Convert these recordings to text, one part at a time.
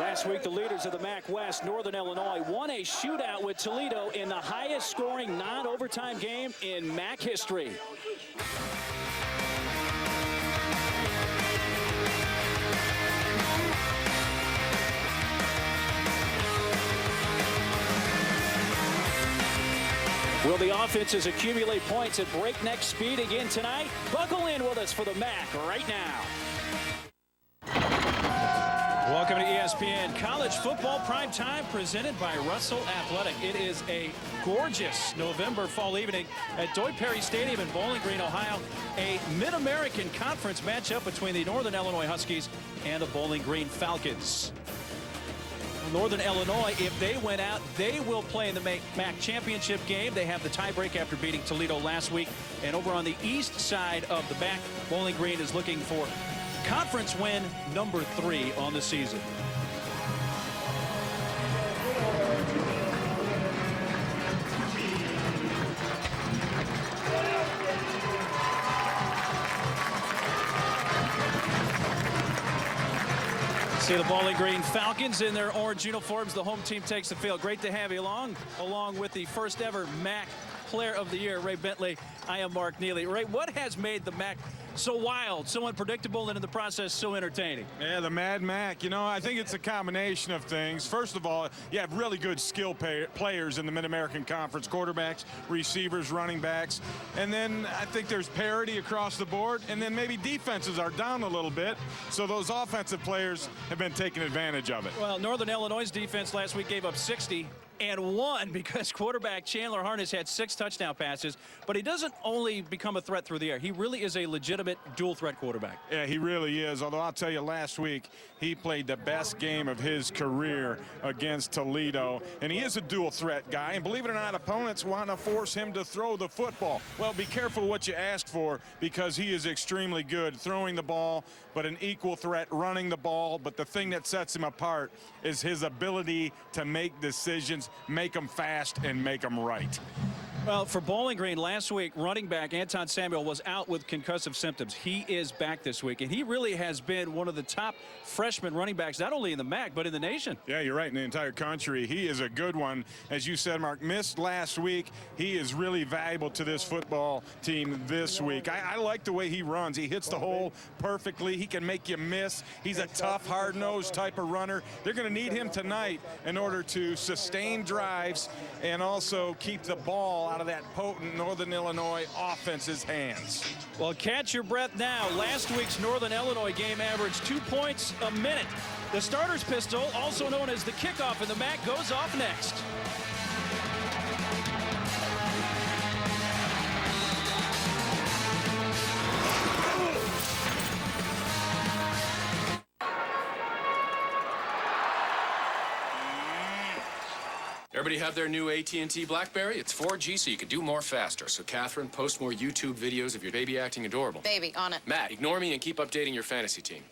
Last week, the leaders of the MAC West, Northern Illinois, won a shootout with Toledo in the highest scoring non-overtime game in MAC history. Will the offenses accumulate points at breakneck speed again tonight? Buckle in with us for the MAC right now. Welcome to ESPN College Football Prime Time, presented by Russell Athletic. It is a gorgeous November fall evening at Doyd Perry Stadium in Bowling Green, Ohio. A Mid-American Conference matchup between the Northern Illinois Huskies and the Bowling Green Falcons. Northern Illinois, if they win out, they will play in the MAC championship game. They have the tiebreak after beating Toledo last week. And over on the east side of the MAC, Bowling Green is looking for conference win number 3 on the season. See the Bowling Green Falcons in their orange uniforms. The home team takes the field. Great to have you along with the first ever MAC Player of the Year, Ray Bentley. I am Mark Neely. Ray, what has made the MAC so wild, so unpredictable, and in the process so entertaining? Yeah, the Mad Mac. You know, I think it's a combination of things. First of all, you have really good skill players in the Mid-American Conference, quarterbacks, receivers, running backs. And then I think there's parity across the board. And then maybe defenses are down a little bit. So those offensive players have been taking advantage of it. Well, Northern Illinois' defense last week gave up 60. And won because quarterback Chandler Harness had 6 touchdown passes. But he doesn't only become a threat through the air. He really is a legitimate dual-threat quarterback. Yeah, he really is. Although I'll tell you, last week he played the best game of his career against Toledo. And he is a dual-threat guy. And believe it or not, opponents want to force him to throw the football. Well, be careful what you ask for, because he is extremely good throwing the ball, but an equal threat running the ball. But the thing that sets him apart is his ability to make decisions, make them fast, and make them right. Well, for Bowling Green last week, running back Anton Samuel was out with concussive symptoms. He is back this week, and he really has been one of the top freshman running backs, not only in the MAC, but in the nation. Yeah, you're right, in the entire country. He is a good one. As you said, Mark, missed last week. He is really valuable to this football team this week. I like the way he runs. He hits the hole perfectly. He can make you miss. He's a tough, hard-nosed type of runner. They're going to need him tonight in order to sustain drives and also keep the ball out of that potent Northern Illinois offense's hands. Well, catch your breath now. Last week's Northern Illinois game averaged 2 points a minute. The starter's pistol, also known as the kickoff in the MAC, goes off next. Everybody have their new AT&T BlackBerry? It's 4G, so you can do more faster. So, Catherine, post more YouTube videos of your baby acting adorable. Baby, on it. Matt, ignore me and keep updating your fantasy team.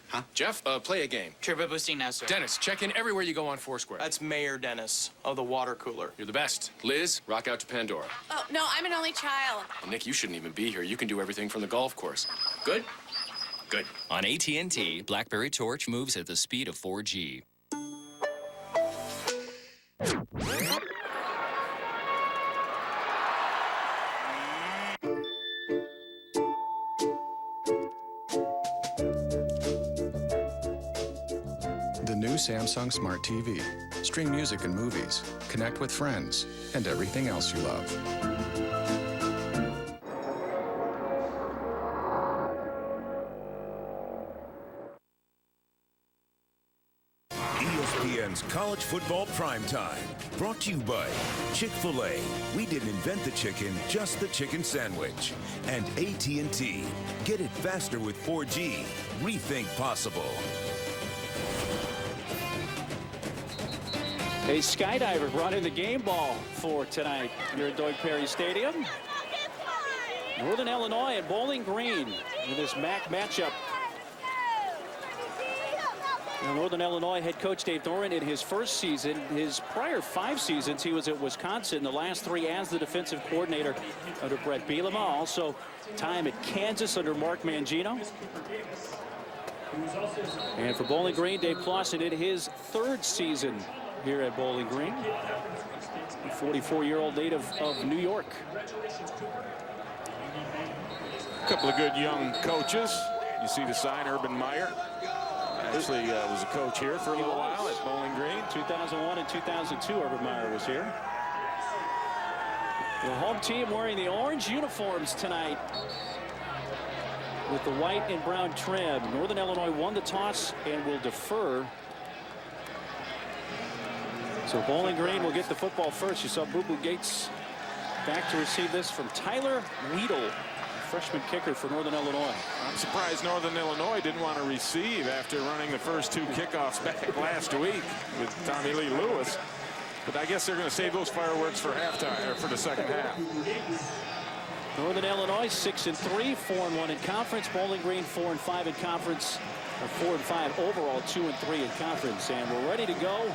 Huh? Jeff, play a game. Turbo boosting now, sir. Dennis, check in everywhere you go on Foursquare. That's Mayor Dennis. Oh, the water cooler. You're the best. Liz, rock out to Pandora. Oh, no, I'm an only child. Well, Nick, you shouldn't even be here. You can do everything from the golf course. Good? Good. On AT&T, BlackBerry Torch moves at the speed of 4G. The new Samsung Smart TV. Stream music and movies, connect with friends, and everything else you love. ESPN's College Football Primetime, brought to you by Chick-fil-A. We didn't invent the chicken, just the chicken sandwich. And AT&T. Get it faster with 4G. Rethink possible. A skydiver brought in the game ball for tonight here at Doyd Perry Stadium. Northern Illinois and Bowling Green in this MAC matchup. Now, Northern Illinois head coach Dave Doran in his first season. His prior 5 seasons, he was at Wisconsin. The last 3 as the defensive coordinator under Brett Bielema. Also time at Kansas under Mark Mangino. And for Bowling Green, Dave Clawson in his 3rd season here at Bowling Green. 44-year-old native of New York. A couple of good young coaches. You see the sign, Urban Meyer. Actually was a coach here for a little while at Bowling Green. 2001 and 2002, Urban Meyer was here. The home team wearing the orange uniforms tonight with the white and brown trim. Northern Illinois won the toss and will defer. So Bowling Green will get the football first. You saw Boo Boo Gates back to receive this from Tyler Weedle, freshman kicker for Northern Illinois. I'm surprised Northern Illinois didn't want to receive after running the first 2 kickoffs back last week with Tommy Lee Lewis. But I guess they're going to save those fireworks for halftime, or for the second half. Northern Illinois 6-3, 4-1 in conference. Bowling Green 4-5 in conference, or 4-5 overall, 2-3 in conference. And we're ready to go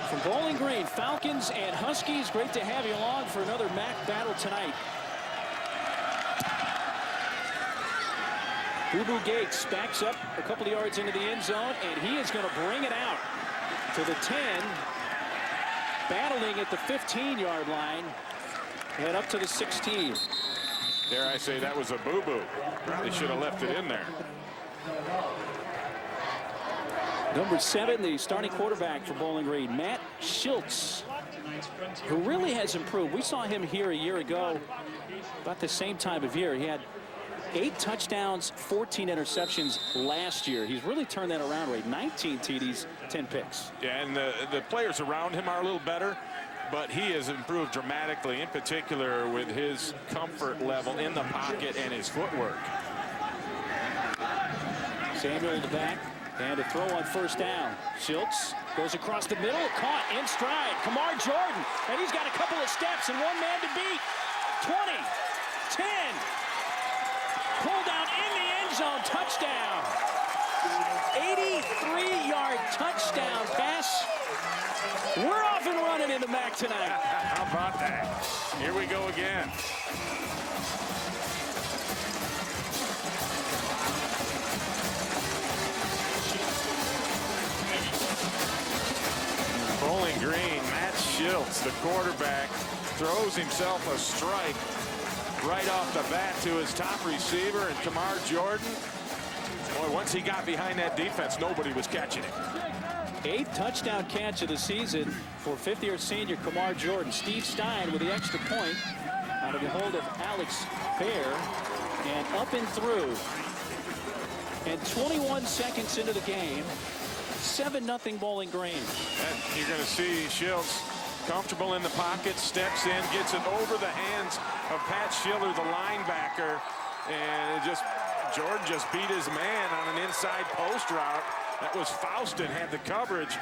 from Bowling Green. Falcons and Huskies. Great to have you along for another MAC battle tonight. Boo Boo Gates backs up a couple of yards into the end zone, and he is going to bring it out to the 10. Battling at the 15-yard line and up to the 16. Dare I say that was a boo-boo. Probably should have left it in there. Number 7, the starting quarterback for Bowling Green, Matt Schultz, who really has improved. We saw him here a year ago, about the same time of year. He had 8 touchdowns, 14 interceptions last year. He's really turned that around, Ray. 19 TDs, 10 picks. Yeah, and the players around him are a little better, but he has improved dramatically, in particular with his comfort level in the pocket and his footwork. Samuel the back, and a throw on first down. Schultz goes across the middle, caught in stride. Kamar Jordan, and he's got a couple of steps and one man to beat. 20, 10. Pulled down in the end zone, touchdown. 83-yard touchdown pass. We're off and running in the MAC tonight. How about that? Here we go again. Bowling Green, Matt Schultz, the quarterback, throws himself a strike right off the bat to his top receiver, and Kamar Jordan. Boy, once he got behind that defense, nobody was catching it. 8th touchdown catch of the season for 5th-year senior Kamar Jordan. Steve Stein with the extra point out of the hold of Alex Bear, and up and through. And 21 seconds into the game, 7-0 Bowling Green. And you're going to see Schultz comfortable in the pocket, steps in, gets it over the hands of Pat Schiller, the linebacker, and Jordan just beat his man on an inside post route. That was Faustin, had the coverage,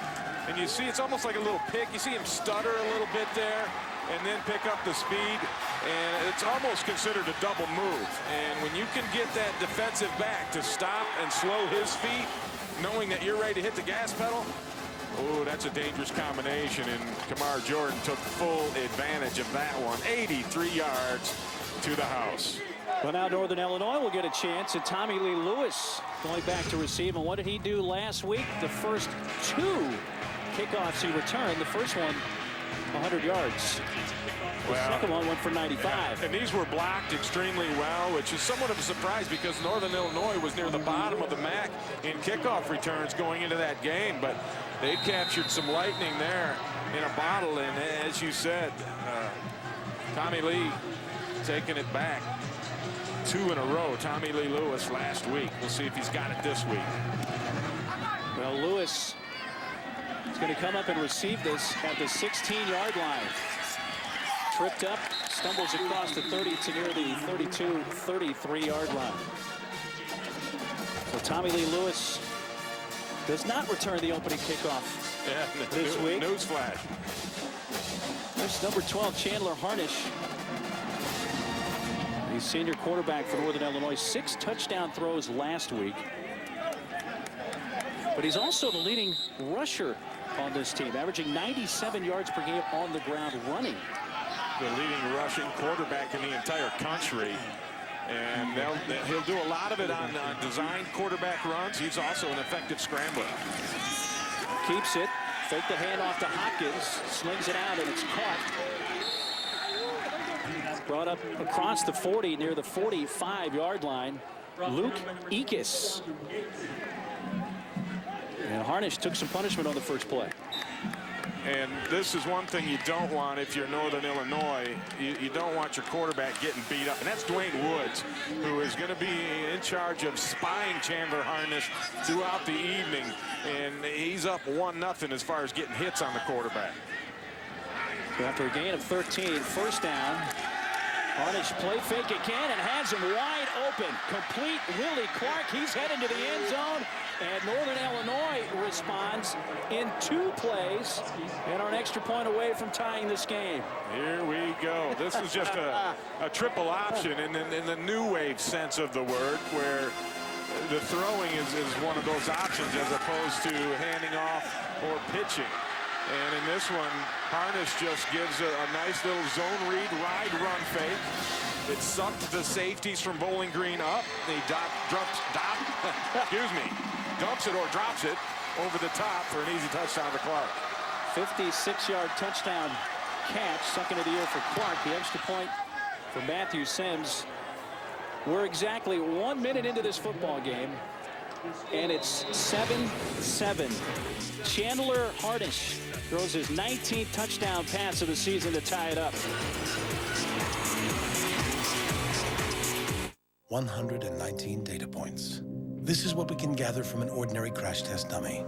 and you see it's almost like a little pick. You see him stutter a little bit there and then pick up the speed, and it's almost considered a double move. And when you can get that defensive back to stop and slow his feet, knowing that you're ready to hit the gas pedal, oh, that's a dangerous combination, and Kamar Jordan took full advantage of that one. 83 yards to the house. Well, now Northern Illinois will get a chance, and Tommy Lee Lewis going back to receive. And what did he do last week? The first 2 kickoffs he returned. The first one, 100 yards. The second one went for 95. And these were blocked extremely well, which is somewhat of a surprise because Northern Illinois was near the bottom of the MAC in kickoff returns going into that game. But they captured some lightning there in a bottle. And as you said, Tommy Lee taking it back. 2 in a row. Tommy Lee Lewis last week. We'll see if he's got it this week. Well, Lewis is going to come up and receive this at the 16-yard line. Tripped up, stumbles across the 30 to near the 32, 33-yard line. So Tommy Lee Lewis does not return the opening kickoff this week. Newsflash. There's number 12, Chandler Harnish. He's senior quarterback for Northern Illinois. 6 touchdown throws last week. But he's also the leading rusher on this team, averaging 97 yards per game on the ground running. The leading rushing quarterback in the entire country. And he'll do a lot of it on designed quarterback runs. He's also an effective scrambler. Keeps it. Fake the handoff to Hopkins. Slings it out, and it's caught. Brought up across the 40 near the 45-yard line. Luke Ekis. And Harnish took some punishment on the first play. And this is one thing you don't want if you're Northern Illinois. You don't want your quarterback getting beat up. And that's Dwayne Woods, who is going to be in charge of spying Chandler Harnish throughout the evening. And he's up 1-0 as far as getting hits on the quarterback. So after a gain of 13, first down. Harnish play fake again and has him wide open. Complete Willie Clark. He's heading to the end zone. And Northern Illinois responds in 2 plays and are an extra point away from tying this game. Here we go. This is just a triple option in the new wave sense of the word, where the throwing is one of those options as opposed to handing off or pitching. And in this one, Harnish just gives a nice little zone read, ride, run fake. It sucked the safeties from Bowling Green up. He dumps it or drops it over the top for an easy touchdown to Clark. 56-yard touchdown catch, second of the year for Clark. The extra point for Matthew Sims. We're exactly 1 minute into this football game, and it's 7-7. Chandler Harnish throws his 19th touchdown pass of the season to tie it up. 119 data points. This is what we can gather from an ordinary crash test dummy.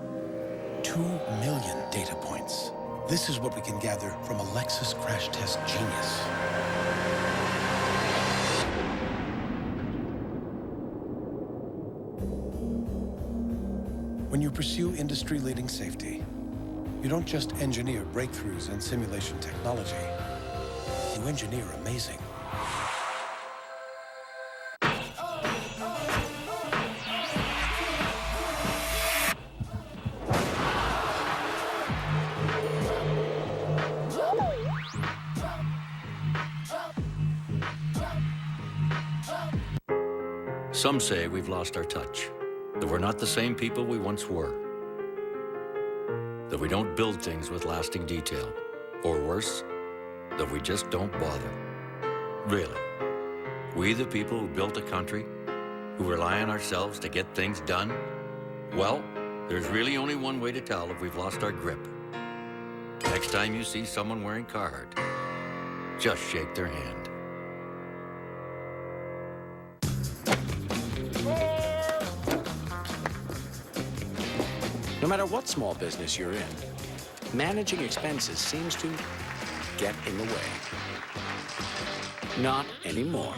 2 million data points. This is what we can gather from a Lexus crash test genius. When you pursue industry-leading safety, you don't just engineer breakthroughs in simulation technology. You engineer amazing. Some say we've lost our touch, that we're not the same people we once were, that we don't build things with lasting detail, or worse, that we just don't bother. Really, we the people who built a country, who rely on ourselves to get things done? Well, there's really only one way to tell if we've lost our grip. Next time you see someone wearing Carhartt, just shake their hand. No matter what small business you're in, managing expenses seems to get in the way. Not anymore.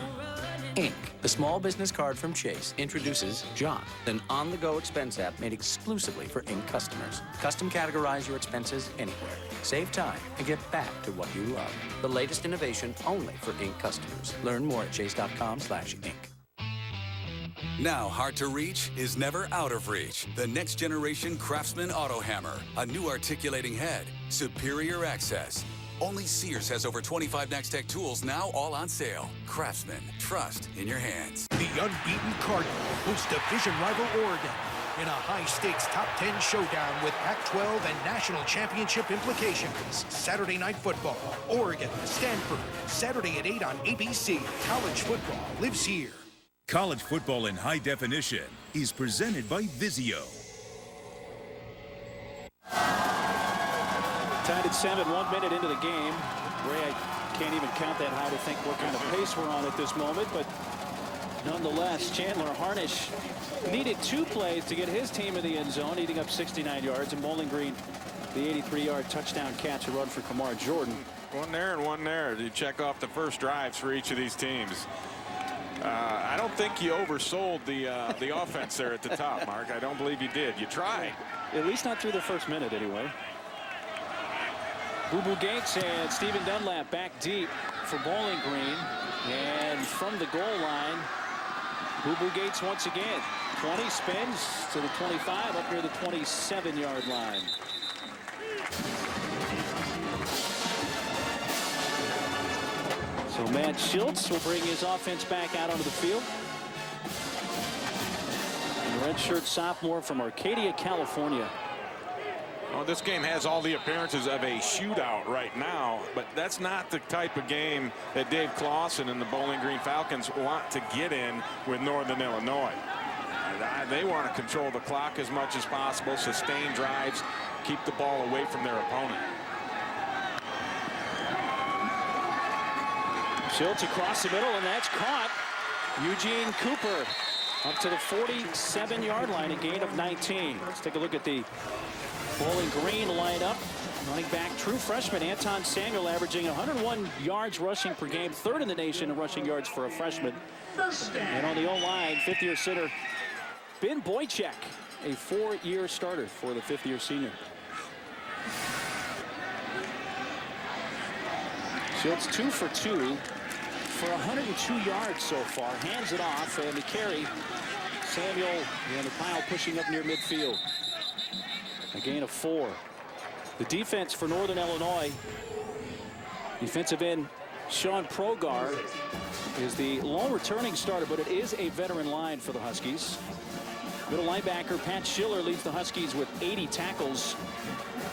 Inc., the small business card from Chase, introduces John, an on-the-go expense app made exclusively for Inc. customers. Custom categorize your expenses anywhere. Save time and get back to what you love. The latest innovation only for Inc. customers. Learn more at chase.com/Inc. Now hard to reach is never out of reach. The next generation Craftsman Auto Hammer. A new articulating head. Superior access. Only Sears has over 25 Next-Tech tools now all on sale. Craftsman. Trust in your hands. The unbeaten Cardinal hosts division rival Oregon in a high-stakes top 10 showdown with Pac-12 and national championship implications. Saturday Night Football. Oregon, Stanford. Saturday at 8 on ABC. College football lives here. College football in high definition is presented by Vizio. Tied at 7, 1 minute into the game. Ray, I can't even count that high to think what kind of pace we're on at this moment, but nonetheless, Chandler Harnish needed 2 plays to get his team in the end zone, eating up 69 yards, and Bowling Green, the 83-yard touchdown catch and run for Kamar Jordan. One there and one there. You check off the first drives for each of these teams. I don't think you oversold the offense there at the top, Mark. I don't believe you did. You tried. At least not through the first minute, anyway. Boo Boo Gates and Stephen Dunlap back deep for Bowling Green. And from the goal line, Boo Boo Gates once again. 20 spins to the 25, up near the 27-yard line. So Matt Schultz will bring his offense back out onto the field. And the redshirt sophomore from Arcadia, California. Well, this game has all the appearances of a shootout right now, but that's not the type of game that Dave Clawson and the Bowling Green Falcons want to get in with Northern Illinois. They want to control the clock as much as possible, sustain drives, keep the ball away from their opponent. Schultz across the middle, and that's caught. Eugene Cooper up to the 47-yard line, a gain of 19. Let's take a look at the Bowling Green lineup. Running back, true freshman Anton Samuel, averaging 101 yards rushing per game, third in the nation in rushing yards for a freshman. And on the O-line, fifth-year center Ben Boychuk, a 4-year starter for the fifth-year senior. Schultz 2 for 2 for 102 yards so far. Hands it off, and the carry. Samuel and the pile pushing up near midfield. A gain of 4. The defense for Northern Illinois. Defensive end Sean Progar is the lone returning starter, but it is a veteran line for the Huskies. Middle linebacker Pat Schiller leads the Huskies with 80 tackles.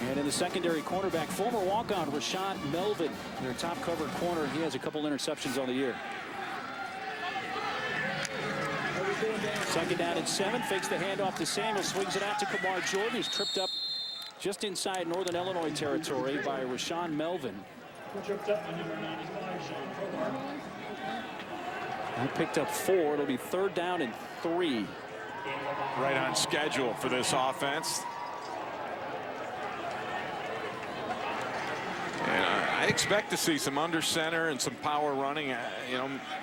And in the secondary, cornerback, former walk-on Rashawn Melvin, their top covered corner. He has a couple interceptions on the year. Second down and 7, fakes the handoff to Samuel, swings it out to Kamar Jordan, who's tripped up just inside Northern Illinois territory by Rashawn Melvin. He picked up 4. It'll be 3rd down and 3. Right on schedule for this offense. And I expect to see some under center and some power running,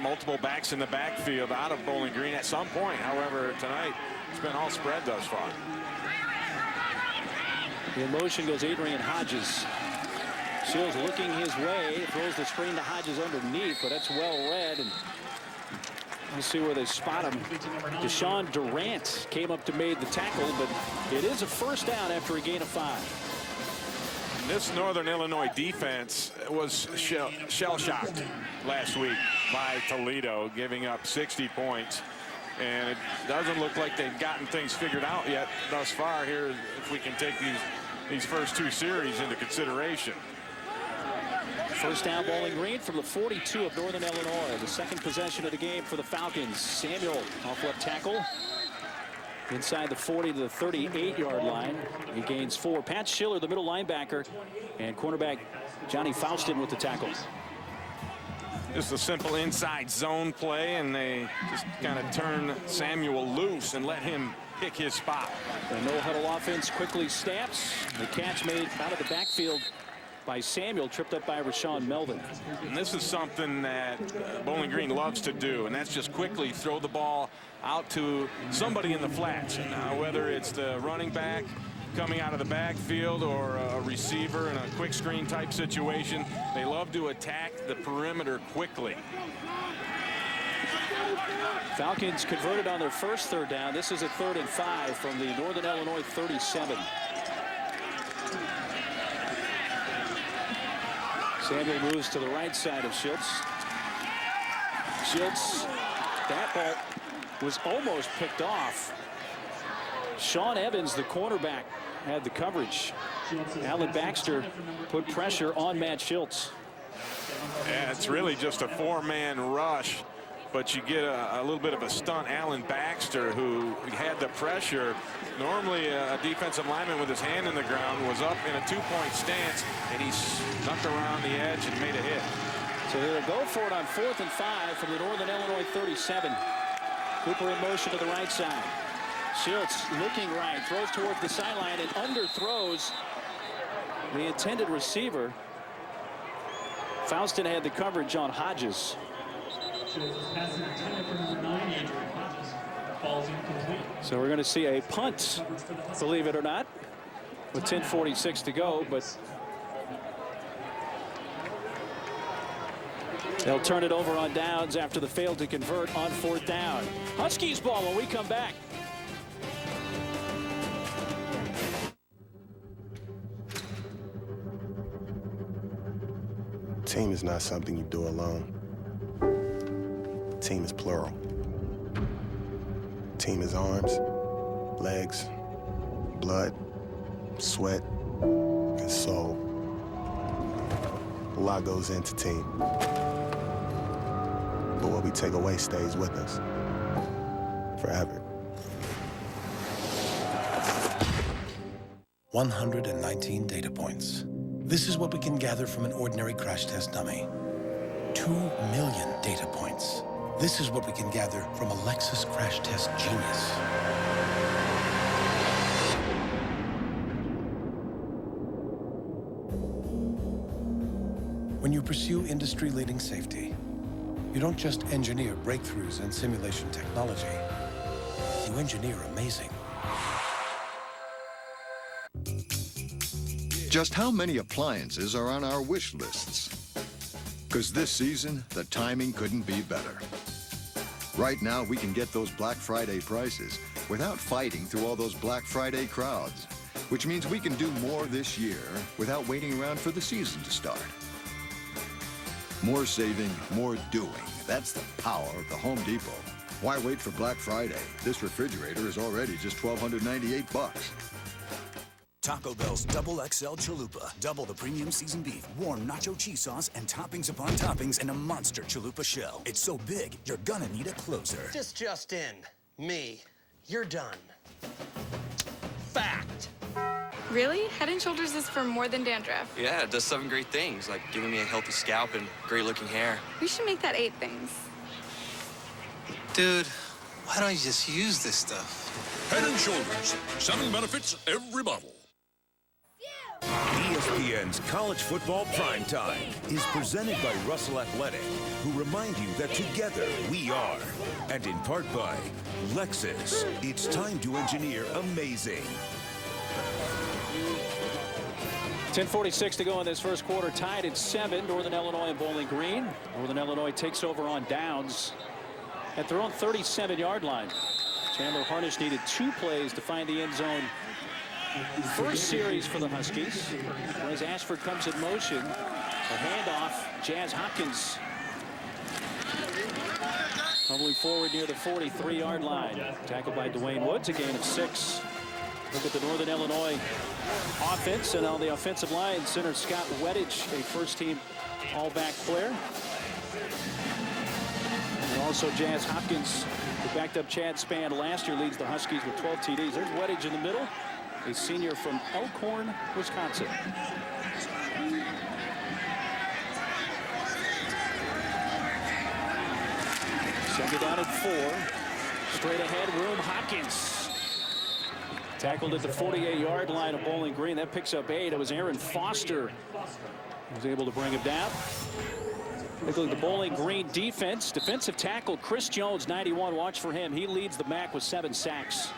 multiple backs in the backfield out of Bowling Green at some point. However, tonight it's been all spread thus far. In motion goes Adrian Hodges. Shields looking his way, throws the screen to Hodges underneath, but that's well read. And we'll see where they spot him. Deshaun Durant came up to make the tackle, but it is a first down after a gain of 5. This Northern Illinois defense was shell-shocked last week by Toledo, giving up 60 points. And it doesn't look like they've gotten things figured out yet thus far here, if we can take these first 2 series into consideration. First down, Bowling Green from the 42 of Northern Illinois. The second possession of the game for the Falcons. Samuel off left tackle. Inside the 40 to the 38-yard line. He gains 4. Pat Schiller, the middle linebacker, and cornerback Johnny Faustin with the tackle. Just a simple inside zone play, and they just kind of turn Samuel loose and let him pick his spot. The no-huddle offense quickly snaps. The catch made out of the backfield by Samuel, tripped up by Rashawn Melvin. And this is something that Bowling Green loves to do, and that's just quickly throw the ball out to somebody in the flats. And whether it's the running back coming out of the backfield or a receiver in a quick screen type situation, they love to attack the perimeter quickly. Falcons converted on their first 3rd down. This is a 3rd and 5 from the Northern Illinois 37. Samuel moves to the right side of Schultz. Schultz, that ball was almost picked off. Sean Evans, the cornerback, had the coverage. Alan Baxter put pressure on Matt Schultz. Yeah, it's really just a 4-man rush, but you get a little bit of a stunt. Alan Baxter, who had the pressure. Normally a defensive lineman with his hand in the ground was up in a 2-point stance, and he snuck around the edge and made a hit. So they'll go for it on 4th and 5 from the Northern Illinois 37. Cooper in motion to the right side. Schultz looking right, throws towards the sideline and underthrows the intended receiver. Faustin had the coverage on Hodges. So we're going to see a punt, believe it or not, with 10:46 to go, but they'll turn it over on downs after the fail to convert on 4th down. Huskies ball when we come back. Team is not something you do alone. team is plural. Team is arms, legs, blood, sweat, and soul. A lot goes into team. But what we take away stays with us forever. 119 data points. This is what we can gather from an ordinary crash test dummy. 2 million data points. This is what we can gather from a Lexus crash test genius. When you pursue industry-leading safety, you don't just engineer breakthroughs in simulation technology, you engineer amazing. Just how many appliances are on our wish lists? Because this season, the timing couldn't be better. Right now, we can get those Black Friday prices without fighting through all those Black Friday crowds, which means we can do more this year without waiting around for the season to start. More saving, more doing. That's the power of the Home Depot. Why wait for Black Friday? This refrigerator is already just $1,298. Taco Bell's Double XL Chalupa. Double the premium seasoned beef, warm nacho cheese sauce, and toppings upon toppings in a monster chalupa shell. It's so big, you're gonna need a closer. This just in. Me. You're done. Fact. Really? Head & Shoulders is for more than dandruff. Yeah, it does 7 great things, like giving me a healthy scalp and great-looking hair. We should make that 8 things. Dude, why don't you just use this stuff? Head & Shoulders. 7 benefits every bottle. ESPN's College Football Primetime is presented by Russell Athletic, who remind you that together we are. And in part by Lexus. It's time to engineer amazing. 10:46 to go in this first quarter. Tied at 7. Northern Illinois and Bowling Green. Northern Illinois takes over on downs at their own 37-yard line. Chandler Harnish needed 2 plays to find the end zone. First series for the Huskies. As Ashford comes in motion, a handoff. Jazz Hopkins tumbling forward near the 43-yard line. Tackled by Dwayne Woods, a gain of 6. Look at the Northern Illinois offense, and on the offensive line, center Scott Weddich, a first-team all-back player. And also Jazz Hopkins, who backed up Chad Spann last year, leads the Huskies with 12 TDs. There's Weddich in the middle, a senior from Elkhorn, Wisconsin. Second down at 4. Straight ahead, room, Hopkins. Tackled at the 48-yard line of Bowling Green. That picks up 8. It was Aaron Foster who was able to bring him down. Look at the Bowling Green defense. Defensive tackle Chris Jones, 91. Watch for him. He leads the MAC with 7 sacks.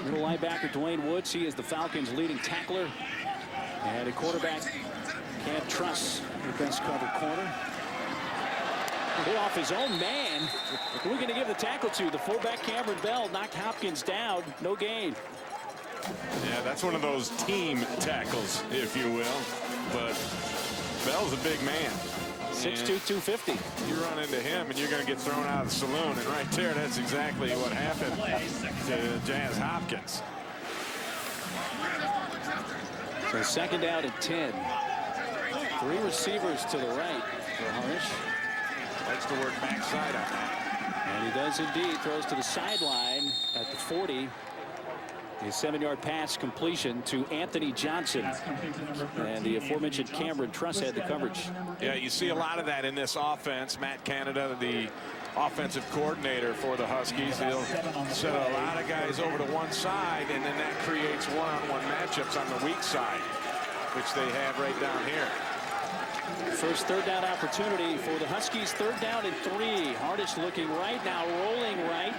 Middle linebacker Dwayne Woods. He is the Falcons' leading tackler. And a quarterback, Cam Truss, the best covered corner. Hit off his own man. Who are we going to give the tackle to? The fullback Cameron Bell knocked Hopkins down. No gain. Yeah, that's one of those team tackles, if you will. But Bell's a big man. 6'2", 250. You run into him and you're going to get thrown out of the saloon. And right there, that's exactly what happened to Jazz Hopkins. So second down at 10. 3 receivers to the right for Harnish. Likes to work backside on that. And he does indeed. Throws to the sideline at the 40. A 7-yard pass completion to Anthony Johnson. And the aforementioned Cameron Truss had the coverage. Yeah, you see a lot of that in this offense. Matt Canada, the offensive coordinator for the Huskies, he'll set a lot of guys over to one side, and then that creates one-on-one matchups on the weak side, which they have right down here. First third down opportunity for the Huskies. 3rd down and 3. Harnish looking right now, rolling right.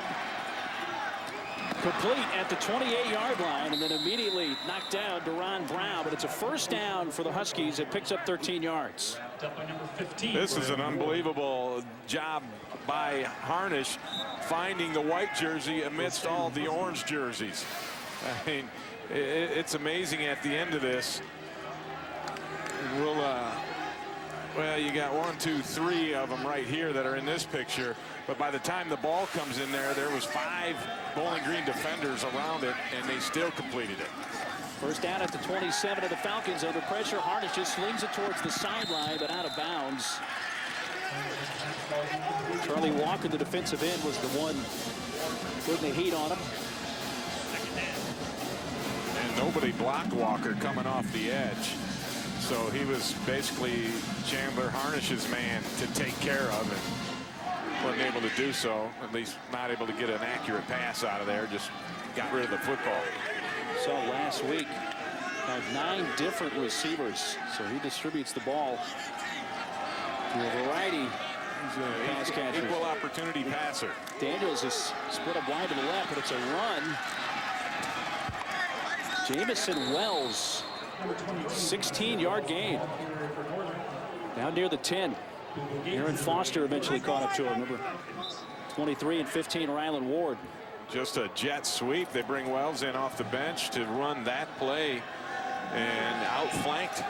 Complete at the 28-yard line, and then immediately knocked down Deron Brown. But it's a first down for the Huskies. It picks up 13 yards. This is an unbelievable job by Harnish, finding the white jersey amidst all the orange jerseys. I mean, it's amazing at the end of this. We'll Well, you got 1, 2, 3 of them right here that are in this picture. But by the time the ball comes in there, there was 5 Bowling Green defenders around it, and they still completed it. First down at the 27 of the Falcons. Under pressure, Harnish just slings it towards the sideline, but out of bounds. Charlie Walker, the defensive end, was the one putting the heat on him. And nobody blocked Walker coming off the edge. So he was basically Chandler Harnish's man to take care of it. Wasn't able to do so, at least not able to get an accurate pass out of there. Just got rid of the football. Saw last week 9 different receivers. So he distributes the ball to a variety. Pass catcher. Equal opportunity passer. Daniels is split up wide to the left, but it's a run. Jamison Wells, 16-yard gain. Down near the 10. Aaron Foster eventually caught up to him. Number 23 and 15, Rylan Ward. Just a jet sweep. They bring Wells in off the bench to run that play and outflanked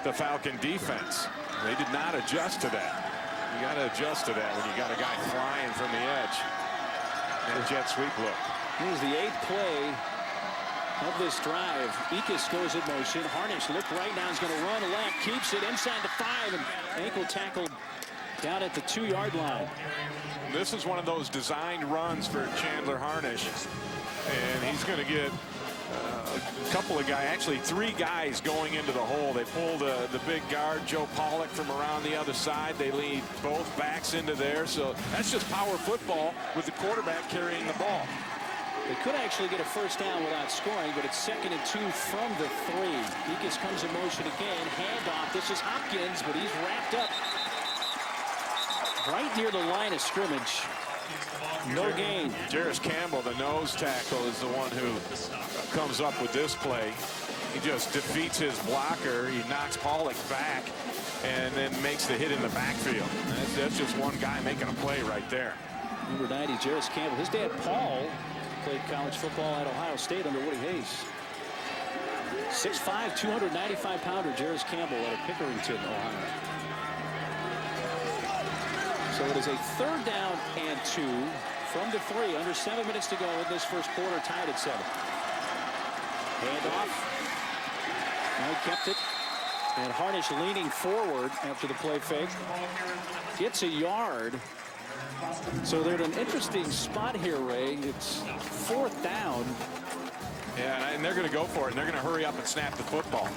the Falcon defense. They did not adjust to that. You got to adjust to that when you got a guy flying from the edge. And a jet sweep look. Here's the 8th play of this drive. Ekus goes in motion. Harnish look right now. He's going to run left. Keeps it inside the 5 and ankle tackled down at the 2-yard line. This is one of those designed runs for Chandler Harnish. And he's going to get a couple of guys, actually 3 guys going into the hole. They pull the big guard, Joe Pollock, from around the other side. They lead both backs into there. So that's just power football with the quarterback carrying the ball. They could actually get a first down without scoring, but it's 2nd and 2 from the 3. Ekus comes in motion again. Handoff. This is Hopkins, but he's wrapped up right near the line of scrimmage. No gain. Jarris Campbell, the nose tackle, is the one who comes up with this play. He just defeats his blocker. He knocks Pollock back and then makes the hit in the backfield. That's just one guy making a play right there. Number 90, Jarris Campbell. His dad, Paul, played college football at Ohio State under Woody Hayes. 6'5", 295-pounder Jarris Campbell out of Pickerington, Ohio. So it is a 3rd down and 2 from the 3. Under 7 minutes to go in this first quarter, tied at 7. Handoff. Now he kept it. And Harnish leaning forward after the play fake. Gets a yard. So they're at an interesting spot here, Ray. It's 4th down. Yeah, and they're going to go for it, and they're going to hurry up and snap the football.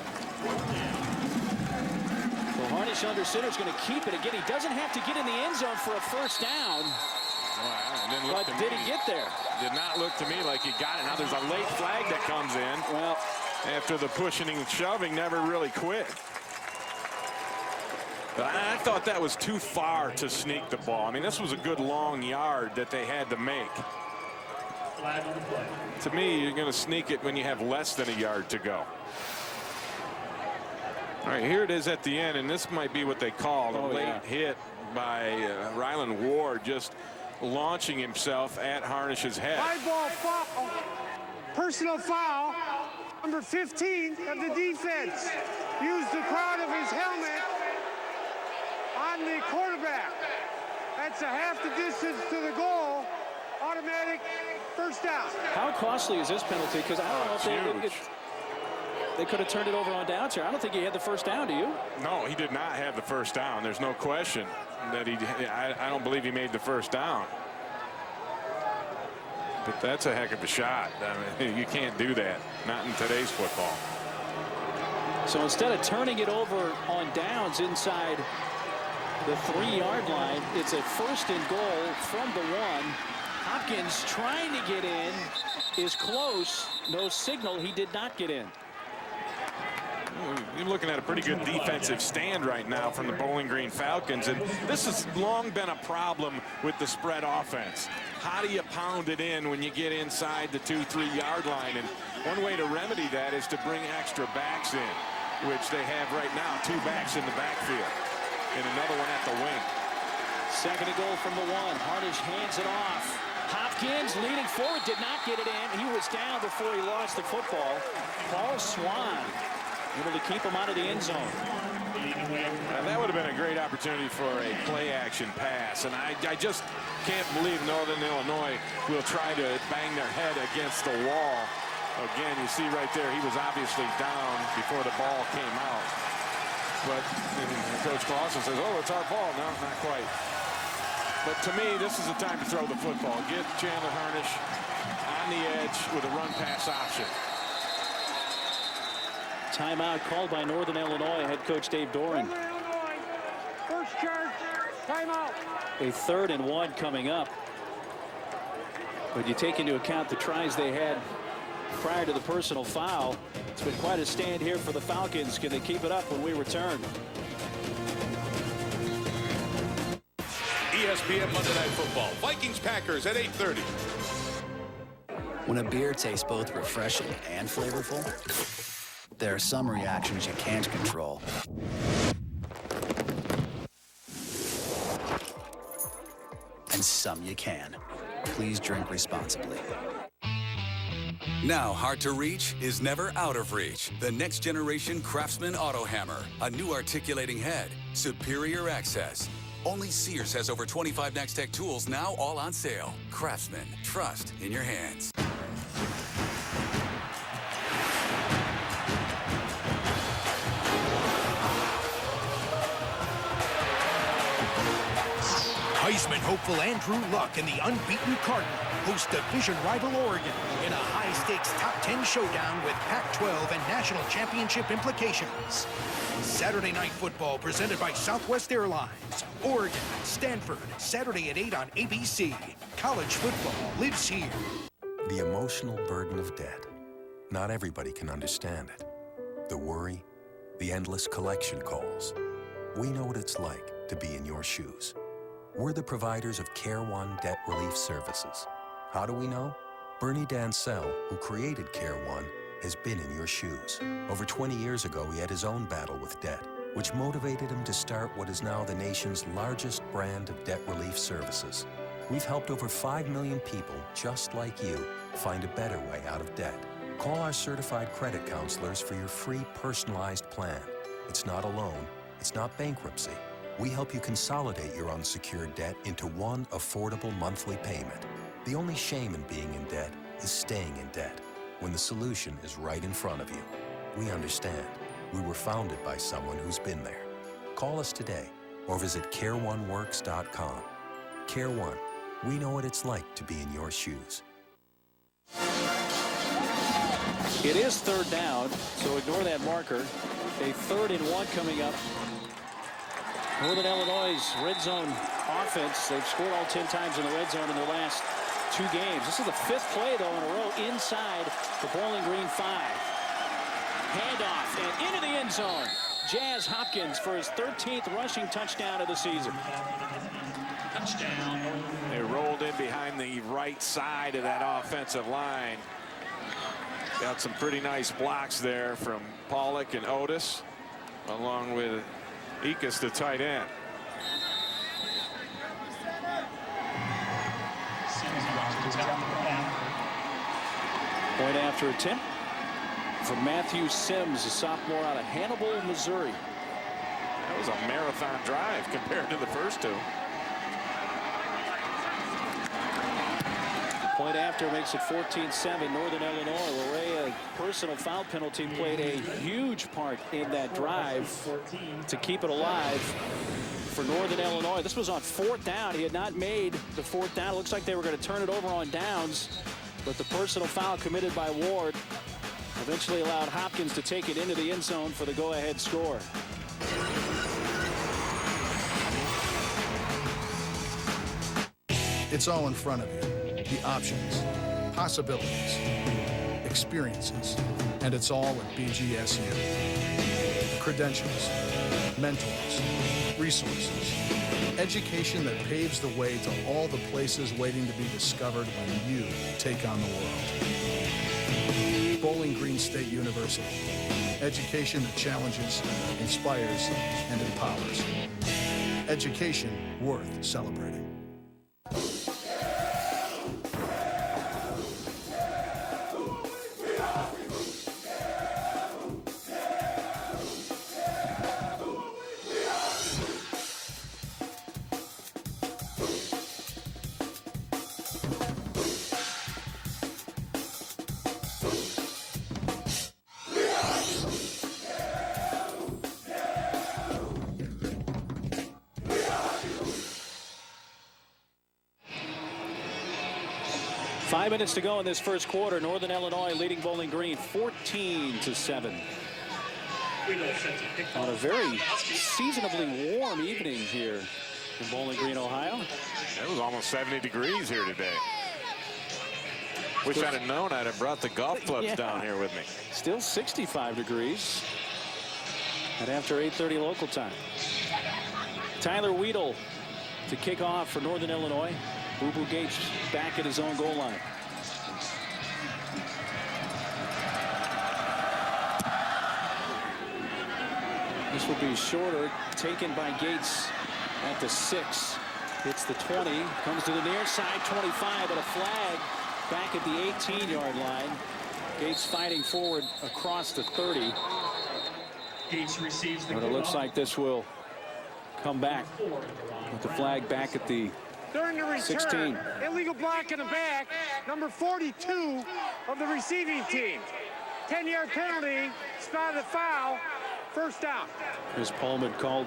So Harnish under center is going to keep it again. He doesn't have to get in the end zone for a first down. But did he get there? Did not look to me like he got it. Now there's a late flag that comes in. Well, after the pushing and shoving, never really quit. But I thought that was too far to sneak the ball. I mean, this was a good long yard that they had to make. To me, you're going to sneak it when you have less than a yard to go. All right, here it is at the end, and this might be what they call a late hit by Rylan Ward, just launching himself at Harnish's head. High ball foul, personal foul, number 15 of the defense. Used the crown of his helmet on the quarterback. That's a half the distance to the goal. Automatic first down. How costly is this penalty? Because I don't know if they could have turned it over on downs here. I don't think he had the first down, do you? No, he did not have the first down. There's no question that I don't believe he made the first down. But that's a heck of a shot. I mean, you can't do that. Not in today's football. So instead of turning it over on downs inside the 3-yard line, it's a 1st and goal from the 1. Hopkins trying to get in, is close. No signal. He did not get in. You're looking at a pretty good defensive stand right now from the Bowling Green Falcons, and this has long been a problem with the spread offense. How do you pound it in when you get inside the 2-3-yard line? And one way to remedy that is to bring extra backs in, which they have right now, 2 backs in the backfield and another one at the wing. 2nd and goal from the 1. Harnish hands it off. Hopkins leaning forward, did not get it in. He was down before he lost the football. Paul Swan able to keep him out of the end zone. That would have been a great opportunity for a play-action pass, and I just can't believe Northern Illinois will try to bang their head against the wall. Again, you see right there, he was obviously down before the ball came out. But Coach Clausen says, oh, it's our ball. No, not quite. But to me, this is the time to throw the football. Get Chandler Harnish on the edge with a run-pass option. Timeout called by Northern Illinois head coach Dave Doran. First charge, timeout. A 3rd and 1 coming up. But you take into account the tries they had prior to the personal foul. It's been quite a stand here for the Falcons. Can they keep it up when we return? ESPN Monday Night Football. Vikings-Packers at 8:30. When a beer tastes both refreshing and flavorful, there are some reactions you can't control. And some you can. Please drink responsibly. Now hard to reach is never out of reach. The next generation Craftsman Auto Hammer. A new articulating head. Superior access. Only Sears has over 25 Next-Tech tools now all on sale. Craftsman. Trust in your hands. Heisman hopeful Andrew Luck and the unbeaten Cardinal host division rival Oregon in a high-stakes top 10 showdown with Pac-12 and national championship implications. Saturday Night Football presented by Southwest Airlines. Oregon, Stanford, Saturday at 8 on ABC. College football lives here. The emotional burden of debt. Not everybody can understand it. The worry, the endless collection calls. We know what it's like to be in your shoes. We're the providers of Care One Debt Relief Services. How do we know? Bernie Dansell, who created Care One, has been in your shoes. Over 20 years ago, he had his own battle with debt, which motivated him to start what is now the nation's largest brand of debt relief services. We've helped over 5 million people just like you find a better way out of debt. Call our certified credit counselors for your free personalized plan. It's not a loan. It's not bankruptcy. We help you consolidate your unsecured debt into one affordable monthly payment. The only shame in being in debt is staying in debt when the solution is right in front of you. We understand. We were founded by someone who's been there. Call us today or visit careoneworks.com. Care One. We know what it's like to be in your shoes. It is 3rd down, so ignore that marker. A 3rd and 1 coming up. Northern Illinois' red zone offense, they've scored all 10 times in the red zone in their last 2 games. This is the 5th play, though, in a row inside the Bowling Green 5. Handoff and into the end zone. Jazz Hopkins for his 13th rushing touchdown of the season. Touchdown. They rolled in behind the right side of that offensive line. Got some pretty nice blocks there from Pollock and Otis, along with Ekus, the tight end. Point after attempt from Matthew Sims, a sophomore out of Hannibal, Missouri. That was a marathon drive compared to the first 2. Point after makes it 14-7 Northern Illinois. Where a personal foul penalty played a huge part in that drive to keep it alive for Northern Illinois. This was on 4th down. He had not made the 4th down. It looks like they were going to turn it over on downs, but the personal foul committed by Ward eventually allowed Hopkins to take it into the end zone for the go-ahead score. It's all in front of you. The options, possibilities, experiences, and it's all at BGSU. Credentials, mentors, resources, education that paves the way to all the places waiting to be discovered when you take on the world. Bowling Green State University. Education that challenges, inspires, and empowers. Education worth celebrating. 5 minutes to go in this first quarter. Northern Illinois leading Bowling Green 14-7. On a very seasonably warm evening here in Bowling Green, Ohio. It was almost 70 degrees here today. Wish I'd have known I'd have brought the golf clubs down here with me. Still 65 degrees. And after 8:30 local time. Tyler Weedle to kick off for Northern Illinois. Boo Boo Gates back at his own goal line. This will be shorter, taken by Gates at the 6. Hits the 20, comes to the near side, 25, but a flag back at the 18-yard line. Gates fighting forward across the 30. Gates receives the but it looks like this will come back with the flag back at the During the return, 16. Illegal block in the back, number 42 of the receiving team. 10-yard penalty, spotted a foul, first down. Chris Pullman called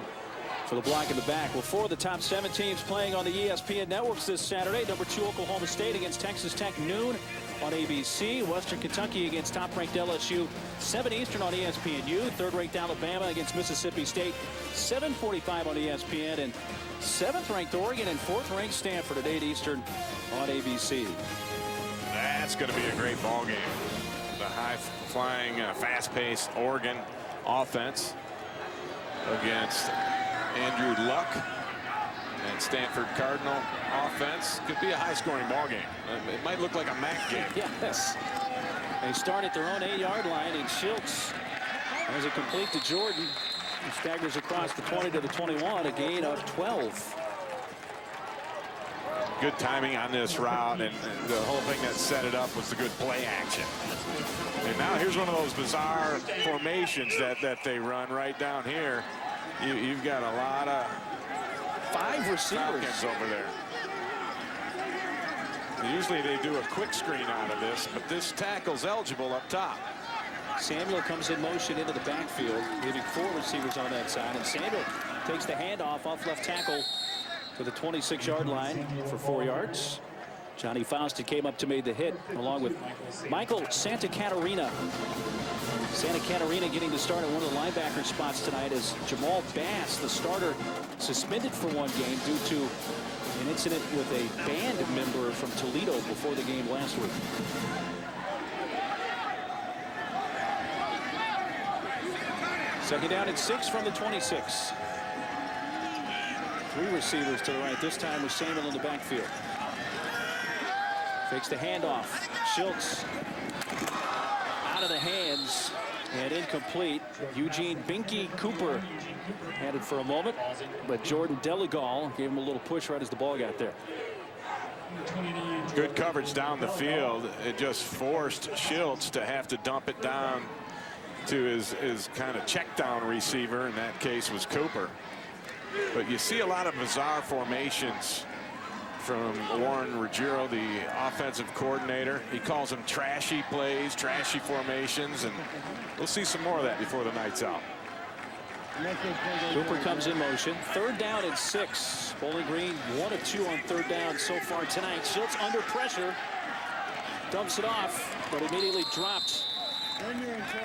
for the block in the back. Well, 4 of the top 7 teams playing on the ESPN networks this Saturday. Number 2 Oklahoma State against Texas Tech, noon on ABC. Western Kentucky against top-ranked LSU, 7 Eastern on ESPNU. Third-ranked Alabama against Mississippi State, 7:45 on ESPN. And 7th-ranked Oregon and 4th-ranked Stanford at 8 Eastern on ABC. That's going to be a great ball game. The high-flying, fast-paced Oregon offense against Andrew Luck and Stanford Cardinal offense. Could be a high-scoring ball game. It might look like a MAC game. Yes. They start at their own 8-yard line, and Schultz has it complete to Jordan. He staggers across the 20 to the 21, a gain of 12. Good timing on this route, and the whole thing that set it up was the good play action. And now here's one of those bizarre formations that they run right down here. You've got a lot of 5 receivers Falcons over there. Usually they do a quick screen out of this, but this tackle's eligible up top. Samuel comes in motion into the backfield, leaving 4 receivers on that side, and Samuel takes the handoff off left tackle to the 26-yard line for 4 yards. Johnny Fausti came up to make the hit, along with Michael Santa Catarina. Santa Catarina getting to start at one of the linebacker spots tonight as Jamal Bass, the starter, suspended for 1 game due to an incident with a band member from Toledo before the game last week. Second down and 6 from the 26. 3 receivers to the right. This time with Samuel in the backfield. Fakes the handoff. Schultz out of the hands and incomplete. Eugene Binky Cooper had it for a moment, but Jordan Delegal gave him a little push right as the ball got there. Good coverage down the field. It just forced Schultz to have to dump it down to his kind of check down receiver. In that case was Cooper. But you see a lot of bizarre formations from Warren Ruggiero, the offensive coordinator. He calls them trashy plays, trashy formations, and we'll see some more of that before the night's out. Cooper comes in motion. 3rd down and 6. Bowling Green 1 of 2 on 3rd down so far tonight. Schultz under pressure. Dumps it off, but immediately dropped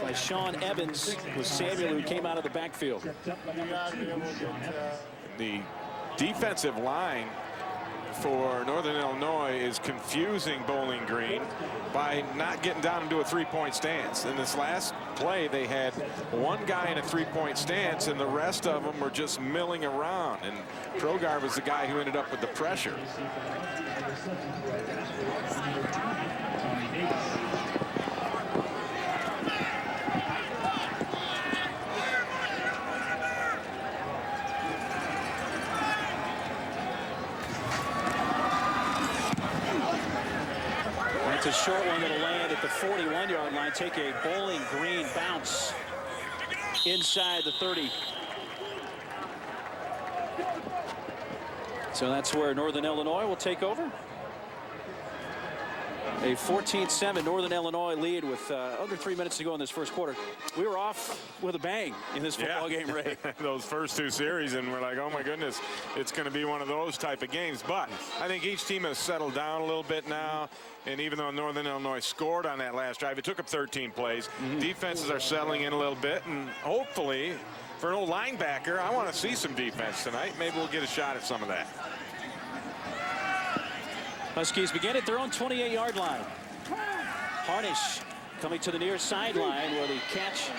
by Sean Evans with Samuel, who came out of the backfield. The defensive line for Northern Illinois is confusing Bowling Green by not getting down into a 3-point stance. In this last play, they had 1 guy in a 3-point stance, and the rest of them were just milling around. And Trogar was the guy who ended up with the pressure. It's a short one that'll land at the 41-yard line. Take a Bowling Green bounce inside the 30. So that's where Northern Illinois will take over. A 14-7 Northern Illinois lead with under 3 minutes to go in this first quarter. We were off with a bang in this football game, Ray. Those first two series, and we're like, oh my goodness, it's going to be one of those type of games. But I think each team has settled down a little bit now. And even though Northern Illinois scored on that last drive, it took up 13 plays. Defenses are settling in a little bit, and hopefully, for an old linebacker, I want to see some defense tonight. Maybe we'll get a shot at some of that. Huskies begin at their own 28-yard line. Harnish coming to the near sideline where the catch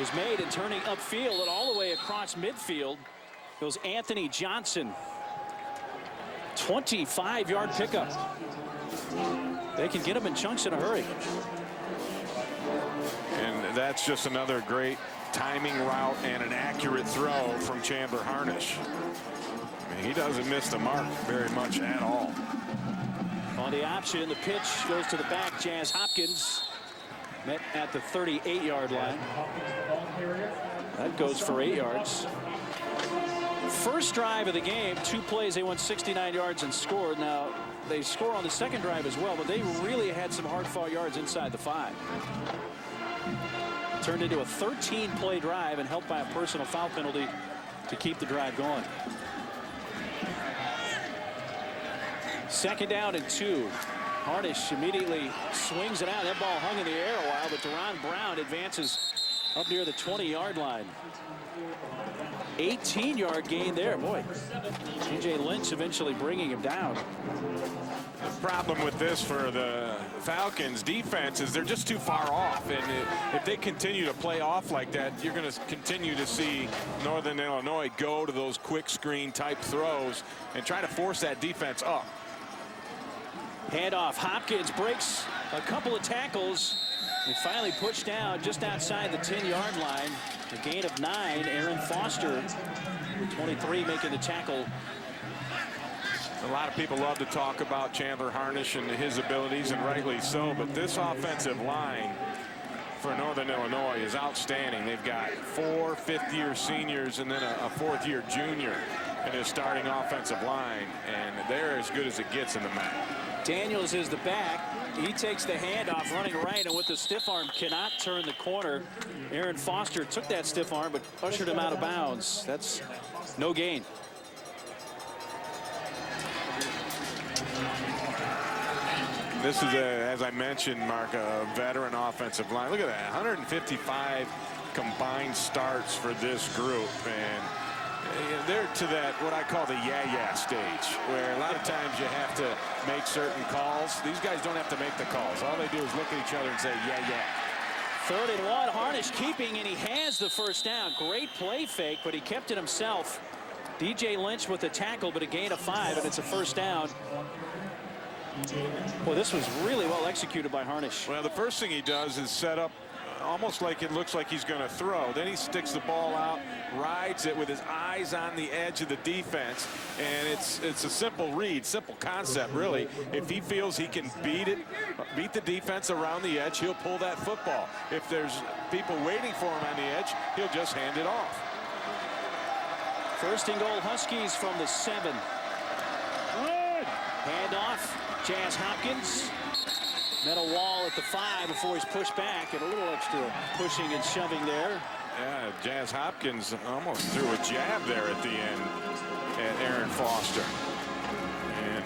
is made and turning upfield and all the way across midfield goes Anthony Johnson. 25-yard pickup. They can get him in chunks in a hurry. And that's just another great timing route and an accurate throw from Chandler Harnish. I mean, he doesn't miss the mark very much at all. On the option, the pitch goes to the back. Jazz Hopkins met at the 38-yard line. That goes for 8 yards. First drive of the game, 2 plays, they went 69 yards and scored. Now, they score on the second drive as well, but they really had some hard-fought yards inside the 5. Turned into a 13-play drive and helped by a personal foul penalty to keep the drive going. Second down and 2. Harnish immediately swings it out. That ball hung in the air a while, but Deron Brown advances up near the 20-yard line. 18-yard gain there. Boy, T.J. Lynch eventually bringing him down. The problem with this for the Falcons defense is they're just too far off. And if they continue to play off like that, you're going to continue to see Northern Illinois go to those quick screen type throws and try to force that defense up. Handoff. Hopkins breaks a couple of tackles and finally pushed down just outside the 10-yard line. A gain of 9. Aaron Foster, 23, making the tackle. A lot of people love to talk about Chandler Harnish and his abilities, and rightly so, but this offensive line for Northern Illinois is outstanding. They've got 4 fifth-year seniors and then a 4th-year junior in his starting offensive line, and they're as good as it gets in the MAC. Daniels is the back. He takes the handoff, running right, and with the stiff arm cannot turn the corner. Aaron Foster took that stiff arm but ushered him out of bounds. That's no gain. This is, as I mentioned, Mark, a veteran offensive line. Look at that, 155 combined starts for this group, and they're to that, what I call the yeah-yeah stage, where a lot of times you have to make certain calls. These guys don't have to make the calls. All they do is look at each other and say, yeah. 3rd and 1, Harnish keeping, and he has the first down. Great play fake, but he kept it himself. DJ Lynch with the tackle, but a gain of 5, and it's a first down. Well, this was really well executed by Harnish. Well, the first thing he does is set up almost like it looks like he's going to throw. Then he sticks the ball out, rides it with his eyes on the edge of the defense, and it's a simple read, simple concept, really. If he feels he can beat the defense around the edge, he'll pull that football. If there's people waiting for him on the edge, he'll just hand it off. 1st and goal, Huskies from the 7. Handoff, Jazz Hopkins. Met a wall at the 5 before he's pushed back, and a little extra pushing and shoving there. Yeah, Jazz Hopkins almost threw a jab there at the end at Aaron Foster. And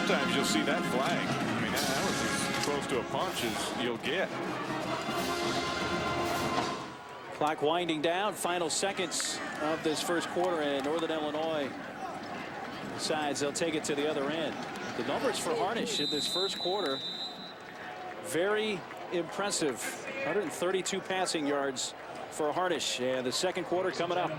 sometimes you'll see that flag. I mean, that was as close to a punch as you'll get. Clock winding down, final seconds of this first quarter, and Northern Illinois decides they'll take it to the other end. The numbers for Harnish in this first quarter, very impressive. 132 passing yards for Harnish, and the second quarter coming up.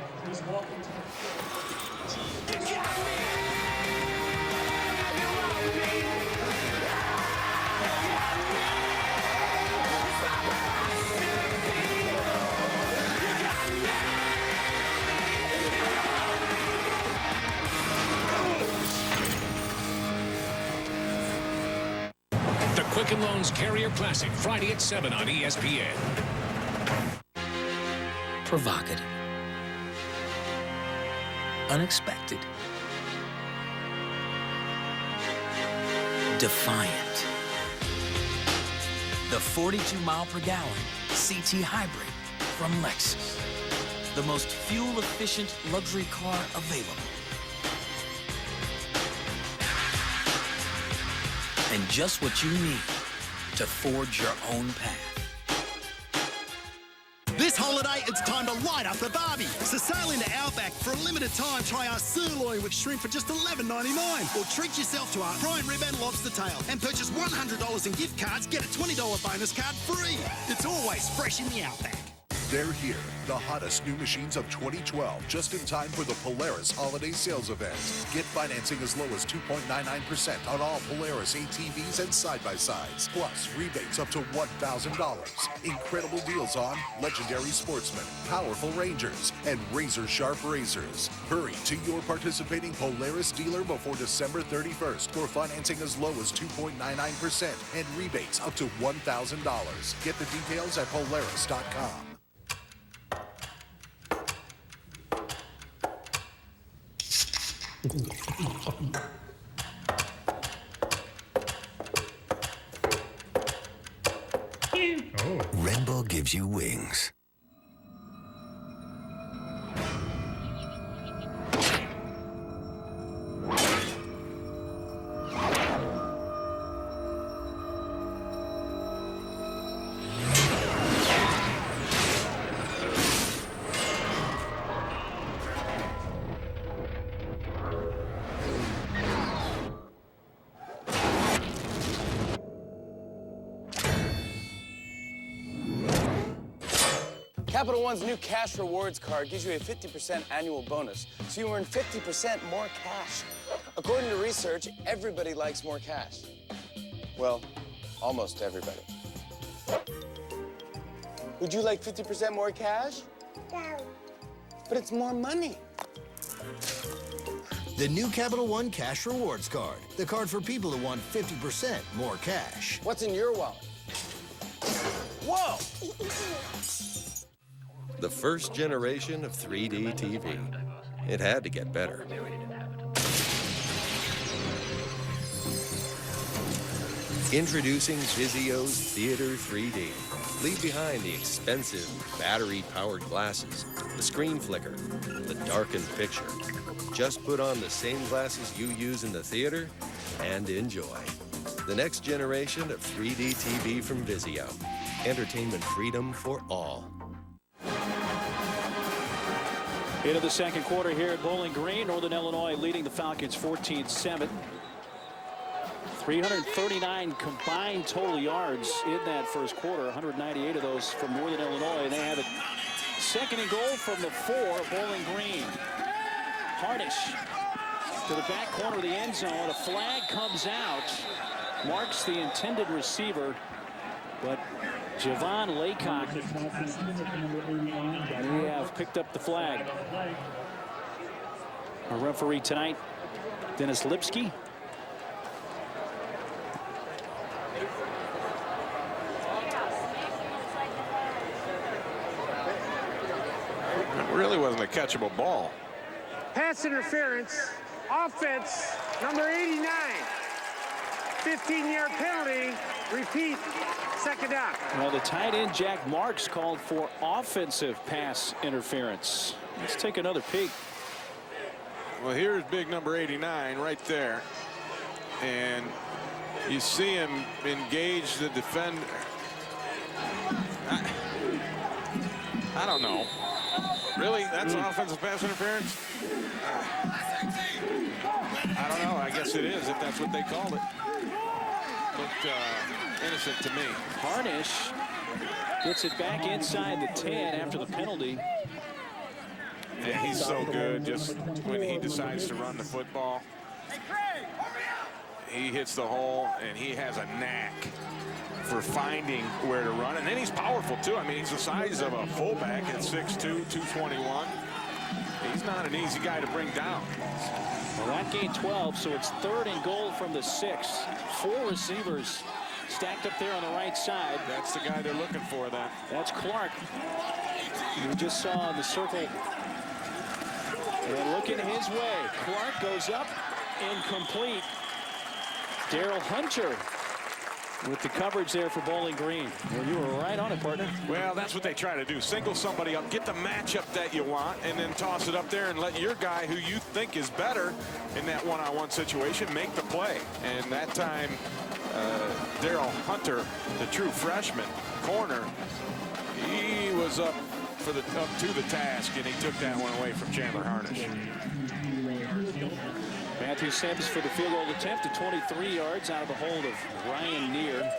Quicken Loans Carrier Classic, Friday at 7 on ESPN. Provocative. Unexpected. defiant. The 42-mile-per-gallon CT Hybrid from Lexus. The most fuel-efficient luxury car available. And just what you need to forge your own path. This holiday, it's time to light up the barbie. So sail into Outback for a limited time. Try our sirloin with shrimp for just $11.99. Or treat yourself to our prime rib and lobster tail. And purchase $100 in gift cards, get a $20 bonus card free. It's always fresh in the Outback. They're here, the hottest new machines of 2012, just in time for the Polaris Holiday Sales Event. Get financing as low as 2.99% on all Polaris ATVs and side-by-sides, plus rebates up to $1,000. Incredible deals on Legendary Sportsman, Powerful Rangers, and razor-sharp razors. Hurry to your participating Polaris dealer before December 31st for financing as low as 2.99% and rebates up to $1,000. Get the details at Polaris.com. Red Bull gives you wings. Capital One's new cash rewards card gives you a 50% annual bonus, so you earn 50% more cash. According to research, everybody likes more cash. Well, almost everybody. Would you like 50% more cash? No. But it's more money. The new Capital One Cash Rewards Card. The card for people who want 50% more cash. What's in your wallet? Whoa! The first generation of 3D TV. It had to get better. Introducing Vizio's Theater 3D. Leave behind the expensive battery-powered glasses, the screen flicker, the darkened picture. Just put on the same glasses you use in the theater and enjoy. The next generation of 3D TV from Vizio. Entertainment freedom for all. Into the second quarter here at Bowling Green. Northern Illinois leading the Falcons 14-7. 339 combined total yards in that first quarter. 198 of those from Northern Illinois. And they have it second and goal from the 4, Bowling Green. Hardish to the back corner of the end zone. A flag comes out. Marks the intended receiver. But Javon Laycock, we have picked up the flag. Our referee tonight, Dennis Lipsky. It really wasn't a catchable ball. Pass interference, offense, number 89. 15-yard penalty, repeat, second down. Well, the tight end, Jack Marks, called for offensive pass interference. Let's take another peek. Well, here's big number 89 right there. And you see him engage the defender. I don't know. Really? That's offensive pass interference? I don't know. I guess it is if that's what they called it. Looked innocent to me. Harnish gets it back inside the 10 after the penalty. And he's so good just when he decides to run the football. He hits the hole, and he has a knack for finding where to run. And then he's powerful, too. I mean, he's the size of a fullback at 6'2", 221. He's not an easy guy to bring down. Well, that gained 12, so it's third and goal from the 6. 4 receivers stacked up there on the right side. That's the guy they're looking for, that. That's Clark. We just saw the circle. And looking his way. Clark goes up, incomplete. Daryl Hunter with the coverage there for Bowling Green. Well, you were right on it, partner. Well, that's what they try to do. Single somebody up, get the matchup that you want, and then toss it up there and let your guy who you think is better in that one-on-one situation make the play. And that time, Daryl Hunter, the true freshman corner, he was up to the task, and he took that one away from Chandler Harnish. Matthew Sims for the field goal attempt to 23 yards out of the hold of Ryan Neer.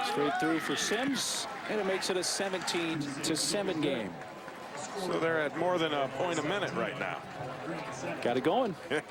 Straight through for Sims, and it makes it a 17-7 game. So they're at more than a point a minute right now. Got it going. Yeah.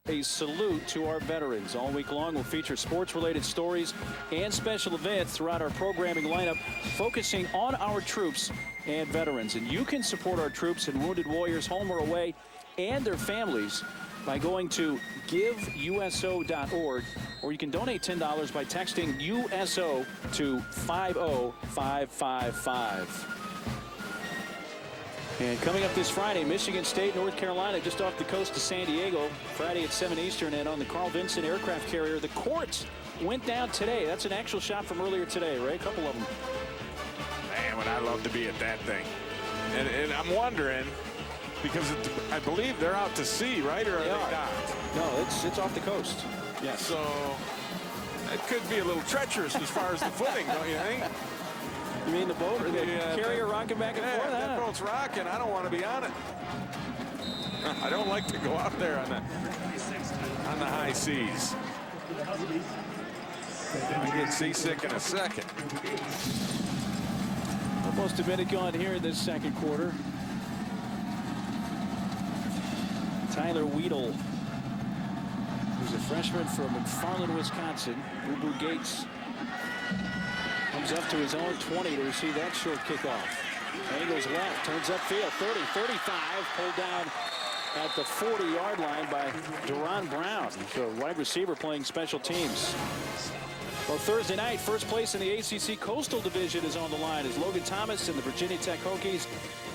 A salute to our veterans. All week long, we'll feature sports-related stories and special events throughout our programming lineup, focusing on our troops and veterans. And you can support our troops and wounded warriors, home or away, and their families by going to giveuso.org, or you can donate $10 by texting USO to 50555. And coming up this Friday, Michigan State, North Carolina, just off the coast of San Diego. Friday at 7 Eastern, and on the Carl Vinson aircraft carrier. The court went down today. That's an actual shot from earlier today, right? A couple of them. Man, would I love to be at that thing. And I'm wondering, because I believe they're out to sea, right? Or are they not? No, it's off the coast. Yeah. So it could be a little treacherous as far as the footing, don't you think? You mean the boat or the carrier rocking back and forth? That boat's rocking. I don't want to be on it. I don't like to go out there on the high seas. I get seasick in a second. Almost a minute gone here in this second quarter. Tyler Weedle, who's a freshman from McFarland, Wisconsin. Boo Boo Gates comes up to his own 20 to receive that short kickoff. Angles left, turns upfield, 30, 35, pulled down at the 40-yard line by Deron Brown. He's a wide receiver playing special teams. Well, Thursday night, first place in the ACC Coastal Division is on the line as Logan Thomas and the Virginia Tech Hokies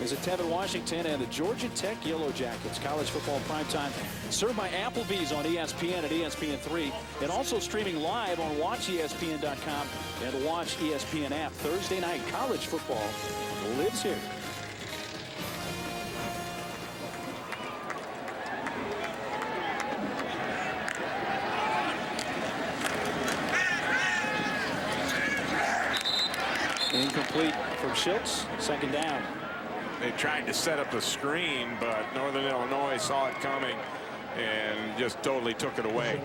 is at Tevin Washington and the Georgia Tech Yellow Jackets. College football primetime served by Applebee's on ESPN and ESPN3, and also streaming live on WatchESPN.com and the Watch ESPN app. Thursday night college football lives here. Incomplete from Schultz. Second down. They tried to set up the screen, but Northern Illinois saw it coming and just totally took it away.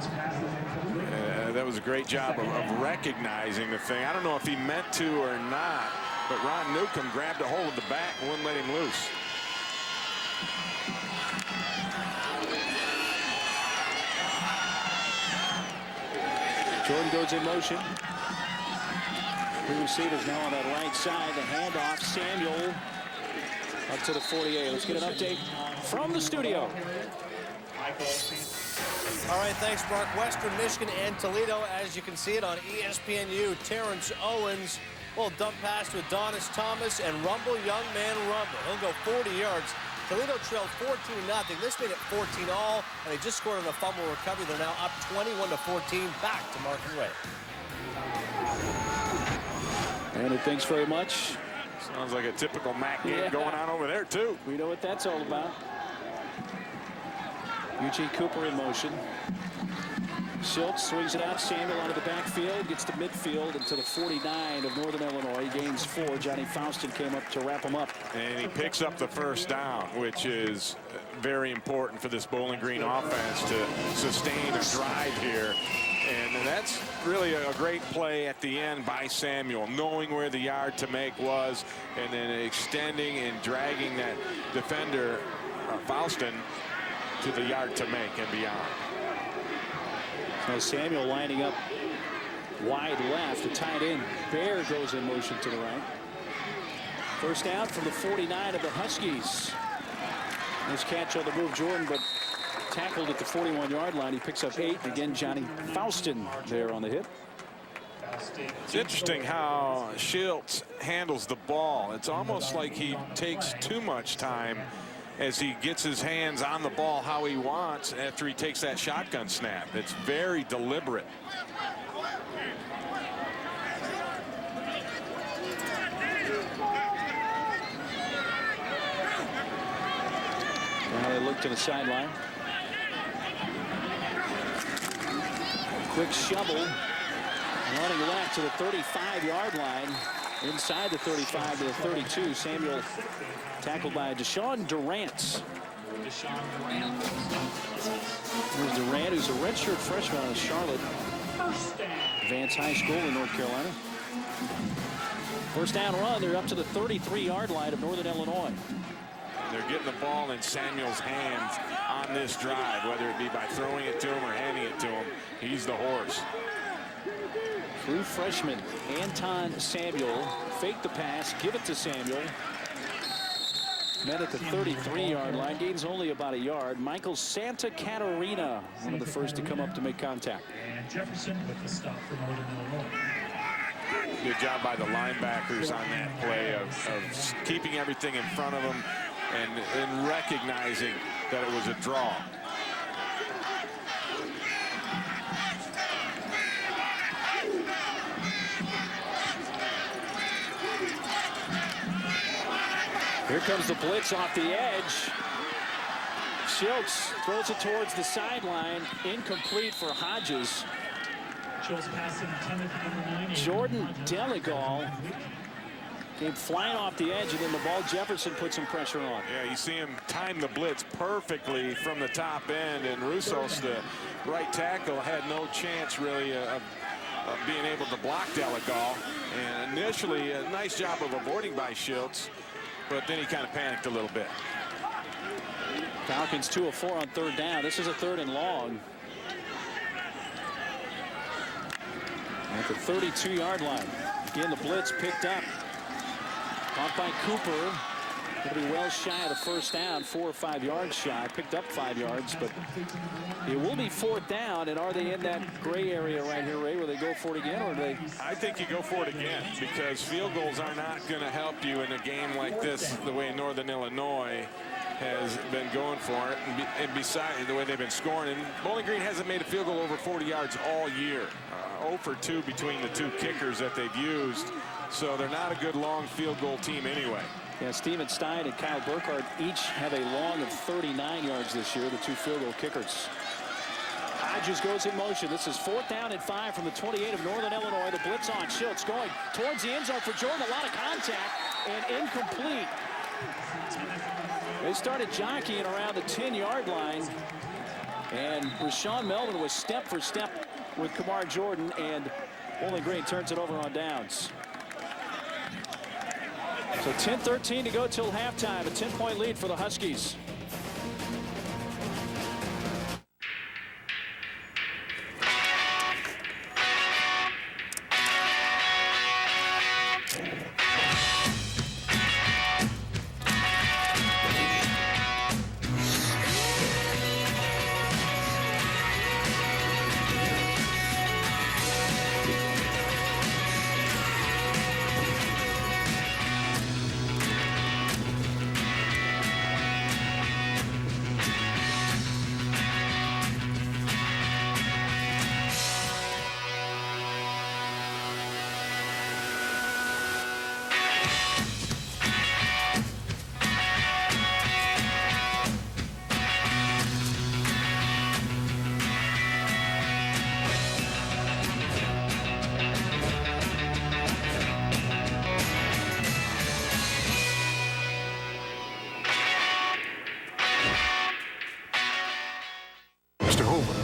That was a great job of recognizing the thing. I don't know if he meant to or not, but Ron Newcomb grabbed a hold of the back and wouldn't let him loose. Jordan goes in motion. Three receivers now on that right side. The handoff, Samuel up to the 48. Let's get an update from the studio. All right, thanks, Mark. Western Michigan and Toledo, as you can see it on ESPNU. Terrence Owens will dump pass to Adonis Thomas and rumble, young man rumble. He'll go 40 yards. Toledo trailed 14-0. This made it 14-all, and they just scored on a fumble recovery. They're now up 21-14. Back to Mark and Ray. And thanks very much. Sounds like a typical MAC game going on over there, too. We know what that's all about. Eugene Cooper in motion. Schultz swings it out. Samuel out of the backfield. Gets to midfield and to the 49 of Northern Illinois. He gains 4. Johnny Faustin came up to wrap him up. And he picks up the first down, which is very important for this Bowling Green offense to sustain a drive here. And that's really a great play at the end by Samuel, knowing where the yard to make was, and then extending and dragging that defender, Faustin, to the yard to make and beyond. So Samuel lining up wide left. The tight end, Bear, goes in motion to the right. First down from the 49 of the Huskies. Nice catch on the move, Jordan, but tackled at the 41-yard line. He picks up 8. Again, Johnny Faustin there on the hit. It's interesting how Schultz handles the ball. It's almost like he takes too much time as he gets his hands on the ball how he wants after he takes that shotgun snap. It's very deliberate. Now they look to the sideline. Quick shovel. Running left to the 35-yard line. Inside the 35 to the 32. Samuel tackled by Deshaun Durant. There's Durant, who's a redshirt freshman out of Charlotte. Vance High School in North Carolina. First down run. They're up to the 33-yard line of Northern Illinois. they're getting the ball in Samuel's hands on this drive, whether it be by throwing it to him or handing it to him. He's the horse. True freshman Anton Samuel fake the pass, give it to Samuel. Met at the 33-yard line, gains only about a yard. Michael Santa Catarina, one of the first to come up to make contact. And Jefferson with the stop for Northern Illinois. Good job by the linebackers on that play of keeping everything in front of them and recognizing that it was a draw. Here comes the blitz off the edge. Schultz throws it towards the sideline. Incomplete for Hodges. Jordan Delegal came flying off the edge, and then the ball Jefferson put some pressure on. Yeah, you see him time the blitz perfectly from the top end, and Roussos, the right tackle, had no chance really of being able to block Delegal. And initially, a nice job of avoiding by Schultz, but then he kind of panicked a little bit. Falcons 2 of 4 on third down. This is a 3rd and long. At the 32-yard line. Again, the blitz picked up. Caught by Cooper. Going to be well shy of the first down, 4 or 5 yards shy. Picked up 5 yards, but it will be 4th down. And are they in that gray area right here, Ray, where they go for it again, or do they? I think you go for it again, because field goals are not going to help you in a game like this, the way Northern Illinois has been going for it, and besides the way they've been scoring. And Bowling Green hasn't made a field goal over 40 yards all year. 0 for 2 between the 2 kickers that they've used. So they're not a good long field goal team anyway. Yeah, Steven Stein and Kyle Burkhardt each have a long of 39 yards this year, the 2 field goal kickers. Hodges goes in motion. This is 4th down and 5 from the 28 of Northern Illinois. The blitz on Schultz going towards the end zone for Jordan. A lot of contact and incomplete. They started jockeying around the 10-yard line, and Rashawn Melvin was step for step with Kamar Jordan, and Bowling Green turns it over on downs. So 10-13 to go till halftime. A 10-point lead for the Huskies.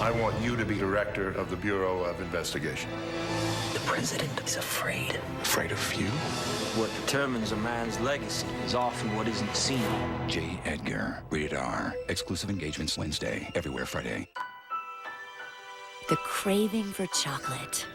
I want you to be director of the Bureau of Investigation. The president is afraid. Afraid of you? What determines a man's legacy is often what isn't seen. J. Edgar, rated R. Exclusive engagements Wednesday, everywhere Friday. The craving for chocolate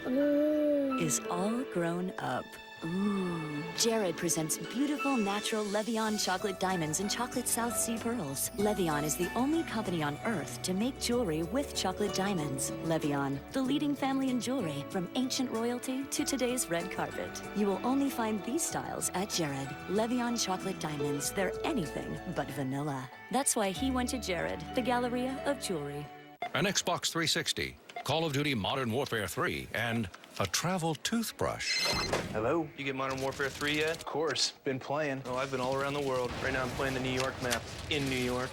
is all grown up. Ooh. Jared presents beautiful, natural Levion chocolate diamonds and chocolate South Sea pearls. Levion is the only company on Earth to make jewelry with chocolate diamonds. Levion, the leading family in jewelry, from ancient royalty to today's red carpet. You will only find these styles at Jared. Levion chocolate diamonds, they're anything but vanilla. That's why he went to Jared, the Galleria of Jewelry. An Xbox 360, Call of Duty Modern Warfare 3, and a travel toothbrush. Hello? You get Modern Warfare 3 yet? Of course. Been playing. Oh, I've been all around the world. Right now I'm playing the New York map. In New York.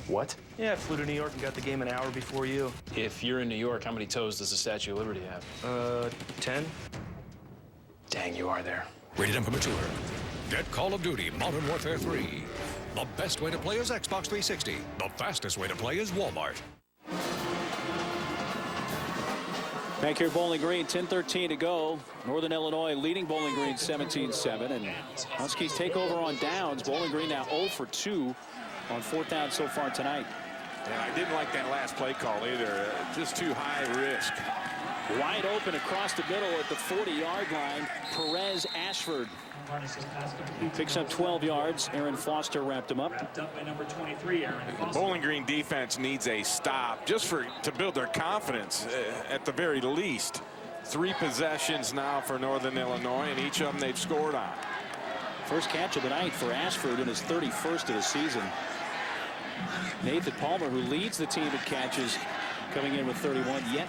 What? Yeah, I flew to New York and got the game an hour before you. If you're in New York, how many toes does the Statue of Liberty have? 10. Dang, you are there. Rated M for mature. Get Call of Duty Modern Warfare 3. The best way to play is Xbox 360. The fastest way to play is Walmart. Back here at Bowling Green, 10:13 to go. Northern Illinois leading Bowling Green 17-7, and Huskies take over on downs. Bowling Green now 0 for 2 on 4th down so far tonight. And I didn't like that last play call either. Just too high risk. Wide open across the middle at the 40-yard line. Perez Ashford picks up 12 yards. Aaron Foster wrapped him up. By number 23, Aaron The Foster. Bowling Green defense needs a stop just to build their confidence at the very least. 3 possessions now for Northern Illinois, and each of them they've scored on. First catch of the night for Ashford in his 31st of the season. Nathan Palmer, who leads the team in catches, coming in with 31, yet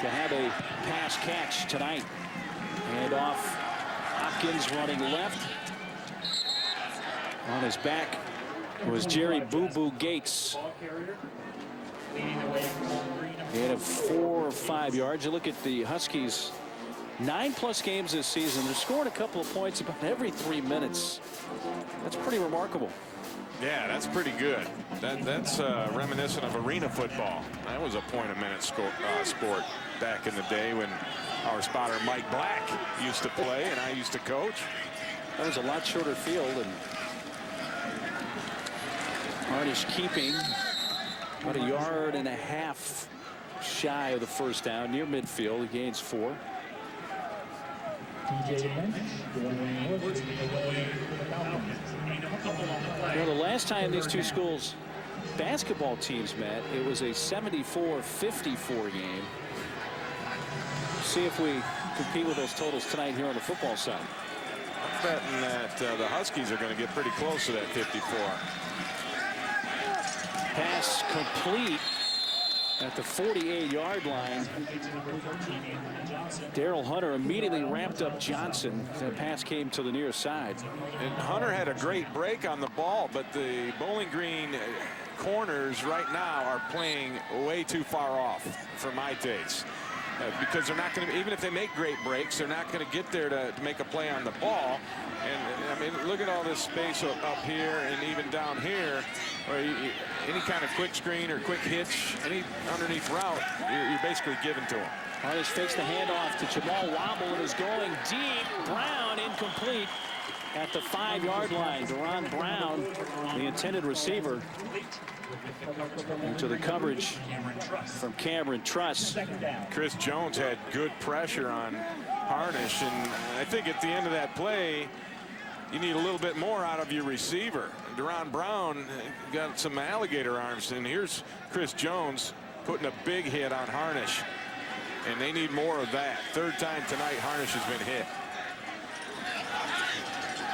to have a pass catch tonight. And off, Hopkins running left. On his back was Jerry Boo Boo Gates. And a 4 or 5 yards. You look at the Huskies, 9+ games this season. They're scoring a couple of points about every 3 minutes. That's pretty remarkable. Yeah, that's pretty good. That's reminiscent of arena football. That was a point-a-minute sport back in the day when our spotter Mike Black used to play and I used to coach. That was a lot shorter field, and Harnish keeping about 1.5 yards shy of the first down near midfield. He gains 4. Well, the last time these two schools basketball teams met, it was a 74-54 game. See if we compete with those totals tonight here on the football side. I'm betting that the Huskies are going to get pretty close to that 54. Pass complete at the 48-yard line. Daryl Hunter immediately wrapped up Johnson. That pass came to the near side. And Hunter had a great break on the ball, but the Bowling Green corners right now are playing way too far off for my taste. Because they're not going to, even if they make great breaks, they're not going to get there to make a play on the ball. And I mean, look at all this space up here and even down here. Or any kind of quick screen or quick hitch, any underneath route, you're basically giving to them. Harnish fakes the handoff to Jamal Wobble and is going deep. Brown incomplete at the 5-yard line. Deron Brown, the intended receiver, into the coverage from Cameron Truss. Chris Jones had good pressure on Harnish, and I think at the end of that play, you need a little bit more out of your receiver. Deron Brown got some alligator arms, and here's Chris Jones putting a big hit on Harnish, and they need more of that. 3rd time tonight Harnish has been hit.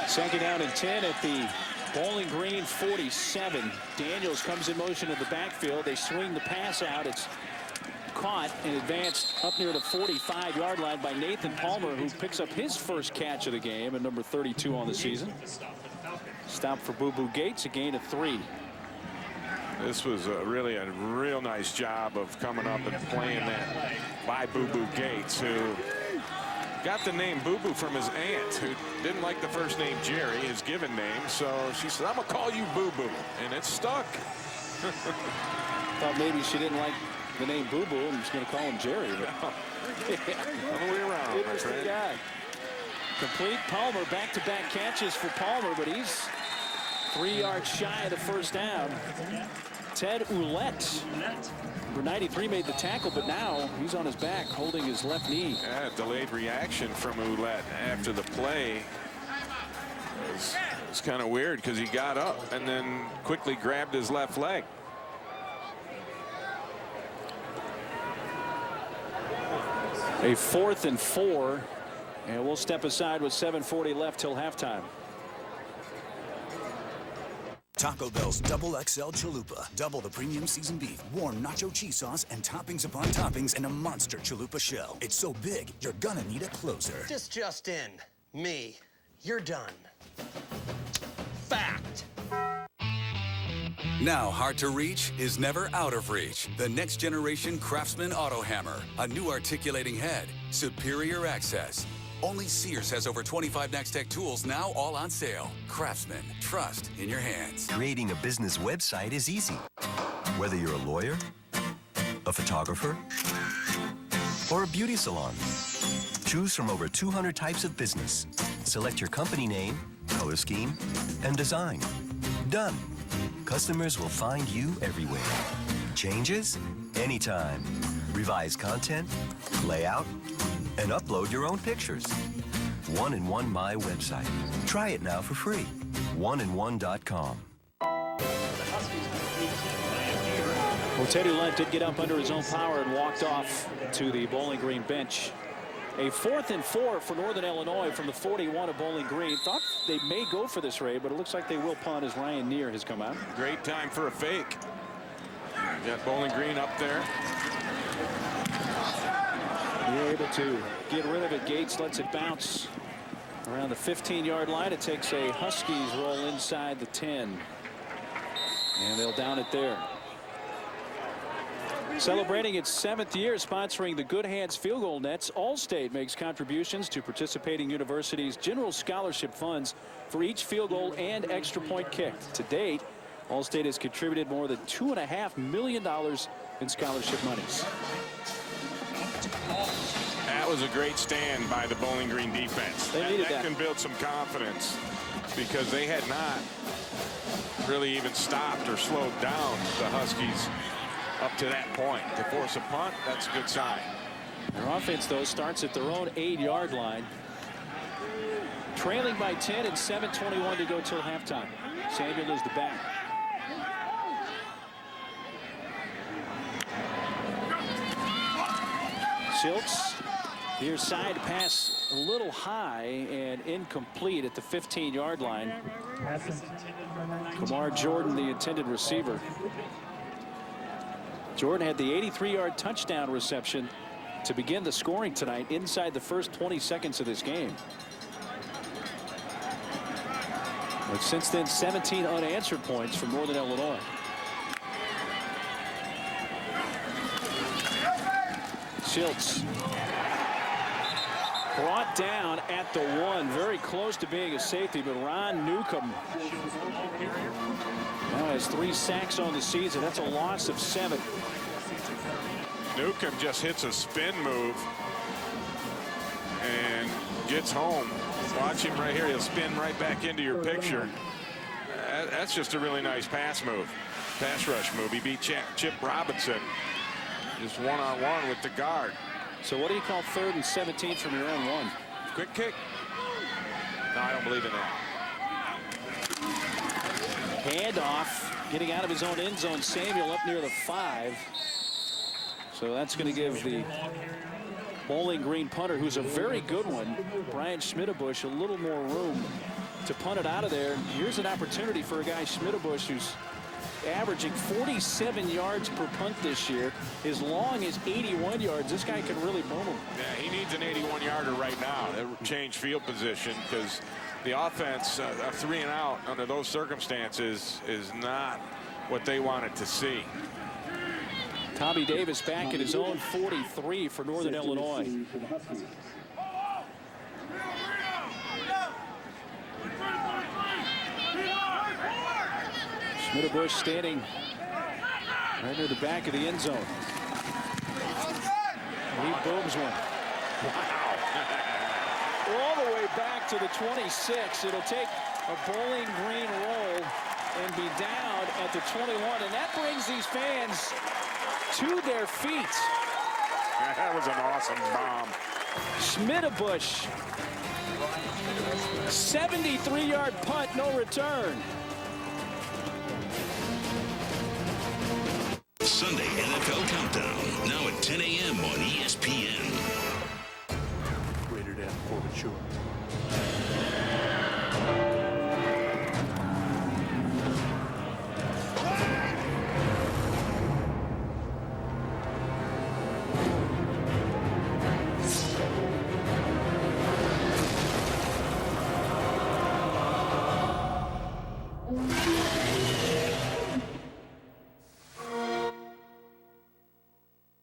2nd down and 10 at the Bowling Green 47. Daniels comes in motion in the backfield. They swing the pass out. It's caught and advanced up near the 45-yard line by Nathan Palmer, who picks up his first catch of the game and number 32 on the season. Stop for Boo Boo Gates, a gain of 3. This was really a real nice job of coming up and playing that by Boo Boo Gates, who got the name Boo Boo from his aunt, who didn't like the first name Jerry, his given name. So she said, "I'm going to call you Boo Boo." And it stuck. Thought maybe she didn't like the name Boo Boo and was going to call him Jerry. But other way around. Interesting guy. Complete. Palmer, back-to-back catches for Palmer, but he's 3 yards shy of the first down. Ted Ouellette, number 93, made the tackle, but now he's on his back holding his left knee. Yeah, delayed reaction from Ouellette after the play. It's kind of weird because he got up and then quickly grabbed his left leg. A 4th and 4, and we'll step aside with 7:40 left till halftime. Taco Bell's Double XL Chalupa. Double the premium seasoned beef, warm nacho cheese sauce, and toppings upon toppings in a monster chalupa shell. It's so big, you're gonna need a closer. This just in. Me. You're done. Fact. Now hard to reach is never out of reach. The next generation Craftsman Auto Hammer. A new articulating head. Superior access. Only Sears has over 25 Next-Tech tools now all on sale. Craftsman, trust in your hands. Creating a business website is easy. Whether you're a lawyer, a photographer, or a beauty salon. Choose from over 200 types of business. Select your company name, color scheme, and design. Done. Customers will find you everywhere. Changes? Anytime. Revise content, layout, and upload your own pictures. 1-in-1 My website. Try it now for free. 1-in-1.com. Well, Teddy Lent did get up under his own power and walked off to the Bowling Green bench. A 4th and 4 for Northern Illinois from the 41 of Bowling Green. Thought they may go for this raid, but it looks like they will punt as Ryan Neer has come out. Great time for a fake. Got Bowling Green up there. You're able to get rid of it. Gates lets it bounce around the 15-yard line. It takes a Huskies roll inside the 10. And they'll down it there. Celebrating its 7th year sponsoring the Good Hands Field Goal Nets, Allstate makes contributions to participating universities' general scholarship funds for each field goal and extra point kicked. To date, Allstate has contributed more than $2.5 million in scholarship monies. That was a great stand by the Bowling Green defense. They needed that. That can build some confidence because they had not really even stopped or slowed down the Huskies up to that point. To force a punt, that's a good sign. Their offense, though, starts at their own 8-yard line. Trailing by 10 and 7:21 to go till halftime. Samuel is the back. Schultz, near side pass a little high and incomplete at the 15-yard line. Kamar Jordan, the intended receiver. Jordan had the 83-yard touchdown reception to begin the scoring tonight inside the first 20 seconds of this game. But since then, 17 unanswered points from Northern Illinois. Schultz brought down at the 1, very close to being a safety, but Ron Newcomb now has 3 sacks on the season. That's a loss of 7. Newcomb just hits a spin move and gets home. Watch him right here. He'll spin right back into your picture. That's just a really nice pass move. Pass rush move. He beat Chip Robinson just one-on-one with the guard. So what do you call 3rd and 17 from your own 1? Quick kick. No, I don't believe in that. Handoff, getting out of his own end zone. Samuel up near the 5. So that's going to give the Bowling Green punter, who's a very good one, Brian Schmidtbush, a little more room to punt it out of there. Here's an opportunity for a guy, Schmidtbush, who's averaging 47 yards per punt this year. His long is 81 yards. This guy can really boom him. Yeah, he needs an 81-yarder right now to change field position because the offense, a 3 and out under those circumstances is not what they wanted to see. Tommy Davis back at his own 43 for Northern Illinois. Schmidtbush standing right near the back of the end zone. He booms one. Wow. All the way back to the 26. It'll take a Bowling Green roll and be down at the 21. And that brings these fans to their feet. That was an awesome bomb. Schmidtbush, 73-yard punt, no return. Sunday NFL Countdown, now at 10 a.m. on ESPN. Rated M for mature.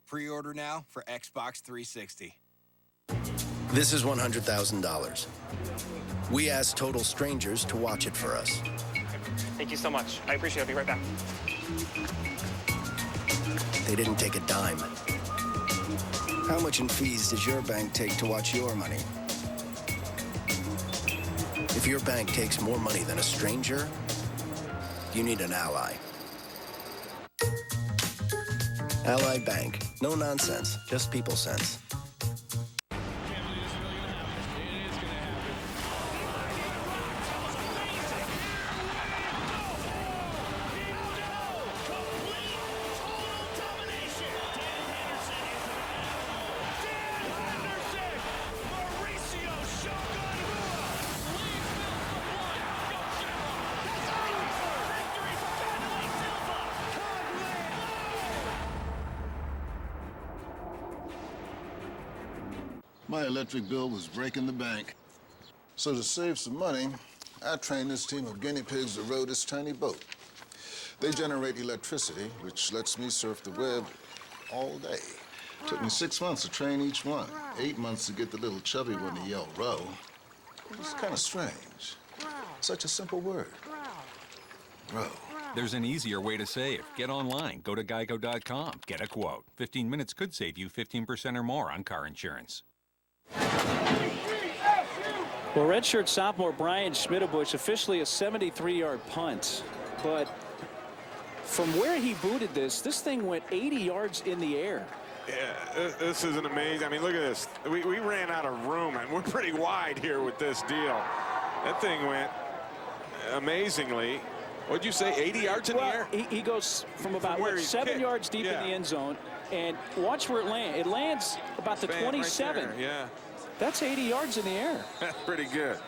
Pre-order now for Xbox 360. This is $100,000. We asked total strangers to watch it for us. Thank you so much. I appreciate it. I'll be right back. They didn't take a dime. How much in fees does your bank take to watch your money? If your bank takes more money than a stranger, you need an ally. Ally Bank. No nonsense, just people sense. My electric bill was breaking the bank. So to save some money, I trained this team of guinea pigs to row this tiny boat. They generate electricity, which lets me surf the web all day. Took me 6 months to train each one, 8 months to get the little chubby one to yell row. It's kind of strange. Such a simple word. Row. There's an easier way to save. Get online. Go to geico.com. Get a quote. 15 minutes could save you 15% or more on car insurance. Well, redshirt sophomore Brian Schmidtbush officially a 73-yard punt, but from where he booted this thing went 80 yards in the air. Yeah, this is an amazing. I mean, look at this. We ran out of room, and we're pretty wide here with this deal. That thing went amazingly. What'd you say, 80 yards in the air? He goes from about 7 yards deep in the end zone, and watch where it lands. It lands about the 27. Right there, yeah. That's 80 yards in the air. That's pretty good.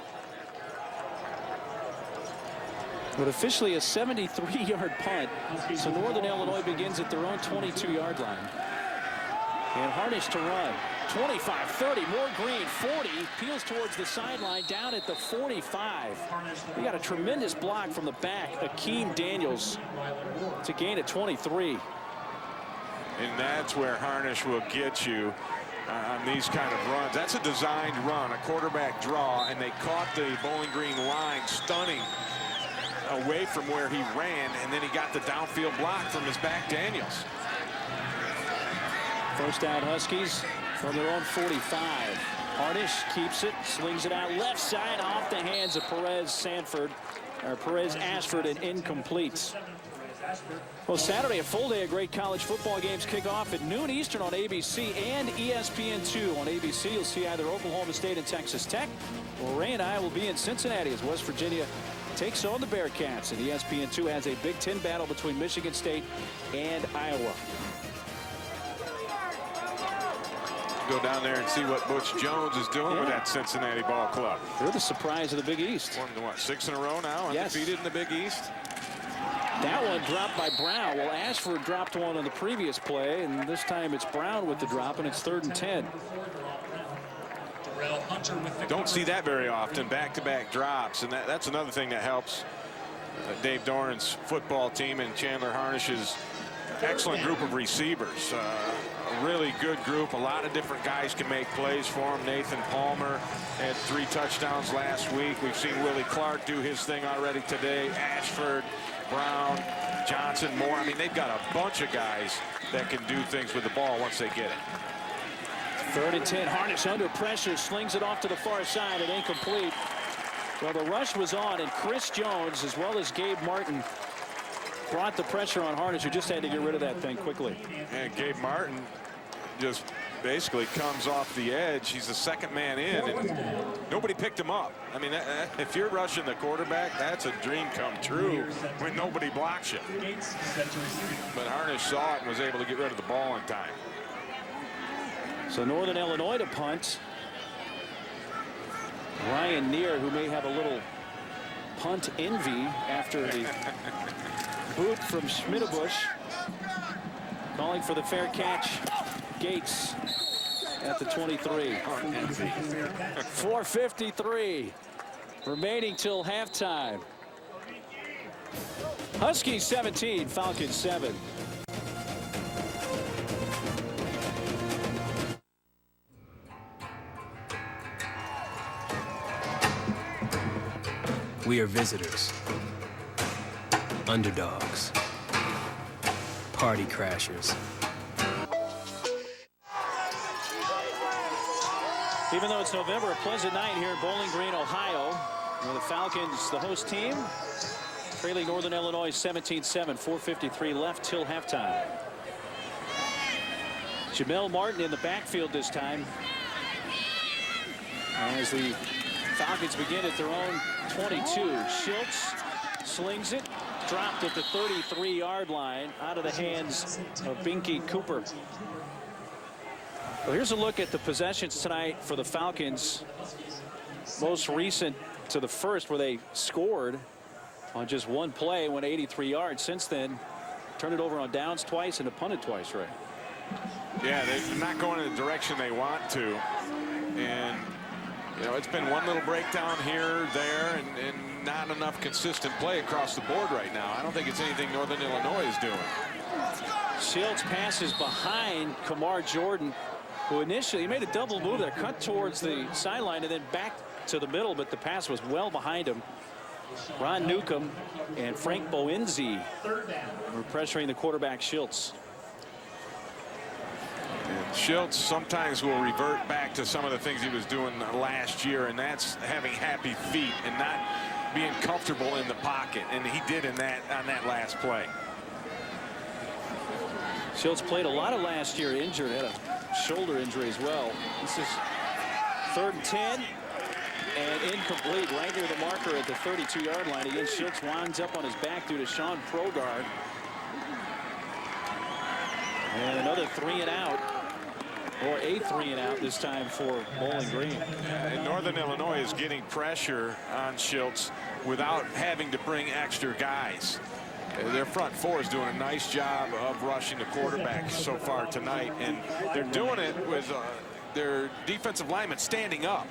But officially a 73-yard punt. So Northern Illinois begins at their own 22-yard line. And Harnish to run. 25, 30, more green, 40. Peels towards the sideline, down at the 45. We got a tremendous block from the back. Akeem Daniels to gain at 23. And that's where Harnish will get you on these kind of runs. That's a designed run, a quarterback draw, and they caught the Bowling Green line stunning away from where he ran, and then he got the downfield block from his back, Daniels. First down, Huskies from their own 45. Harnish keeps it, slings it out left side off the hands of Perez Ashford, and incomplete. Well, Saturday, a full day of great college football games kick off at noon Eastern on ABC and ESPN2. On ABC, you'll see either Oklahoma State and Texas Tech, or Ray and I will be in Cincinnati as West Virginia takes on the Bearcats. And ESPN2 has a Big Ten battle between Michigan State and Iowa. Go down there and see what Butch Jones is doing with that Cincinnati ball club. They're the surprise of the Big East. Won what, 6 in a row now, undefeated in the Big East? That one dropped by Brown. Well, Ashford dropped one on the previous play, and this time it's Brown with the drop, and it's 3rd and 10. Don't see that very often, back-to-back drops, and that's another thing that helps Dave Doran's football team and Chandler Harnish's excellent group of receivers. A really good group. A lot of different guys can make plays for him. Nathan Palmer had 3 touchdowns last week. We've seen Willie Clark do his thing already today. Ashford, Brown, Johnson, Moore. I mean, they've got a bunch of guys that can do things with the ball once they get it. 3rd and 10. Harnish under pressure, slings it off to the far side and incomplete. Well, the rush was on, and Chris Jones, as well as Gabe Martin, brought the pressure on Harnish, who just had to get rid of that thing quickly. And Gabe Martin just basically comes off the edge. He's the second man in, and nobody picked him up. I mean, if you're rushing the quarterback, that's a dream come true when nobody blocks you. But Harnish saw it and was able to get rid of the ball in time. So Northern Illinois to punt. Ryan Neer, who may have a little punt envy after the boot from Schmidtbush, calling for the fair catch. Gates at the 23. 4:53 remaining till halftime. Huskies 17, Falcons 7. We are visitors, underdogs, party crashers. Even though it's November, a pleasant night here in Bowling Green, Ohio, where the Falcons, the host team, trailing Northern Illinois 17-7, 4:53 left till halftime. Jamel Martin in the backfield this time, as the Falcons begin at their own 22. Schultz slings it, dropped at the 33-yard line, out of the hands of Binky Cooper. Well, here's a look at the possessions tonight for the Falcons. Most recent to the first, where they scored on just one play, went 83 yards. Since then, turned it over on downs twice and punted twice, right? Yeah, they're not going in the direction they want to. And, you know, it's been one little breakdown here, there, and not enough consistent play across the board right now. I don't think it's anything Northern Illinois is doing. Schultz passes behind Kamar Jordan, who initially made a double move there, cut towards the sideline and then back to the middle, but the pass was well behind him. Ron Newcomb and Frank Boenzi were pressuring the quarterback Schultz. And Schultz sometimes will revert back to some of the things he was doing last year, and that's having happy feet and not being comfortable in the pocket, and he did in that on that last play. Schultz played a lot of last year injured, had a shoulder injury as well. This is 3rd and 10 and incomplete. Langer the marker at the 32-yard line. Again, Schultz winds up on his back due to Sean Progard. And another 3 and out, or a 3 and out this time for Bowling Green. And Northern Illinois is getting pressure on Schultz without having to bring extra guys. Their front four is doing a nice job of rushing the quarterback so far tonight, and they're doing it with their defensive linemen standing up.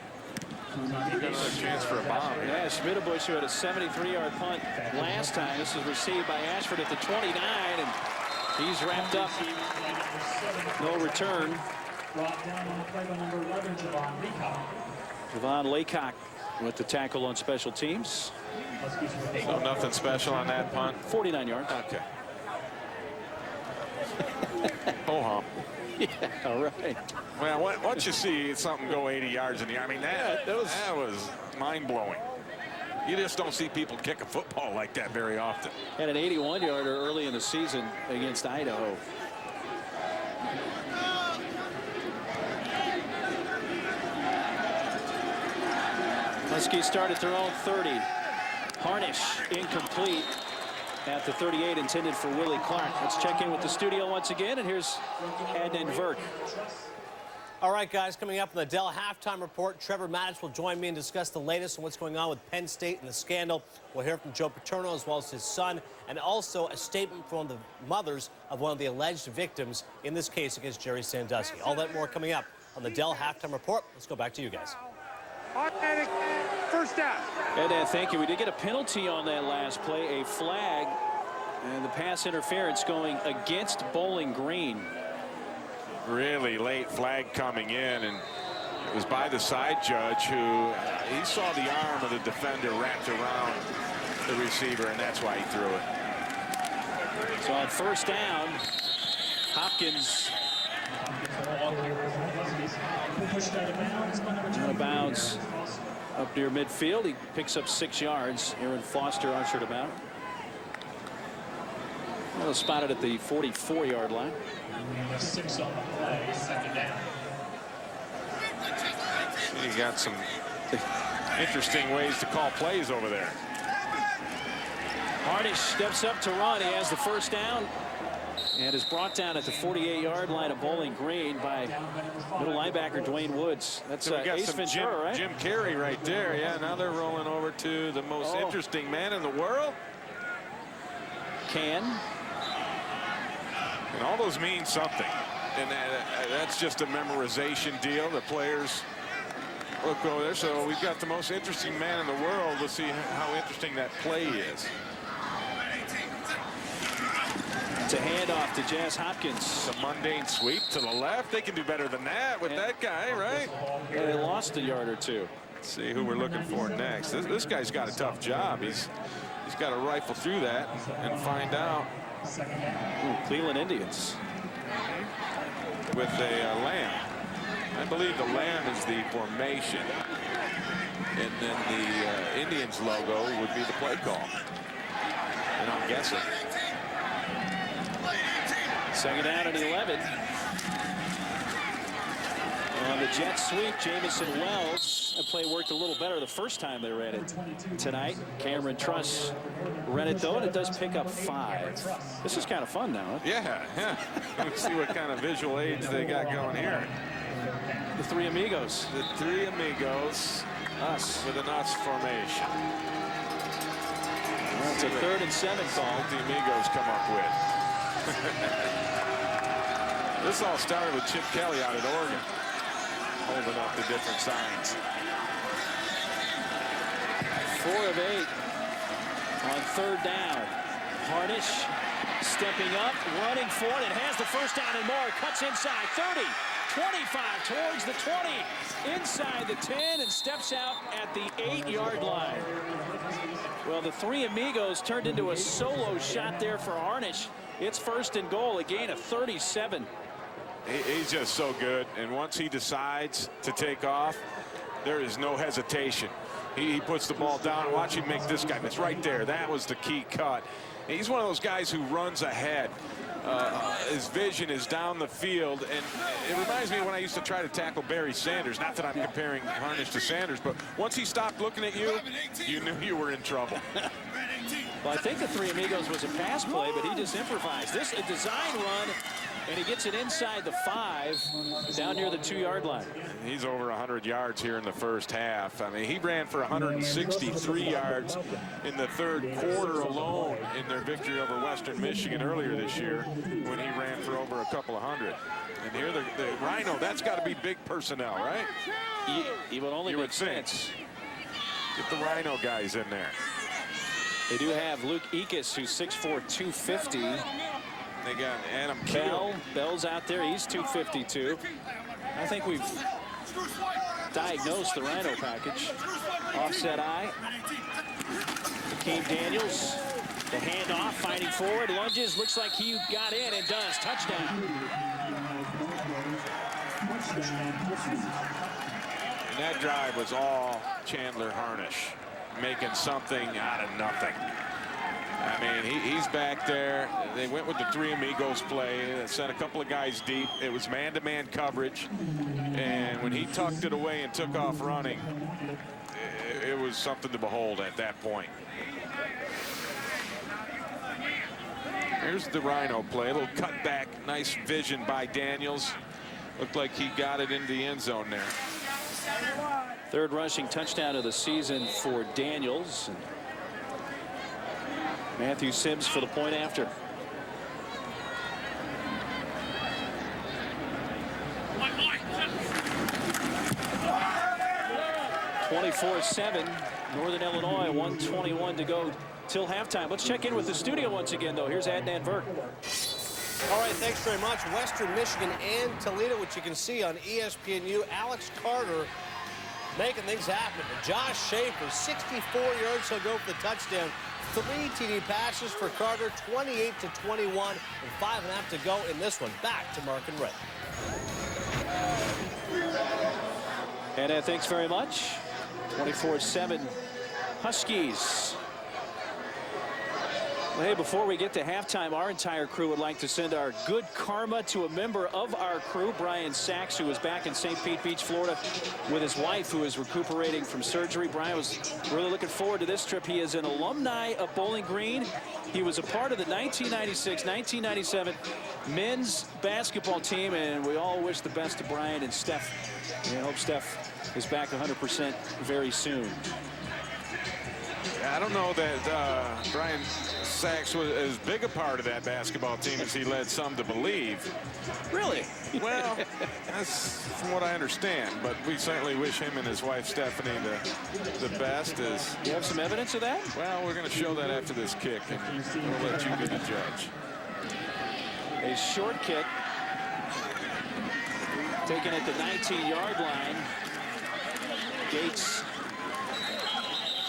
We've got another chance for a bomb. Yeah, Schmidtbush, who had a 73-yard punt last time. This is received by Ashford at the 29, and he's wrapped up. No return. Brought down on the play by number 11, Javon Laycock with the tackle on special teams. So nothing special on that punt. 49 yards. Okay. Oh, hum. Yeah, all right. Well, once you see something go 80 yards in the air, I mean, that was mind-blowing. You just don't see people kick a football like that very often. Had an 81-yarder early in the season against Idaho. Huskies start at their own 30. Harnish incomplete at the 38, intended for Willie Clark. Let's check in with the studio once again, and here's Adnan Verk. All right, guys, coming up on the Dell halftime report, Trevor Matich will join me and discuss the latest on what's going on with Penn State and the scandal. We'll hear from Joe Paterno as well as his son, and also a statement from the mothers of one of the alleged victims in this case against Jerry Sandusky. All that more coming up on the Dell halftime report. Let's go back to you guys. Automatic first down. And thank you. We did get a penalty on that last play, a flag, and the pass interference going against Bowling Green. Really late flag coming in, and it was by the side judge who he saw the arm of the defender wrapped around the receiver, and that's why he threw it. So on first down, Hopkins out of bounds up near midfield. He picks up 6 yards. Aaron Foster ushered him out. Well, spotted at the 44-yard line. 6 on the play, 2nd down. You got some interesting ways to call plays over there. Harnish steps up to run. He has the first down and is brought down at the 48-yard line of Bowling Green by middle linebacker Dwayne Woods. That's So we got Ace some Ventura, right? Jim Carrey right there. Yeah, now they're rolling over to the most interesting man in the world. Can. And all those mean something. And that's just a memorization deal. The players look over there. So we've got the most interesting man in the world. We'll see how interesting that play is. It's a handoff to Jazz Hopkins. It's a mundane sweep to the left. They can do better than that with that guy, right? Yeah, they lost a yard or two. Let's see who we're looking for next. This guy's got a tough job. He's got to rifle through that and find out. Ooh, Cleveland Indians with a lamb. I believe the lamb is the formation, and then the Indians logo would be the play call. And I'm guessing. Second down and 11. On the jet sweep, Jamison Wells. That play worked a little better the first time they ran it tonight. Cameron Truss ran it, though, and it does pick up 5. This is kind of fun now. Huh? Yeah. Let's see what kind of visual aids they got going here. The Three Amigos. The Three Amigos. Us with an us formation. Well, it's a 3rd and 7 call. What the Amigos come up with. This all started with Chip Kelly out at Oregon, holding up the different signs. 4 of 8 on 3rd down. Harnish stepping up, running for it, and has the first down and more. Cuts inside 30, 25 towards the 20, inside the 10, and steps out at the 8-yard line. Well, the Three Amigos turned into a solo shot there for Harnish. It's 1st and goal, a gain of 37. He's just so good, and once he decides to take off, there is no hesitation. He puts the ball down. Watch him make this guy. It's right there. That was the key cut. He's one of those guys who runs ahead. His vision is down the field, and it reminds me of when I used to try to tackle Barry Sanders. Not that I'm comparing Harnish to Sanders, but once he stopped looking at you, you knew you were in trouble. Well, I think the Three Amigos was a pass play, but he just improvised. This a design run, and he gets it inside the 5, down near the 2-yard line. He's over 100 yards here in the first half. I mean, he ran for 163 yards in the 3rd quarter alone in their victory over Western Michigan earlier this year, when he ran for over a couple of hundred. And here the Rhino, that's got to be big personnel, right? He would only make sense. Get the Rhino guys in there. They do have Luke Ekus, who's 6'4", 250. They got Adam Bell's out there. He's 252. I think we've diagnosed the Rhino package. Offset eye. Hakeem Daniels. The handoff, fighting forward, lunges. Looks like he got in and does. Touchdown. And that drive was all Chandler Harnish, making something out of nothing. I mean, he's back there. They went with the Three Amigos play. They sent a couple of guys deep. It was man-to-man coverage. And when he tucked it away and took off running, it was something to behold at that point. Here's the Rhino play. A little cutback. Nice vision by Daniels. Looked like he got it into the end zone there. 3rd rushing touchdown of the season for Daniels. Matthew Sims for the point after. (24-7) Northern Illinois, 1:21 to go till halftime. Let's check in with the studio once again, though. Here's Adnan Burke. All right, thanks very much. Western Michigan and Toledo, which you can see on ESPNU. Alex Carter making things happen. Josh Schaefer, 64 yards. He'll go for the touchdown. 3 TD passes for Carter, 28-21, and 5.5 to go in this one. Back to Mark and Ray. And thanks very much. 24-7 Huskies. Well, hey, before we get to halftime, our entire crew would like to send our good karma to a member of our crew, Brian Sachs, who is back in St. Pete Beach, Florida, with his wife, who is recuperating from surgery. Brian was really looking forward to this trip. He is an alumni of Bowling Green. He was a part of the 1996-1997 men's basketball team, and we all wish the best to Brian and Steph. And I hope Steph is back 100% very soon. I don't know that Brian Sachs was as big a part of that basketball team as he led some to believe. Really? Well, that's from what I understand, but we certainly wish him and his wife Stephanie the best. You have some evidence of that? Well, we're going to show that after this kick, and we'll let you be the judge. A short kick taken at the 19-yard line. Gates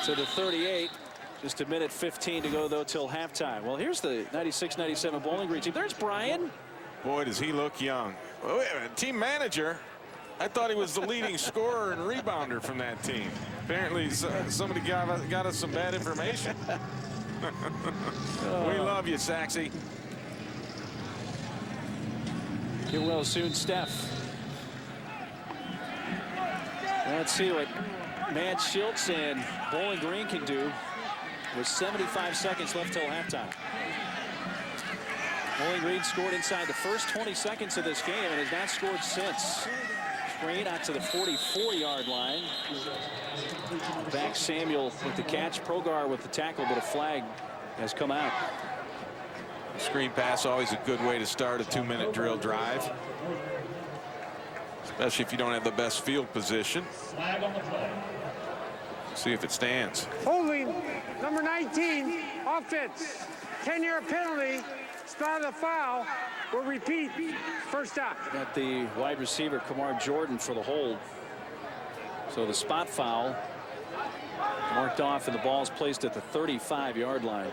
to the 38. Just a minute 15 to go, though, till halftime. Well, here's the 96-97 Bowling Green team. There's Brian. Boy, does he look young. Oh, wait a minute. Team manager. I thought he was the leading scorer and rebounder from that team. Apparently, somebody got us some bad information. We love you, Saxy. Get well soon, Steph. Let's see what Matt Schiltz and Bowling Green can do with 75 seconds left till halftime. Bowling Green scored inside the first 20 seconds of this game and has not scored since. Screen out to the 44-yard line. Back Samuel with the catch. Progar with the tackle, but a flag has come out. Screen pass, always a good way to start a 2-minute drill drive, especially if you don't have the best field position. Flag on the play. See if it stands. Holding number 19, offense. 10-yard penalty. Spot of the foul. Will repeat. First down. Got the wide receiver Kamar Jordan for the hold. So the spot foul marked off and the ball is placed at the 35-yard line.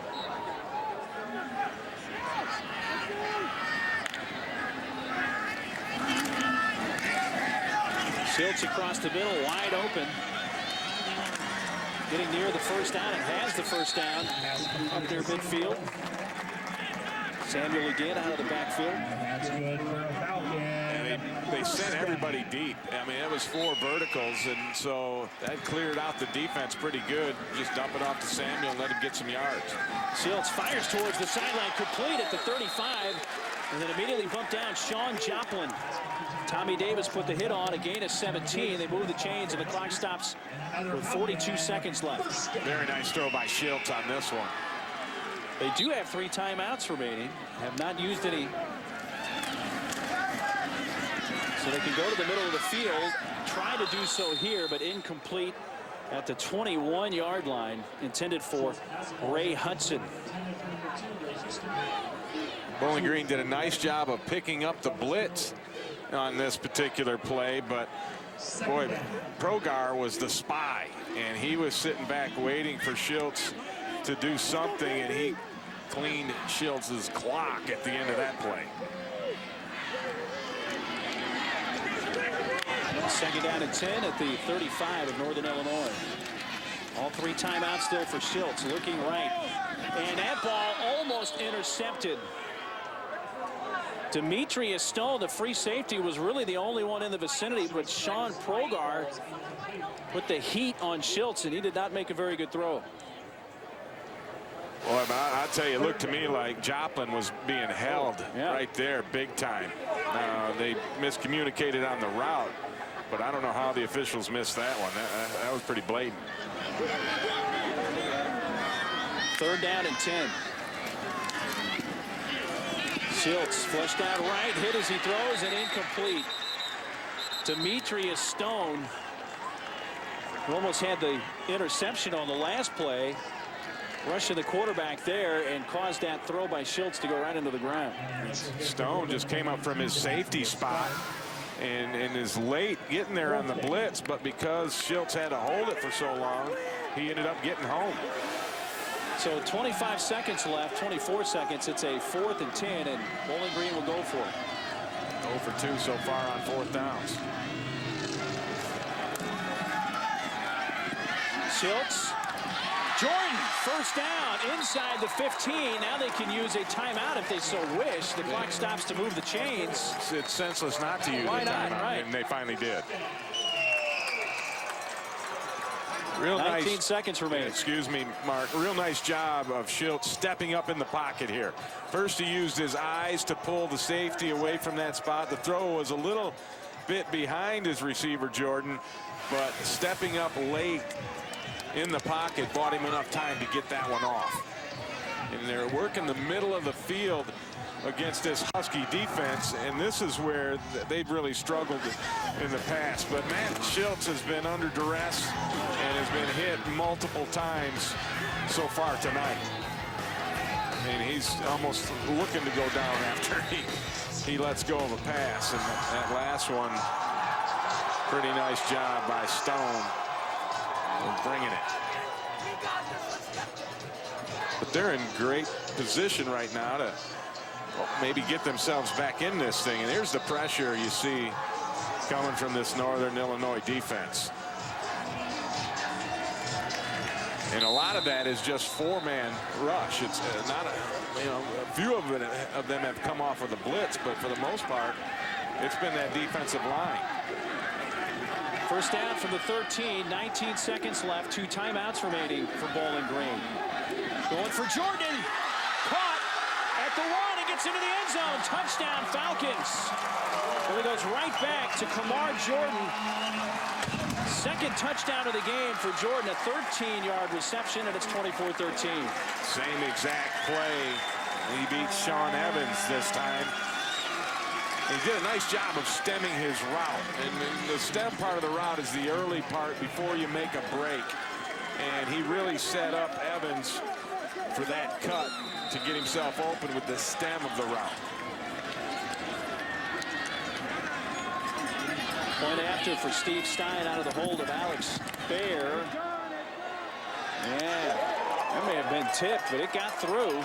Schiltz across the middle, wide open. Getting near the first down and has the first down up near midfield. Samuel again out of the backfield. That's good for a Falcon. And they sent everybody deep. I mean, it was 4 verticals, and so that cleared out the defense pretty good. Just dump it off to Samuel and let him get some yards. Schiltz fires towards the sideline, complete at the 35, and then immediately bumped down Sean Joplin. Tommy Davis put the hit on, a gain of 17. They move the chains, and the clock stops with 42 seconds left. Very nice throw by Schiltz on this one. They do have 3 timeouts remaining. Have not used any. So they can go to the middle of the field, try to do so here, but incomplete at the 21-yard line, intended for Ray Hudson. Bowling Green did a nice job of picking up the blitz on this particular play, but boy, Progar was the spy, and he was sitting back waiting for Schiltz to do something, and he cleaned Schiltz's clock at the end of that play. Second down and 10 at the 35 of Northern Illinois. All 3 timeouts still for Schiltz, looking right, and that ball almost intercepted. Demetrius Stone, the free safety, was really the only one in the vicinity, but Sean Progar put the heat on Schiltz, and he did not make a very good throw. Boy, I'll tell you, it looked to me like Joplin was being held right there big time. They miscommunicated on the route, but I don't know how the officials missed that one. That was pretty blatant. Third down and 10. Schiltz flushed out right, hit as he throws, and incomplete. Demetrius Stone, who almost had the interception on the last play, rushing the quarterback there and caused that throw by Schiltz to go right into the ground. Stone just came up from his safety spot and is late getting there on the blitz, but because Schiltz had to hold it for so long, he ended up getting home. So 25 seconds left, 24 seconds. It's a 4th and 10, and Bowling Green will go for it. 0 for 2 so far on 4th downs. Schiltz. Jordan, first down inside the 15. Now they can use a timeout if they so wish. The clock stops to move the chains. It's senseless not to use a timeout, right? And they finally did. Real 19 nice, seconds remaining. Excuse me, Mark. Real nice job of Schiltz stepping up in the pocket here. First, he used his eyes to pull the safety away from that spot. The throw was a little bit behind his receiver, Jordan, but stepping up late in the pocket bought him enough time to get that one off. And they're working the middle of the field against this Husky defense, and this is where they've really struggled in the past. But Matt Schiltz has been under duress and has been hit multiple times so far tonight. And he's almost looking to go down after he lets go of a pass. And that last one, pretty nice job by Stone of bringing it. But they're in great position right now to maybe get themselves back in this thing. And here's the pressure you see coming from this Northern Illinois defense. And a lot of that is just four-man rush. It's not a few of them have come off of the blitz, but for the most part, it's been that defensive line. First down from the 13, 19 seconds left, 2 timeouts remaining for Bowling Green. Going for Jordan, caught at the 1, and gets into the end zone. Touchdown, Falcons. Well, he goes right back to Kamar Jordan. Second touchdown of the game for Jordan, a 13-yard reception, and it's 24-13. Same exact play. He beats Sean Evans this time. He did a nice job of stemming his route. And the stem part of the route is the early part before you make a break. And he really set up Evans for that cut to get himself open with the stem of the route. Point after for Steve Stein out of the hold of Alex Baer. Yeah, that may have been tipped, but it got through.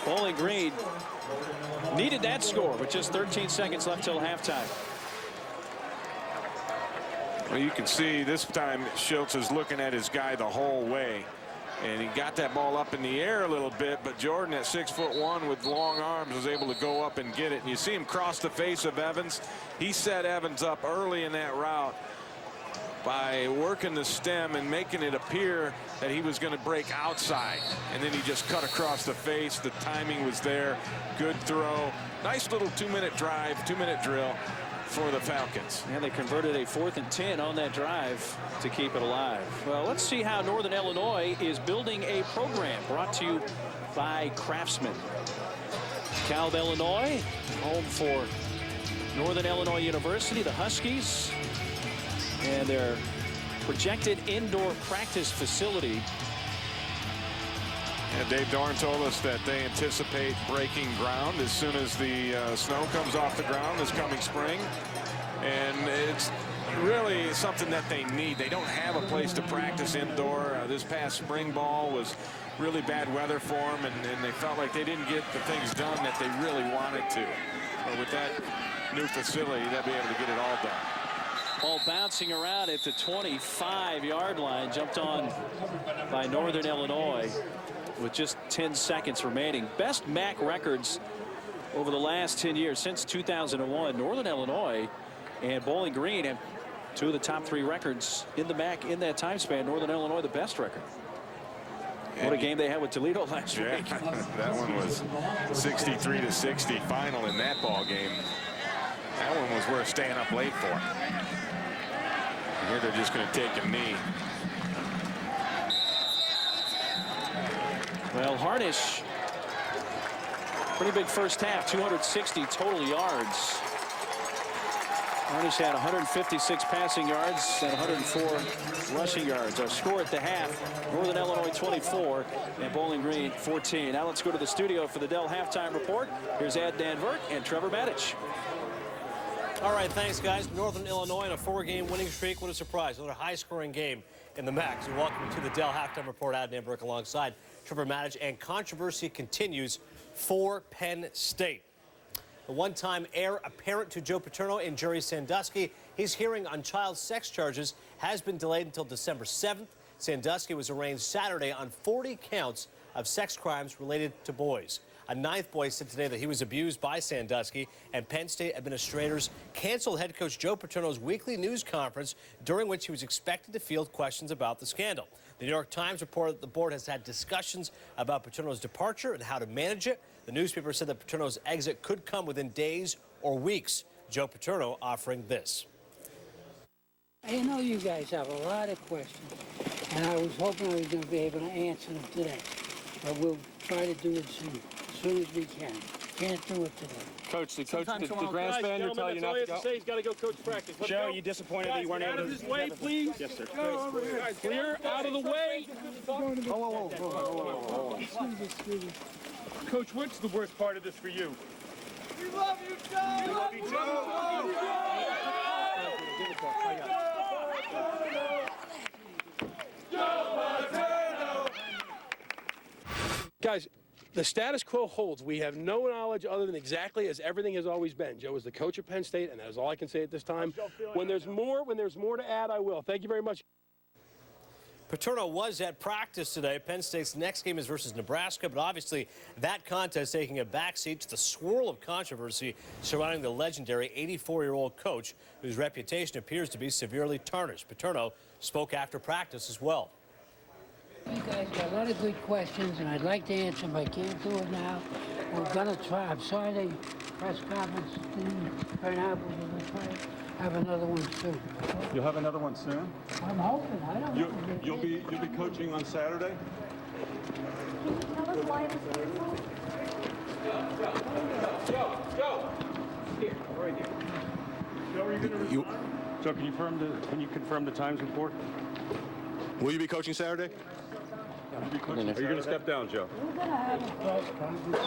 Bowling Green needed that score, but just 13 seconds left till halftime. Well, you can see this time Schultz is looking at his guy the whole way. And he got that ball up in the air a little bit, but Jordan at 6'1" with long arms was able to go up and get it. And you see him cross the face of Evans. He set Evans up early in that route by working the stem and making it appear that he was going to break outside. And then he just cut across the face. The timing was there. Good throw. Nice little 2-minute drive, 2-minute drill for the Falcons. And they converted a 4th and 10 on that drive to keep it alive. Well, let's see how Northern Illinois is building a program, brought to you by Craftsman. DeKalb, Illinois, home for Northern Illinois University, the Huskies, and their projected indoor practice facility. And Dave Dorn told us that they anticipate breaking ground as soon as the snow comes off the ground this coming spring. And it's really something that they need. They don't have a place to practice indoor. This past spring ball was really bad weather for them, and they felt like they didn't get the things done that they really wanted to. But with that new facility, they'll be able to get it all done. Ball bouncing around at the 25-yard line, jumped on by Northern Illinois with just 10 seconds remaining. Best MAC records over the last 10 years since 2001. Northern Illinois and Bowling Green have 2 of the top 3 records in the MAC in that time span. Northern Illinois the best record. What a game they had with Toledo last week. That one was 63-60 final in that ball game. That one was worth staying up late for. And here they're just going to take a knee. Well, Harnish, pretty big first half, 260 total yards. Harnish had 156 passing yards and 104 rushing yards. Our score at the half, Northern Illinois 24 and Bowling Green 14. Now let's go to the studio for the Dell halftime report. Here's Ed Danvert and Trevor Matich. All right, thanks, guys. Northern Illinois in a 4-game winning streak. What a surprise. Another high-scoring game in the MAC. So welcome to the Dell halftime report. Ed Danvert alongside Trevor Matich. And controversy continues for Penn State. The one-time heir apparent to Joe Paterno and Jerry Sandusky, his hearing on child sex charges has been delayed until December 7th. Sandusky was arraigned Saturday on 40 counts of sex crimes related to boys. A 9th boy said today that he was abused by Sandusky, and Penn State administrators canceled head coach Joe Paterno's weekly news conference, during which he was expected to field questions about the scandal. The New York Times reported that the board has had discussions about Paterno's departure and how to manage it. The newspaper said that Paterno's exit could come within days or weeks. Joe Paterno offering this. I know you guys have a lot of questions, and I was hoping I was going to be able to answer them today. But we'll try to do it as soon as we can. Can't do it today. Coach, the grandstand, you're telling you not to go? He's got to go coach practice. Joe, you disappointed that you weren't able to? Out of his way, please. Yes, sir. Guys, clear out of the way. Whoa. Excuse me. Coach, what's the worst part of this for you? We love you, Joe! We love you, Joe! Guys, The status quo holds. We have no knowledge other than exactly as everything has always been. Joe is the coach of Penn State, and that is all I can say at this time. When there's more to add, I will. Thank you very much. Paterno was at practice today. Penn State's next game is versus Nebraska, but obviously that contest taking a backseat to the swirl of controversy surrounding the legendary 84-year-old coach whose reputation appears to be severely tarnished. Paterno spoke after practice as well. You guys got a lot of good questions, and I'd like to answer them. I can't do it now. We're going to try. I'm sorry the press conference didn't turn out, but we're going to try to have another one soon. You'll have another one soon? I'm hoping. I don't know. You'll be coaching on Saturday? Can you tell us why it was canceled? Joe! Here, right here. Joe, are you going to respond? Joe, can you confirm the Times report? Will you be coaching Saturday? Are you going to step down, Joe? We're going to have a press conference.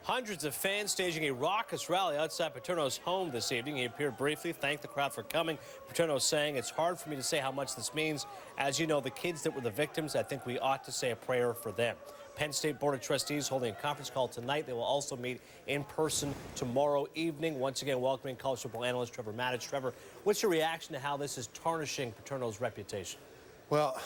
Hundreds of fans staging a raucous rally outside Paterno's home this evening. He appeared briefly, thanked the crowd for coming. Paterno saying, "It's hard for me to say how much this means. As you know, the kids that were the victims, I think we ought to say a prayer for them." Penn State Board of Trustees holding a conference call tonight. They will also meet in person tomorrow evening. Once again, welcoming college football analyst Trevor Matich. Trevor, what's your reaction to how this is tarnishing Paterno's reputation? Well,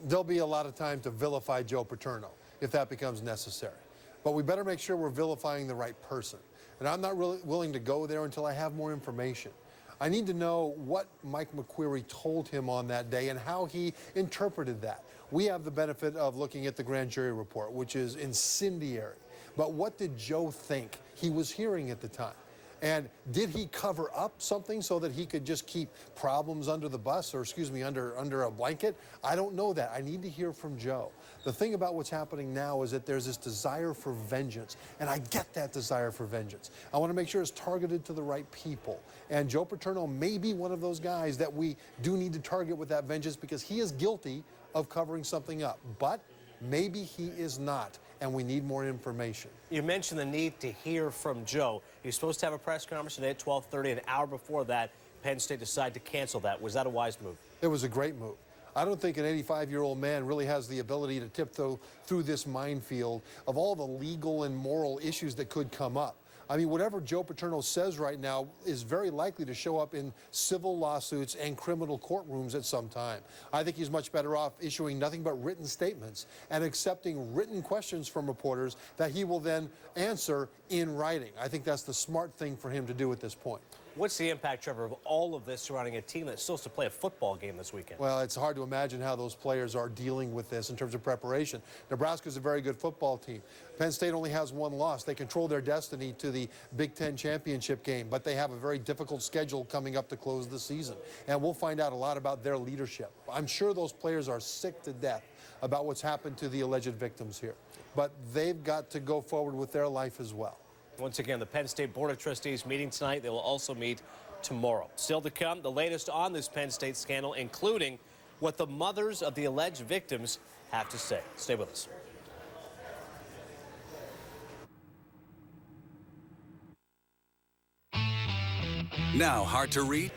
there'll be a lot of time to vilify Joe Paterno if that becomes necessary. But we better make sure we're vilifying the right person. And I'm not really willing to go there until I have more information. I need to know what Mike McQueary told him on that day and how he interpreted that. We have the benefit of looking at the grand jury report, which is incendiary. But what did Joe think he was hearing at the time? And did he cover up something so that he could just keep problems under the bus, or excuse me, under a blanket? I don't know that. I need to hear from Joe. The thing about what's happening now is that there's this desire for vengeance, and I get that desire for vengeance. I want to make sure it's targeted to the right people. And Joe Paterno may be one of those guys that we do need to target with that vengeance because he is guilty of covering something up. But maybe he is not, and we need more information. You mentioned the need to hear from Joe. He was supposed to have a press conference today at 12:30. An hour before that, Penn State decided to cancel that. Was that a wise move? It was a great move. I don't think an 85-year-old man really has the ability to tiptoe through this minefield of all the legal and moral issues that could come up. I mean, whatever Joe Paterno says right now is very likely to show up in civil lawsuits and criminal courtrooms at some time. I think he's much better off issuing nothing but written statements and accepting written questions from reporters that he will then answer in writing. I think that's the smart thing for him to do at this point. What's the impact, Trevor, of all of this surrounding a team that's supposed to play a football game this weekend? Well, it's hard to imagine how those players are dealing with this in terms of preparation. Nebraska's a very good football team. Penn State only has one loss. They control their destiny to the Big Ten championship game, but they have a very difficult schedule coming up to close the season. And we'll find out a lot about their leadership. I'm sure those players are sick to death about what's happened to the alleged victims here. But they've got to go forward with their life as well. Once again, the Penn State Board of Trustees meeting tonight. They will also meet tomorrow. Still to come, the latest on this Penn State scandal, including what the mothers of the alleged victims have to say. Stay with us. Now, hard to read?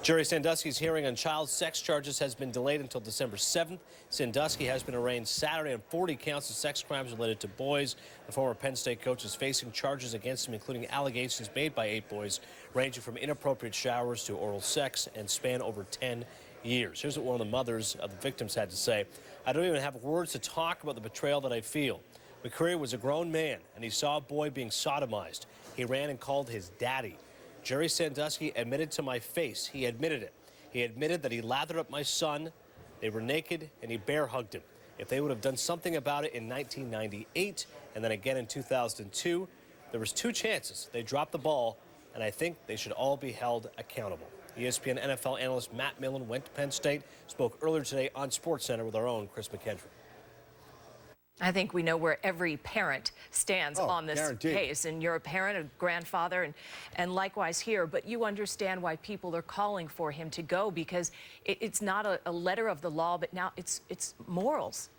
Jerry Sandusky's hearing on child sex charges has been delayed until December 7th. Sandusky has been arraigned Saturday on 40 counts of sex crimes related to boys. The former Penn State coach is facing charges against him, including allegations made by 8 boys, ranging from inappropriate showers to oral sex, and span over 10 years. Here's what one of the mothers of the victims had to say. "I don't even have words to talk about the betrayal that I feel. McCreary was a grown man, and he saw a boy being sodomized. He ran and called his daddy. Jerry Sandusky admitted to my face. He admitted it. He admitted that he lathered up my son. They were naked, and he bear hugged him. If they would have done something about it in 1998 and then again in 2002, there was 2 chances. They dropped the ball, and I think they should all be held accountable." ESPN NFL analyst Matt Millen went to Penn State, spoke earlier today on SportsCenter with our own Chris McKendry. I think we know where every parent stands on this guaranteed. case. And you're a parent, a grandfather, and likewise here. But you understand why people are calling for him to go, because it's not a letter of the law, but now it's morals.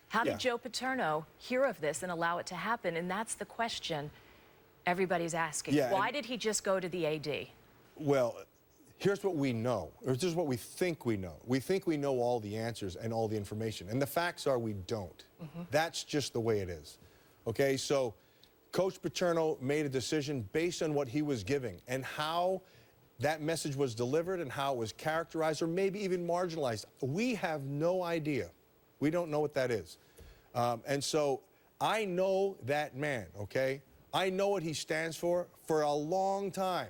How did Joe Paterno hear of this and allow it to happen? And that's the question everybody's asking. Yeah, why did he just go to the AD? Well, here's what we know, or this is what we think we know. We think we know all the answers and all the information, and the facts are we don't. That's just the way it is. Okay, so Coach Paterno made a decision based on what he was giving and how that message was delivered and how it was characterized or maybe even marginalized. We have no idea. We don't know what that is. And so I know that man, okay? I know what he stands for a long time.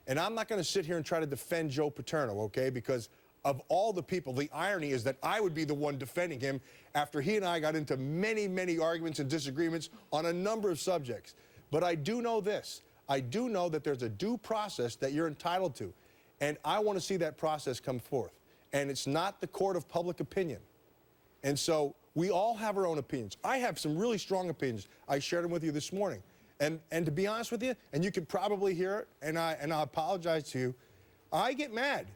And I'm not going to sit here and try to defend Joe Paterno, okay? Because of all the people, the irony is that I would be the one defending him after he and I got into many, many arguments and disagreements on a number of subjects. But I do know this. I do know that there's a due process that you're entitled to. And I want to see that process come forth. And it's not the court of public opinion. And so we all have our own opinions. I have some really strong opinions. I shared them with you this morning. And to be honest with you, and you can probably hear it, and I apologize to you, I get mad.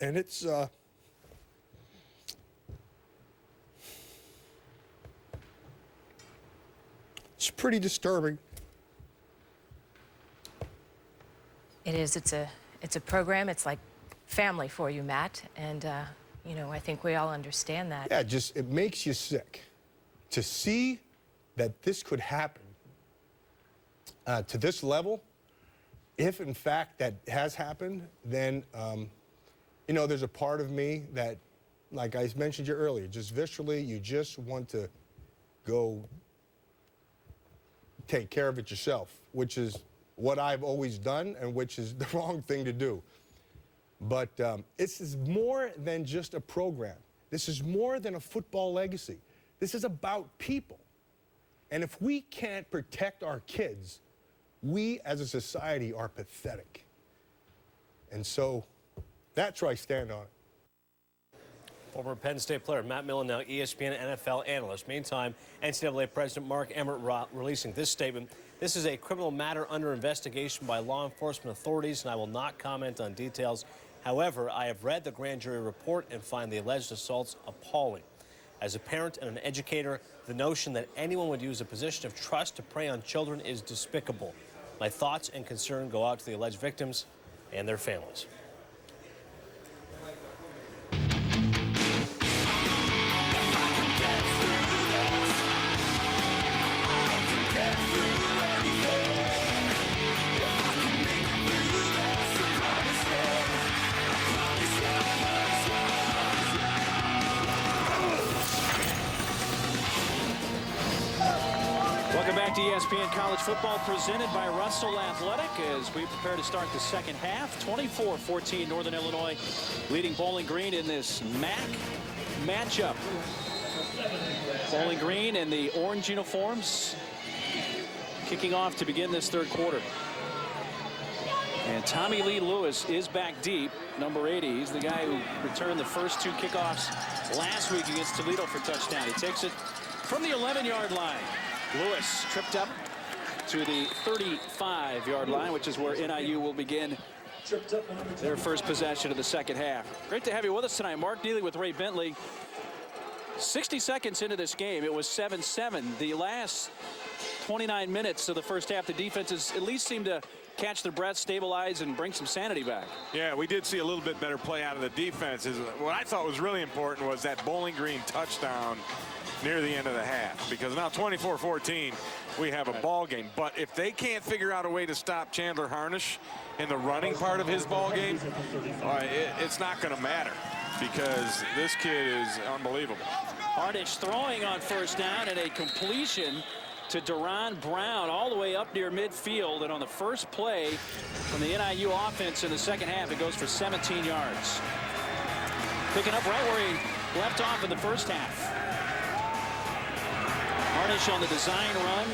And it's pretty disturbing. It is. It's a program. It's like family for you, Matt. And you know, I think we all understand that. Yeah, it makes you sick to see that this could happen to this level. If in fact that has happened, then you know, there's a part of me that, like I mentioned you earlier, just viscerally, you just want to go take care of it yourself, which is what I've always done and which is the wrong thing to do. But this is more than just a program. This is more than a football legacy. This is about people. And if we can't protect our kids, we as a society are pathetic. And so that's where I stand on it. Former Penn State player Matt Millen, now ESPN NFL analyst. Meantime, NCAA President Mark Emmert releasing this statement. This is a criminal matter under investigation by law enforcement authorities, and I will not comment on details. However, I have read the grand jury report and find the alleged assaults appalling. As a parent and an educator, the notion that anyone would use a position of trust to prey on children is despicable. My thoughts and concern go out to the alleged victims and their families. Welcome back to ESPN College Football, presented by Russell Athletic, as we prepare to start the second half. 24-14, Northern Illinois leading Bowling Green in this MAC matchup. Bowling Green in the orange uniforms, kicking off to begin this third quarter. And Tommy Lee Lewis is back deep, number 80. He's the guy who returned the first two kickoffs last week against Toledo for touchdown. He takes it from the 11-yard line. Lewis tripped up to the 35-yard line, which is where NIU will begin their first possession of the second half. Great to have you with us tonight. Mark Neely with Ray Bentley. 60 seconds into this game, it was 7-7. The last 29 minutes of the first half, the defenses at least seemed to catch their breath, stabilize, and bring some sanity back. Yeah, we did see a little bit better play out of the defenses. What I thought was really important was that Bowling Green touchdown near the end of the half, because now 24-14, we have a ball game. But if they can't figure out a way to stop Chandler Harnish in the running part of his ball game, it's not going to matter, because this kid is unbelievable. Harnish throwing on first down, and a completion to Deron Brown all the way up near midfield. And on the first play from the NIU offense in the second half, it goes for 17 yards. Picking up right where he left off in the first half. Harnish on the design run.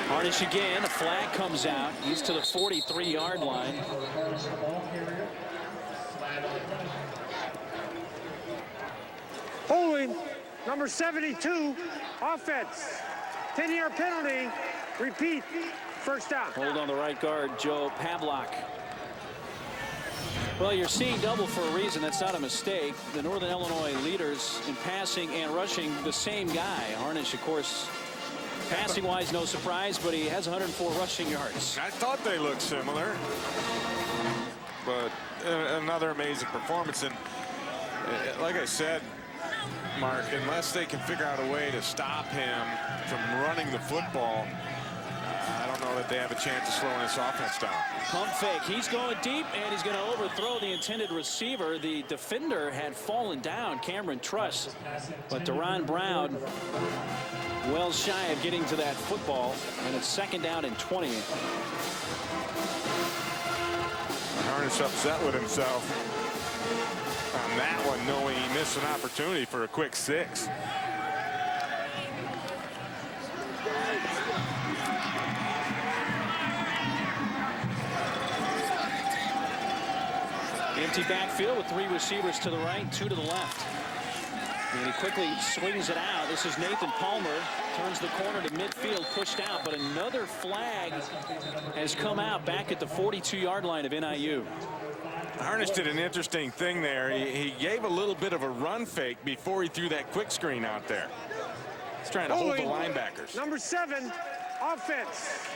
Harnish again. A flag comes out. He's to the 43-yard line. Holding, number 72, offense. 10-yard penalty. Repeat, first down. Hold on the right guard, Joe Pavlock. Well, you're seeing double for a reason. That's not a mistake. The Northern Illinois leaders in passing and rushing, the same guy. Harnish, of course, Passing-wise, no surprise, but he has 104 rushing yards. I thought they looked similar, but another amazing performance. And like I said, Mark, unless they can figure out a way to stop him from running the football, I don't know that they have a chance of slowing this offense down. Pump fake. He's going deep, and he's going to overthrow the intended receiver. The defender had fallen down, Cameron Truss, but Deron Brown well shy of getting to that football, and it's 2nd down and 20. Harnish upset with himself on that one, knowing he missed an opportunity for a quick 6. Empty backfield with 3 receivers to the right, 2 to the left. And he quickly swings it out. This is Nathan Palmer. Turns the corner to midfield, pushed out, but another flag has come out back at the 42-yard line of NIU. Harnish did an interesting thing there. He gave a little bit of a run fake before he threw that quick screen out there. He's trying to hold the linebackers. Number 7, offense.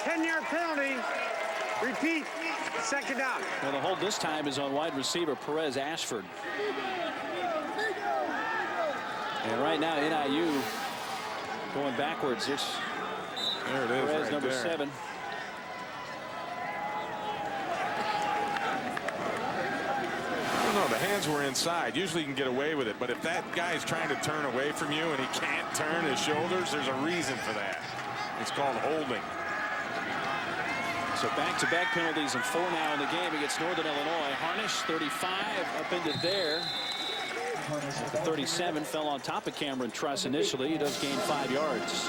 10-yard penalty. Repeat. 2nd down. Well, the hold this time is on wide receiver Perez Ashford. And right now, NIU going backwards. There it is, Perez, right number there. 7. No, the hands were inside. Usually you can get away with it, but if that guy's trying to turn away from you and he can't turn his shoulders, there's a reason for that. It's called holding. So back-to-back penalties and 4 now in the game against Northern Illinois. Harnish, 35, up into there. The 37 fell on top of Cameron Truss initially. He does gain 5 yards.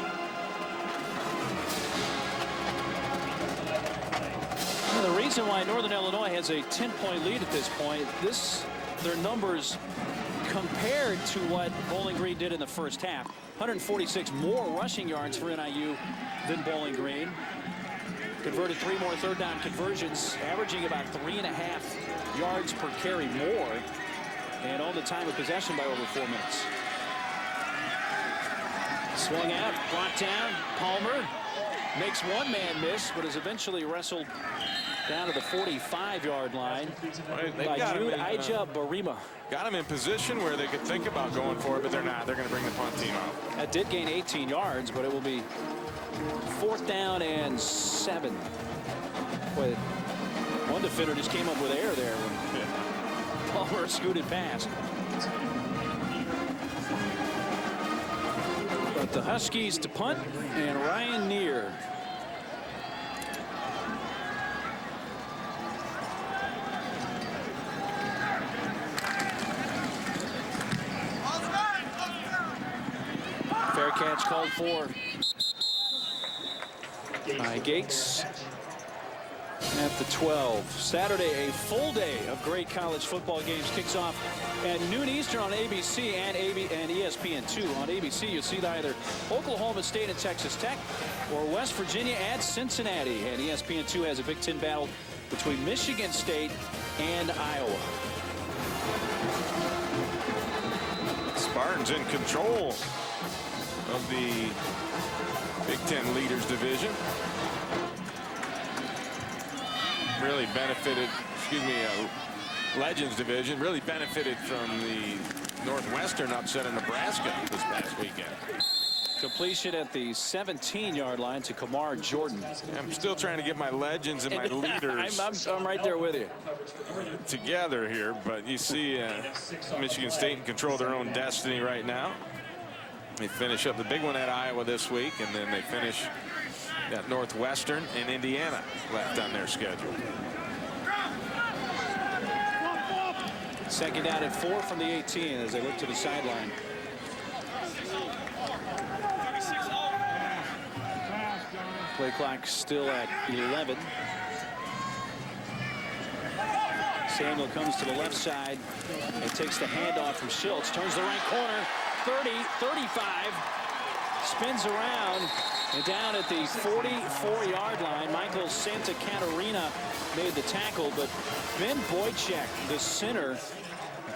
Well, the reason why Northern Illinois has a 10-point lead at this point, their numbers compared to what Bowling Green did in the first half. 146 more rushing yards for NIU than Bowling Green. Converted 3 more 3rd down conversions, averaging about 3.5 yards per carry more, and on the time of possession by over 4 minutes. Swung out, brought down. Palmer makes one man miss, but is eventually wrestled down to the 45-yard line by Jude Ija Barima. Got him in position where they could think about going for it, but they're not. They're going to bring the punt team out. That did gain 18 yards, but it will be 4th down and 7. Boy, one defender just came up with air there when Palmer scooted past. But the Huskies to punt, and Ryan Neer. Fair catch called for by Gates at the 12. Saturday, a full day of great college football games kicks off at noon Eastern on ABC and ESPN2. On ABC, you'll see either Oklahoma State and Texas Tech or West Virginia at Cincinnati. And ESPN2 has a Big Ten battle between Michigan State and Iowa. Spartans in control of the Big Ten Leaders Division. Really benefited, Legends Division, really benefited from the Northwestern upset in Nebraska this past weekend. Completion at the 17-yard line to Kamar Jordan. I'm still trying to get my Legends and my Leaders I'm right there with you. Together here, but you see Michigan State in control of their own destiny right now. They finish up the big one at Iowa this week, and then they finish at Northwestern and Indiana left on their schedule. 2nd down and 4 from the 18 as they look to the sideline. Play clock still at 11. Samuel comes to the left side and takes the handoff from Schultz. Turns the right corner. 30, 35. Spins around and down at the 44-yard line. Michael Santa Catarina made the tackle, but Ben Boychek, the center,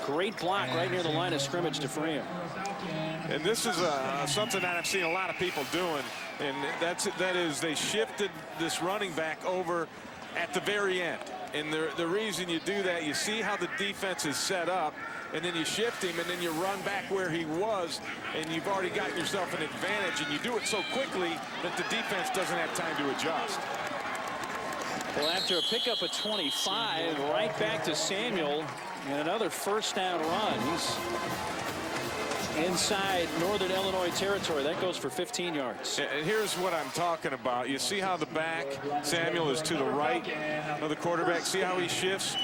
Great block right near the line of scrimmage to free him. And this is something that I've seen a lot of people doing, and that is they shifted this running back over at the very end. And the reason you do that, you see how the defense is set up, and then you shift him, and then you run back where he was, and you've already got yourself an advantage, and you do it so quickly that the defense doesn't have time to adjust. Well, after a pickup of 25, right back to Samuel, and another first down run. He's inside Northern Illinois territory. That goes for 15 yards. And here's what I'm talking about. You see how the back, Samuel, is to the right of the quarterback. See how he shifts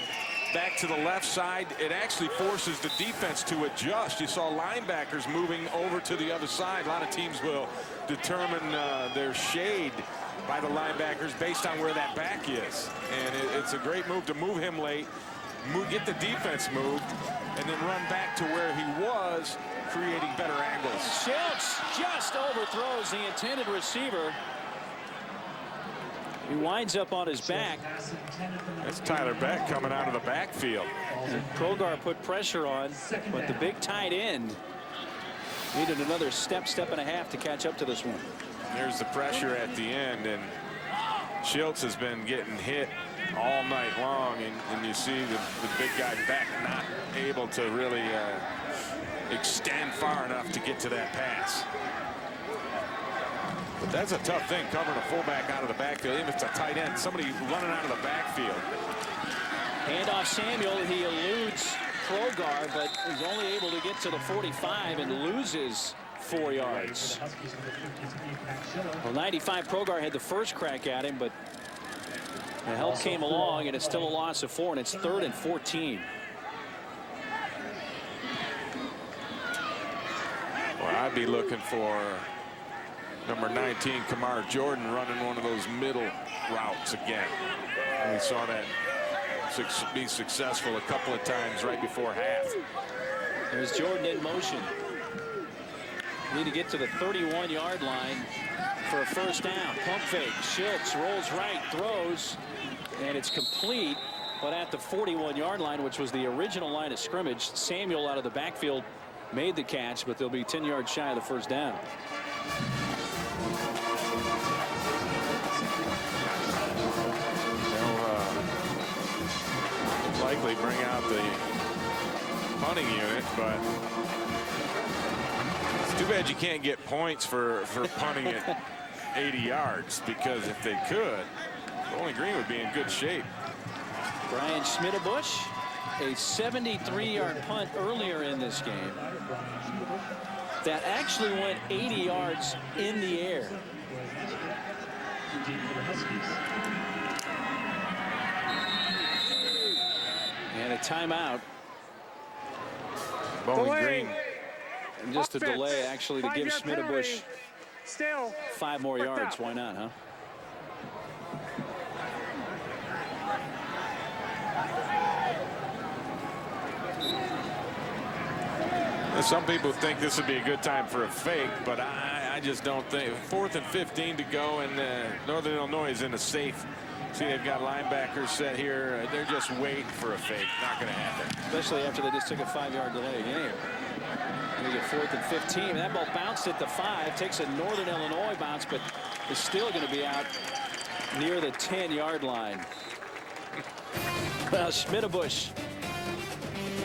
back to the left side? It actually forces the defense to adjust. You saw linebackers moving over to the other side. A lot of teams will determine their shade by the linebackers based on where that back is. And it's a great move to move him late, get the defense moved, and then run back to where he was, creating better angles. Schultz just overthrows the intended receiver. He winds up on his back. That's Tyler Beck coming out of the backfield. And Krogar put pressure on, but the big tight end needed another step and a half to catch up to this one. There's the pressure at the end, and Schultz has been getting hit all night long, and you see the big guy back not able to really extend far enough to get to that pass. But that's a tough thing, covering a fullback out of the backfield, even if it's a tight end, somebody running out of the backfield. Handoff Samuel, he eludes Krogar, but is only able to get to the 45 and loses 4 yards. Well, 95 Krogar had the first crack at him, but the help came along, and it's still a loss of 4, and it's 3rd and 14. Well, I'd be looking for number 19, Kamar Jordan, running one of those middle routes again. And we saw that be successful a couple of times right before half. There's Jordan in motion. Need to get to the 31-yard line for a first down. Pump fake. Schultz rolls right, throws, and it's complete. But at the 41-yard line, which was the original line of scrimmage, Samuel out of the backfield made the catch, but they'll be 10 yards shy of the first down. They'll likely bring out the punting unit, but it's too bad you can't get points for punting it 80 yards, because if they could, Bowling Green would be in good shape. Brian Schmidtbush, a 73-yard punt earlier in this game that actually went 80 yards in the air. And a timeout. Bowling Green. And just a delay, actually, to give Schmidtbush 5 more yards. Why not, huh? Some people think this would be a good time for a fake, but I just don't think. 4th and 15 to go, and Northern Illinois is in a safe. See, they've got linebackers set here. They're just waiting for a fake. Not going to happen. Especially after they just took a 5-yard delay game. Here's a 4th and 15. That ball bounced at the 5. Takes a Northern Illinois bounce, but is still going to be out near the 10-yard line. Well, Schmidtbush.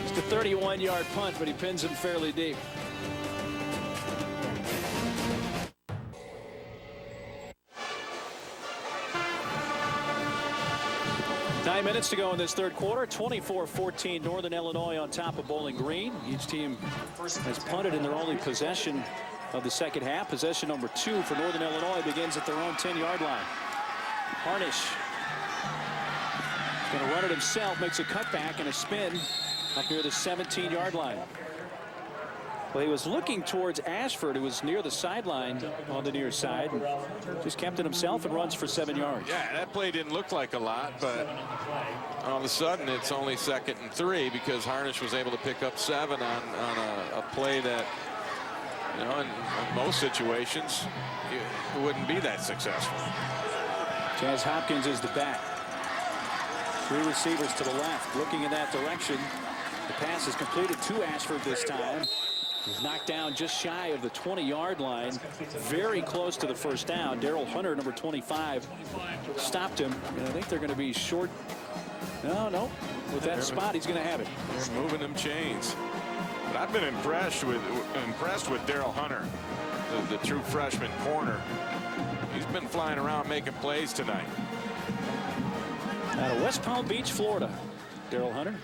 It's a 31-yard punt, but he pins him fairly deep. Nine minutes to go in this third quarter. 24-14 Northern Illinois on top of Bowling Green. Each team has punted in their only possession of the second half. Possession number 2 for Northern Illinois begins at their own 10-yard line. Harnish going to run it himself, makes a cutback and a spin up near the 17-yard line. Well, he was looking towards Ashford, who was near the sideline on the near side. Just kept it himself and runs for 7 yards. Yeah, that play didn't look like a lot, but all of a sudden it's only 2nd and 3 because Harnish was able to pick up 7 on a play that, you know, in most situations it wouldn't be that successful. Chaz Hopkins is the back. 3 receivers to the left looking in that direction. The pass is completed to Ashford this time. He's knocked down just shy of the 20-yard line. Very close to the first down. Daryl Hunter, number 25, stopped him. And I think they're going to be short. No. With that spot, he's going to have it. They're moving them chains. But I've been impressed with Daryl Hunter, the true freshman corner. He's been flying around making plays tonight. Out of West Palm Beach, Florida, Daryl Hunter.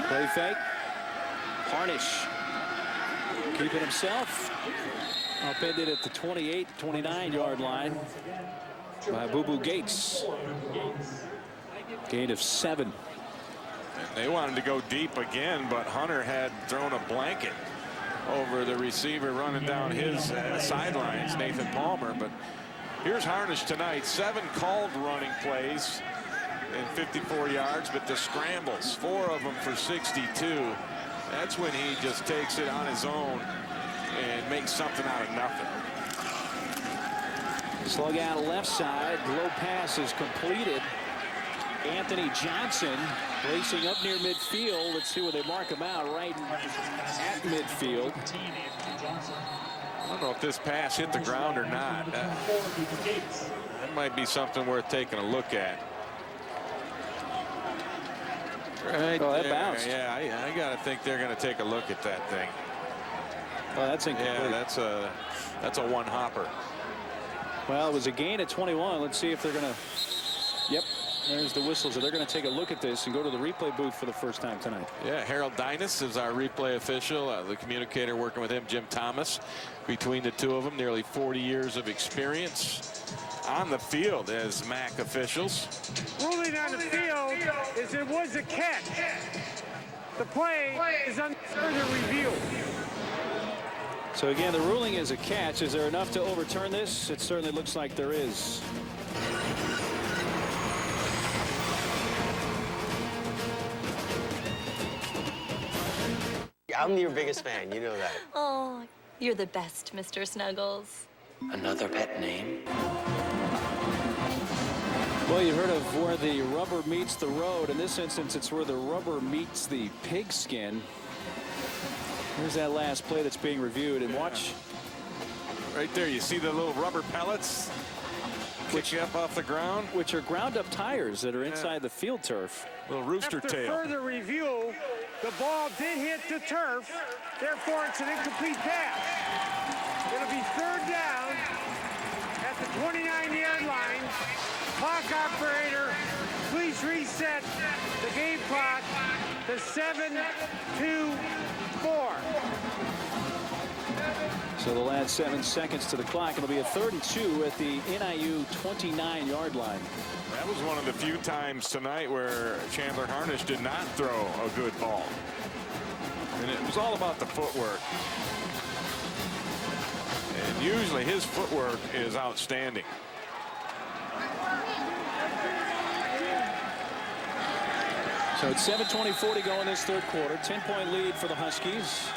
Play fake. Harnish keeping himself upended at the 28, 29-yard line by Boo Boo Gates. Gain of 7. And they wanted to go deep again, but Hunter had thrown a blanket over the receiver running down his sidelines, Nathan Palmer. But here's Harnish tonight. 7 called running plays and 54 yards, but the scrambles, 4 of them for 62. That's when he just takes it on his own and makes something out of nothing. Slug out left side. Low pass is completed. Anthony Johnson racing up near midfield. Let's see where they mark him out. Right at midfield. I don't know if this pass hit the ground or not. That might be something worth taking a look at. Right that there. bounced. Yeah, I got to think they're going to take a look at that thing. Oh, that's incomplete. Yeah, that's a one hopper. Well, it was a gain at 21. Let's see if they're going to. Yep. There's the whistle. So they're going to take a look at this and go to the replay booth for the first time tonight. Yeah, Harold Dynas is our replay official. The communicator working with him, Jim Thomas. Between the two of them, nearly 40 years of experience on the field as MAC officials. Ruling on the field is it was a catch. The play is under further review. So again, the ruling is a catch. Is there enough to overturn this? It certainly looks like there is. I'm your biggest fan, you know that. Oh, you're the best, Mr. Snuggles. Another pet name? Well, you heard of where the rubber meets the road. In this instance, it's where the rubber meets the pigskin. Here's that last play that's being reviewed, and watch. Right there, you see the little rubber pellets kick you up off the ground? Which are ground-up tires that are inside the field turf. Little rooster tail. After further review, the ball did hit the turf. Therefore, it's an incomplete pass. It'll be 3rd down at the 29-yard line. Clock operator, please reset the game clock to 7-2-4. So they'll add 7 seconds to the clock. It'll be a 3rd and 2 at the NIU 29-yard line. That was one of the few times tonight where Chandler Harnish did not throw a good ball. And it was all about the footwork. And usually his footwork is outstanding. So it's 7:24 to go in this 3rd quarter. 10-point lead for the Huskies.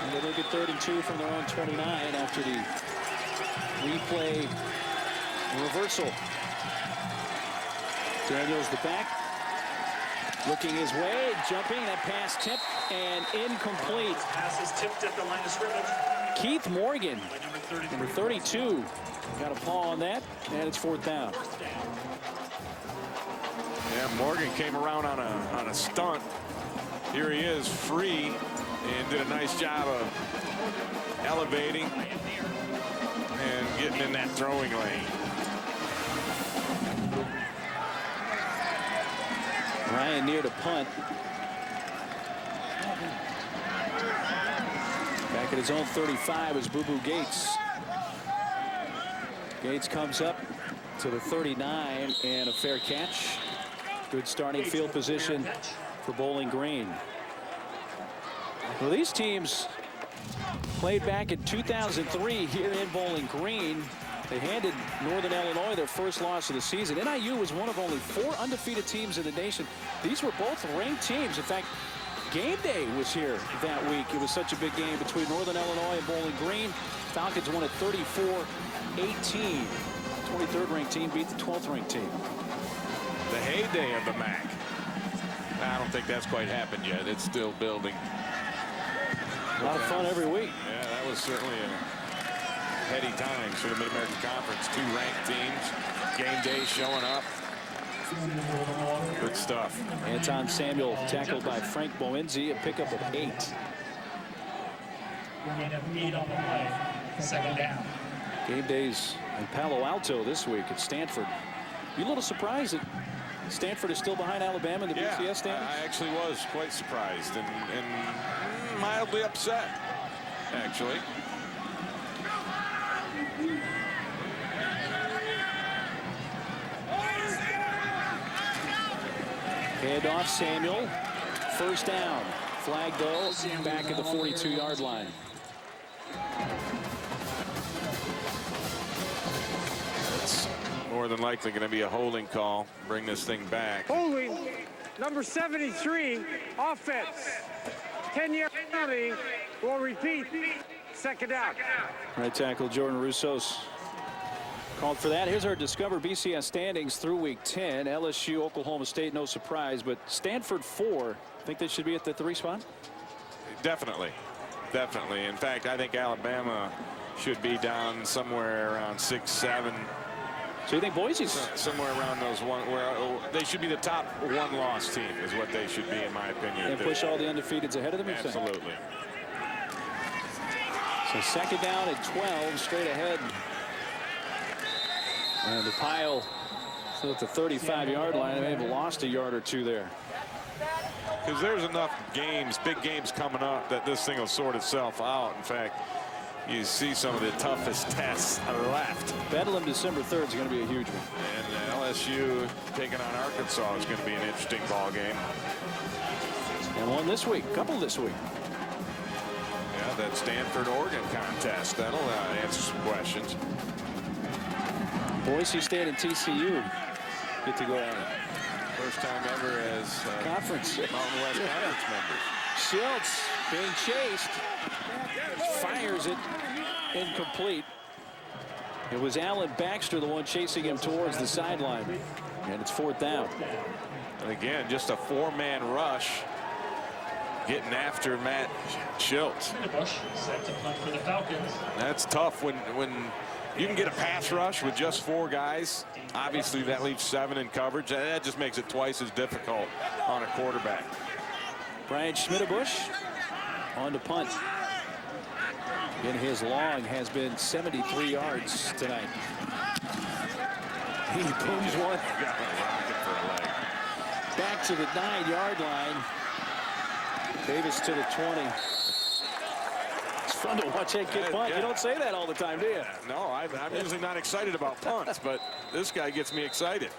And they look at 3rd and 2 from their own 29 after the replay reversal. Daniels the back. Looking his way, jumping, that pass tipped and incomplete. Pass is tipped at the line of scrimmage. Keith Morgan, number 32, got a paw on that, and it's 4th down. Yeah, Morgan came around on a stunt. Here he is, free, and did a nice job of elevating and getting in that throwing lane. Ryan near to punt. Back at his own 35 is Boo Boo Gates. Gates comes up to the 39 and a fair catch. Good starting field position for Bowling Green. Well, these teams played back in 2003 here in Bowling Green. They handed Northern Illinois their first loss of the season. NIU was one of only 4 undefeated teams in the nation. These were both ranked teams. In fact, game day was here that week. It was such a big game between Northern Illinois and Bowling Green. Falcons won at 34-18. 23rd ranked team beat the 12th ranked team. the heyday of the MAC. I don't think that's quite happened yet. It's still building. A lot of fun every week. Yeah, that was certainly a heady times for the Mid-American Conference. 2 ranked teams. Game day showing up. Good stuff. Anton Samuel tackled by Frank Boenzi, a pickup of 8. Second down. Game days in Palo Alto this week at Stanford. You a little surprised that Stanford is still behind Alabama in the BCS standings? I actually was quite surprised and mildly upset, actually. Handoff Samuel. First down. Flag though back at the 42-yard line. It's more than likely going to be a holding call. Bring this thing back. Holding, number 73, offense. 10-yard penalty will repeat. Second down. Right tackle Jordan Russos called for that. Here's our Discover BCS standings through week 10. LSU, Oklahoma State, no surprise, but Stanford 4. Think they should be at the 3 spot? Definitely. Definitely. In fact, I think Alabama should be down somewhere around 6, 7. So you think Boise's somewhere around those one where they should be the top 1-loss team is what they should be, in my opinion. And push all the undefeateds ahead of them? Absolutely. So second down at 12, straight ahead. And the pile so at the 35-yard line. They may have lost a yard or 2 there. Because there's enough games, big games coming up, that this thing will sort itself out. In fact, you see some of the toughest tests left. Bedlam December 3rd is going to be a huge one. And LSU taking on Arkansas is going to be an interesting ball game. And one this week, couple this week. Yeah, that Stanford-Oregon contest. That'll answer some questions. Boise State and TCU get to go at it. First time ever as conference Mountain West Conference members. Schultz being chased, fires it incomplete. It was Alan Baxter, the one chasing him towards the sideline, and it's 4th down. And again, just a 4-man rush, getting after Matt Schultz. Set to punt for the Falcons. That's tough when you can get a pass rush with just 4 guys. Obviously, that leaves 7 in coverage. That just makes it twice as difficult on a quarterback. Brian Schmidtbush on to punt. And his long has been 73 yards tonight. He booms one. Back to the 9-yard line. Davis to the 20. It's fun to watch that kid punt. You don't say that all the time, do you? No, I'm usually not excited about punts, but this guy gets me excited.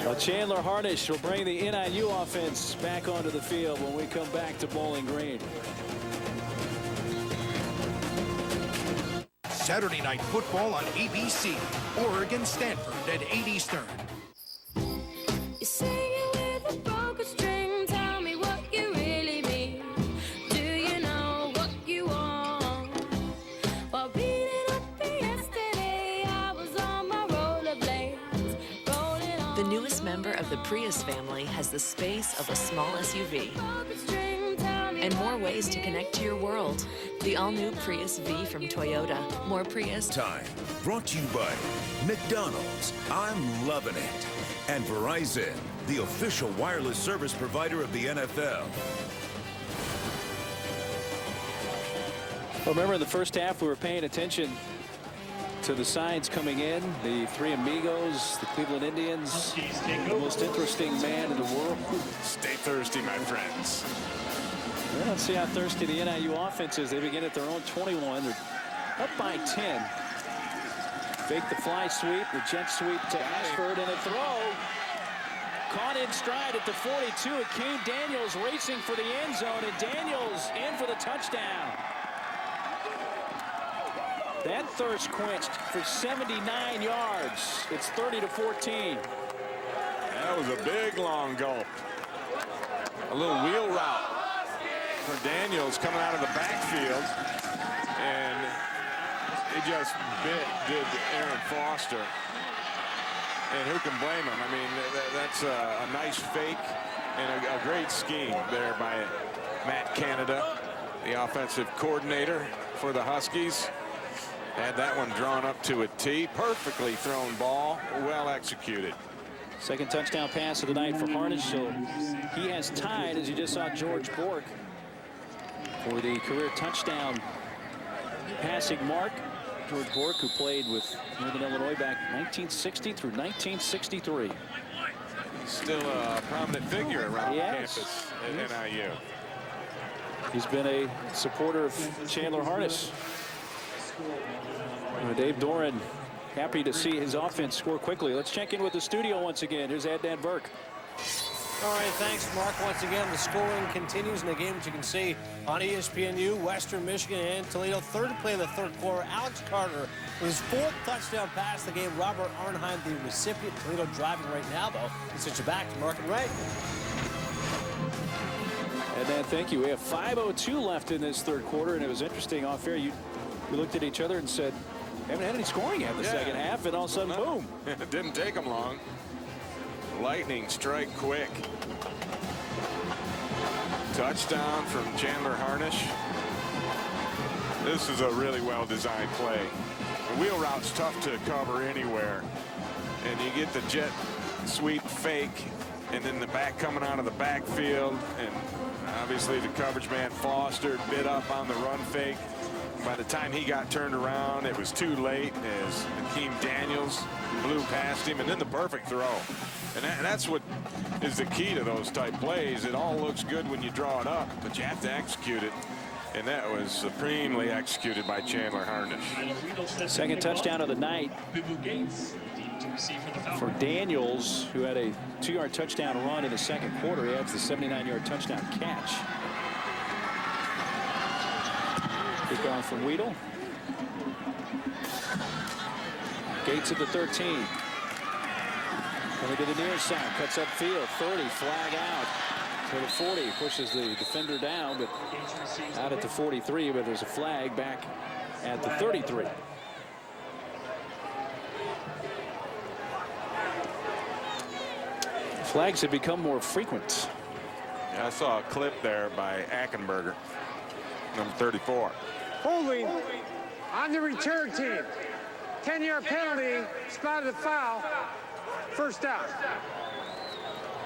Well, Chandler Harnish will bring the NIU offense back onto the field when we come back to Bowling Green. Saturday Night Football on ABC. Oregon Stanford at 8 Eastern. You sing it with a broken string. Tell me what you really mean. Do you know what you want? While beating up yesterday, I was on my rollerblades, rolling on. The newest member of the Prius family has the space of a small SUV and more ways to connect to your world. The all-new Prius V from Toyota. More Prius. Time. Brought to you by McDonald's. I'm loving it. And Verizon, the official wireless service provider of the NFL. Well, remember in the first half we were paying attention to the signs coming in. The 3 amigos, the Cleveland Indians, the most interesting man in the world. Stay thirsty, my friends. Well, let's see how thirsty the NIU offense is. They begin at their own 21. They're up by 10. Fake the fly sweep, the jet sweep to Ashford, and a throw. Caught in stride at the 42. It came Daniels racing for the end zone, and Daniels in for the touchdown. That thirst quenched for 79 yards. It's 30-14. That was a big long gulp. A little wheel route for Daniels coming out of the backfield, and it just did Aaron Foster. And who can blame him? I mean, that's a nice fake and a great scheme there by Matt Canada, the offensive coordinator for the Huskies. Had that one drawn up to a tee. Perfectly thrown ball. Well executed. Second touchdown pass of the night for Harnish. So he has tied, as you just saw, George Bork for the career touchdown passing mark. George Bork, who played with Northern Illinois back 1960 through 1963. He's still a prominent figure around the campus at NIU. He's been a supporter of Chandler Harnish. Dave Doran happy to see his offense score quickly. Let's check in with the studio once again. Here's Adnan Burke. All right, thanks, Mark. Once again, the scoring continues in the game, as you can see on ESPNU, Western Michigan and Toledo. Third play of the third quarter, Alex Carter with his fourth touchdown pass of the game. Robert Arnheim, the recipient. Toledo driving right now, though. Let's switch it back to Mark and Ray. Adnan, thank you. We have 5:02 left in this third quarter, and it was interesting off air. We looked at each other and said, haven't had any scoring yet in the second half, and all of a sudden, boom. It didn't take them long. Lightning strike quick. Touchdown from Chandler Harnish. This is a really well-designed play. The wheel route's tough to cover anywhere. And you get the jet sweep fake, and then the back coming out of the backfield. And obviously the coverage man Foster bit up on the run fake. By the time he got turned around, it was too late as Hakeem Daniels blew past him, and then the perfect throw. And that's what is the key to those type plays. It all looks good when you draw it up, but you have to execute it. And that was supremely executed by Chandler Harnish. Second touchdown of the night for Daniels, who had a 2-yard touchdown run in the second quarter. He adds the 79-yard touchdown catch. Kick on from Weedle. Gates at the 13. Coming to the near side, cuts upfield, 30, flag out to the 40, pushes the defender down, but out at the 43, but there's a flag back at the 33. Flags have become more frequent. Yeah, I saw a clip there by Ackenberger, number 34. Holding on the return team. 10-yard penalty, spotted the foul, first down.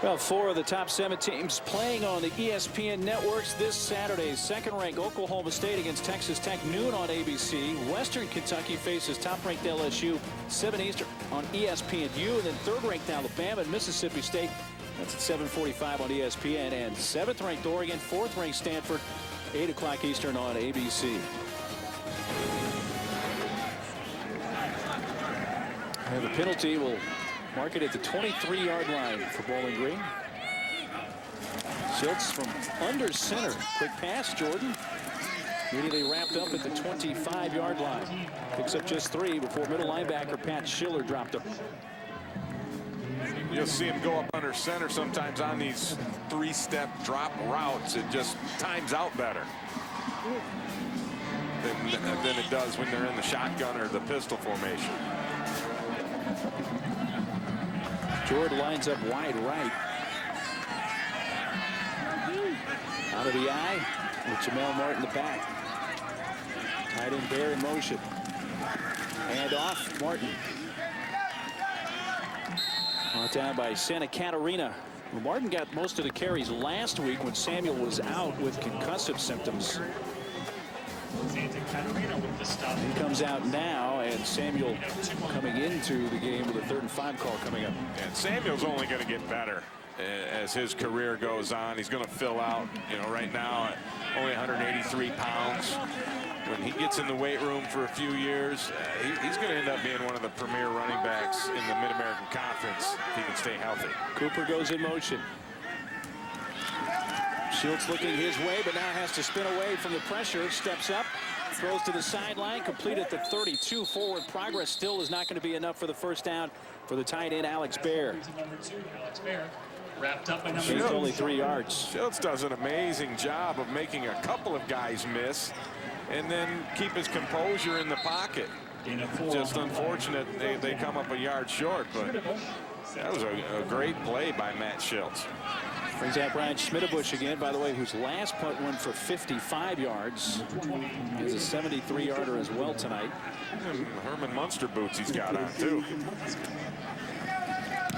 Well, 4 of the top 7 teams playing on the ESPN networks this Saturday. Second-ranked Oklahoma State against Texas Tech, noon on ABC. Western Kentucky faces top-ranked LSU, 7 Eastern on ESPNU. And then third-ranked Alabama and Mississippi State. That's at 7:45 on ESPN. And 7th-ranked Oregon, 4th-ranked Stanford, 8 o'clock Eastern on ABC. And the penalty will mark it at the 23-yard line for Bowling Green. Schultz from under center. Quick pass, Jordan. Immediately wrapped up at the 25-yard line. Picks up just 3 before middle linebacker Pat Schiller dropped him. You'll see him go up under center sometimes on these 3-step drop routes. It just times out better than it does when they're in the shotgun or the pistol formation. Jordan lines up wide right. Out of the eye with Jamel Martin in the back. Tight end Bear in motion. Hand off, Martin. Brought down by Santa Catarina. Well, Martin got most of the carries last week when Samuel was out with concussive symptoms. He comes out now, and Samuel coming into the game with a 3rd and 5 call coming up. And Samuel's only going to get better as his career goes on. He's going to fill out, right now only 183 pounds. When he gets in the weight room for a few years, he's going to end up being one of the premier running backs in the Mid-American Conference if he can stay healthy. Cooper goes in motion. Schultz looking his way, but now has to spin away from the pressure. Steps up, throws to the sideline, complete at the 32. Forward progress still is not going to be enough for the first down for the tight end Alex Bear. Wrapped up He's only 3 yards. Schultz does an amazing job of making a couple of guys miss and then keep his composure in the pocket. Just unfortunate they come up a yard short, but that was a great play by Matt Schiltz. Brings out Brian Schmittebush again, by the way, whose last punt went for 55 yards. He has a 73-yarder as well tonight. And Herman Munster boots he's got on, too.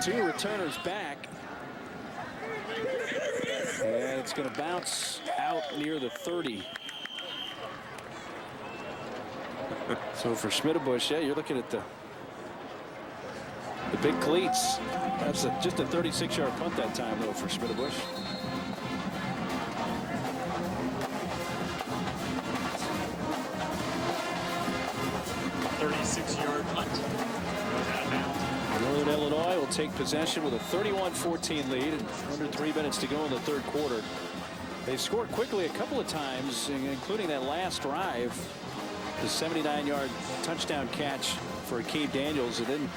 Two returners back. And it's going to bounce out near the 30. So for Schmittebush, yeah, you're looking at the big cleats. That's just a 36-yard punt that time, though, for Schmittebush. punt. Northern Illinois will take possession with a 31-14 lead and under 3 minutes to go in the third quarter. They scored quickly a couple of times, including that last drive, the 79-yard touchdown catch for Akeem Daniels, and then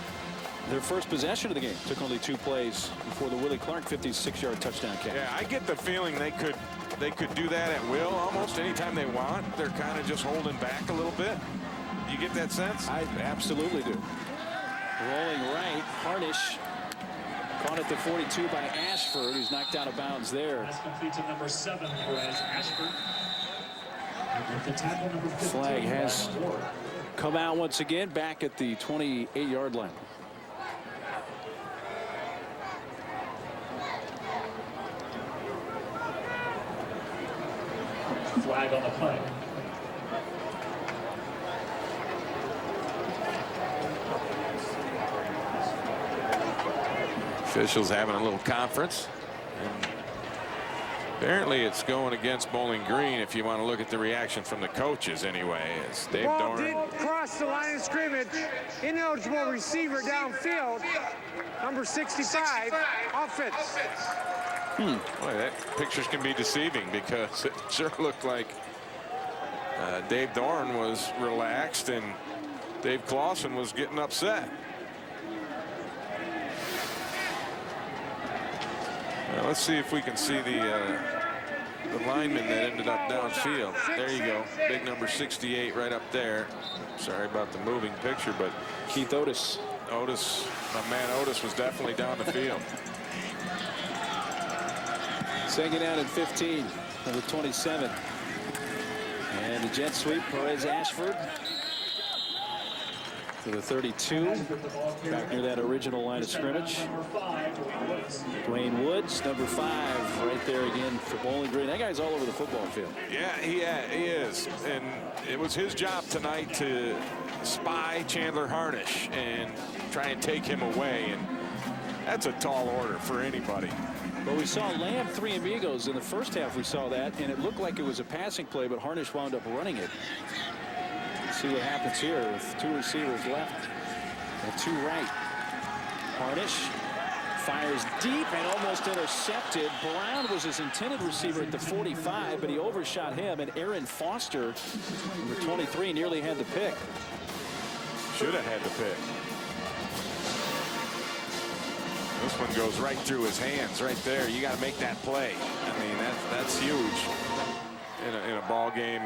their first possession of the game took only 2 plays before the Willie Clark 56-yard touchdown catch. Yeah, I get the feeling they could do that at will almost anytime they want. They're kind of just holding back a little bit. You get that sense? I absolutely do. Rolling right, Harnish caught at the 42 by Ashford, who's knocked out of bounds there. That's complete to number 7, Perez Ashford. With the tackle number 15, Flag has come out once again back at the 28-yard line. Flag on the play. Officials having a little conference. And apparently it's going against Bowling Green if you want to look at the reaction from the coaches anyway. As Dave Ball Dorn did cross the line of scrimmage. Ineligible receiver downfield. Number 65, offense. Boy, that pictures can be deceiving because it sure looked like Dave Dorn was relaxed and Dave Clausen was getting upset. Well, let's see if we can see the lineman that ended up downfield. There you go. Big number 68 right up there. Sorry about the moving picture, but Keith Otis. My man Otis was definitely down the field. Second down and 15, number 27. And the jet sweep, Perez Ashford to the 32, back near that original line of scrimmage. Dwayne Woods, number 5, right there again for Bowling Green. That guy's all over the football field. Yeah, he is. And it was his job tonight to spy Chandler Harnish and try and take him away. And that's a tall order for anybody. Well, we saw Lamb 3 amigos in the first half. We saw that, and it looked like it was a passing play, but Harnish wound up running it. Let's see what happens here with 2 receivers left and 2 right. Harnish fires deep and almost intercepted. Brown was his intended receiver at the 45, but he overshot him, and Aaron Foster, number 23, nearly had the pick. Should have had the pick. This one goes right through his hands right there. You got to make that play. I mean, that's huge in a ball game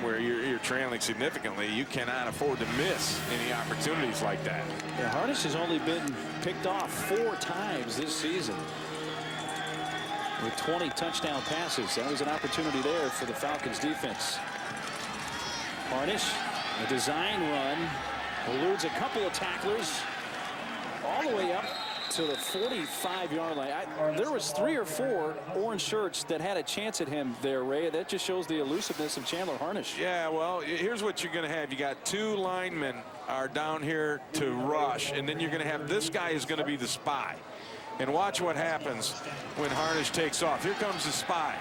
where you're trailing significantly. You cannot afford to miss any opportunities like that. Yeah, Harnish has only been picked off 4 times this season with 20 touchdown passes. That was an opportunity there for the Falcons defense. Harnish, a design run, eludes a couple of tacklers all the way up to the 45-yard line. There was 3 or 4 orange shirts that had a chance at him there, Ray. That just shows the elusiveness of Chandler Harnish. Yeah, well, here's what you're going to have. You got 2 linemen are down here to rush, and then you're going to have this guy is going to be the spy. And watch what happens when Harnish takes off. Here comes the spy,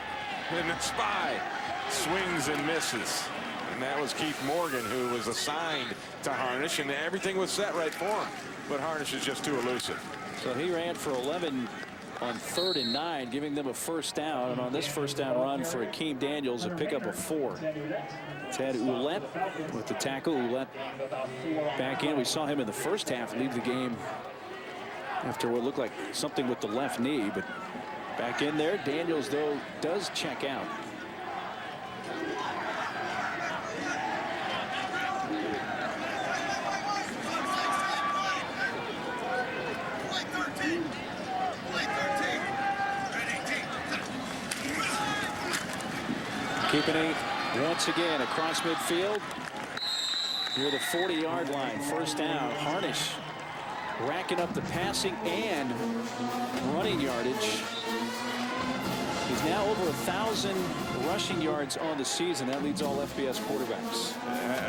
and the spy swings and misses. And that was Keith Morgan, who was assigned to Harnish, and everything was set right for him. But Harnish is just too elusive. So he ran for 11 on 3rd and 9, giving them a first down. And on this first down run for Akeem Daniels, a pickup of 4. Ted Ouellette with the tackle. Ouellette back in. We saw him in the first half leave the game after what looked like something with the left knee. But back in there. Daniels, though, does check out. Keeping it once again across midfield near the 40-yard line. First down. Harnish racking up the passing and running yardage. He's now over 1,000 rushing yards on the season. That leads all FBS quarterbacks.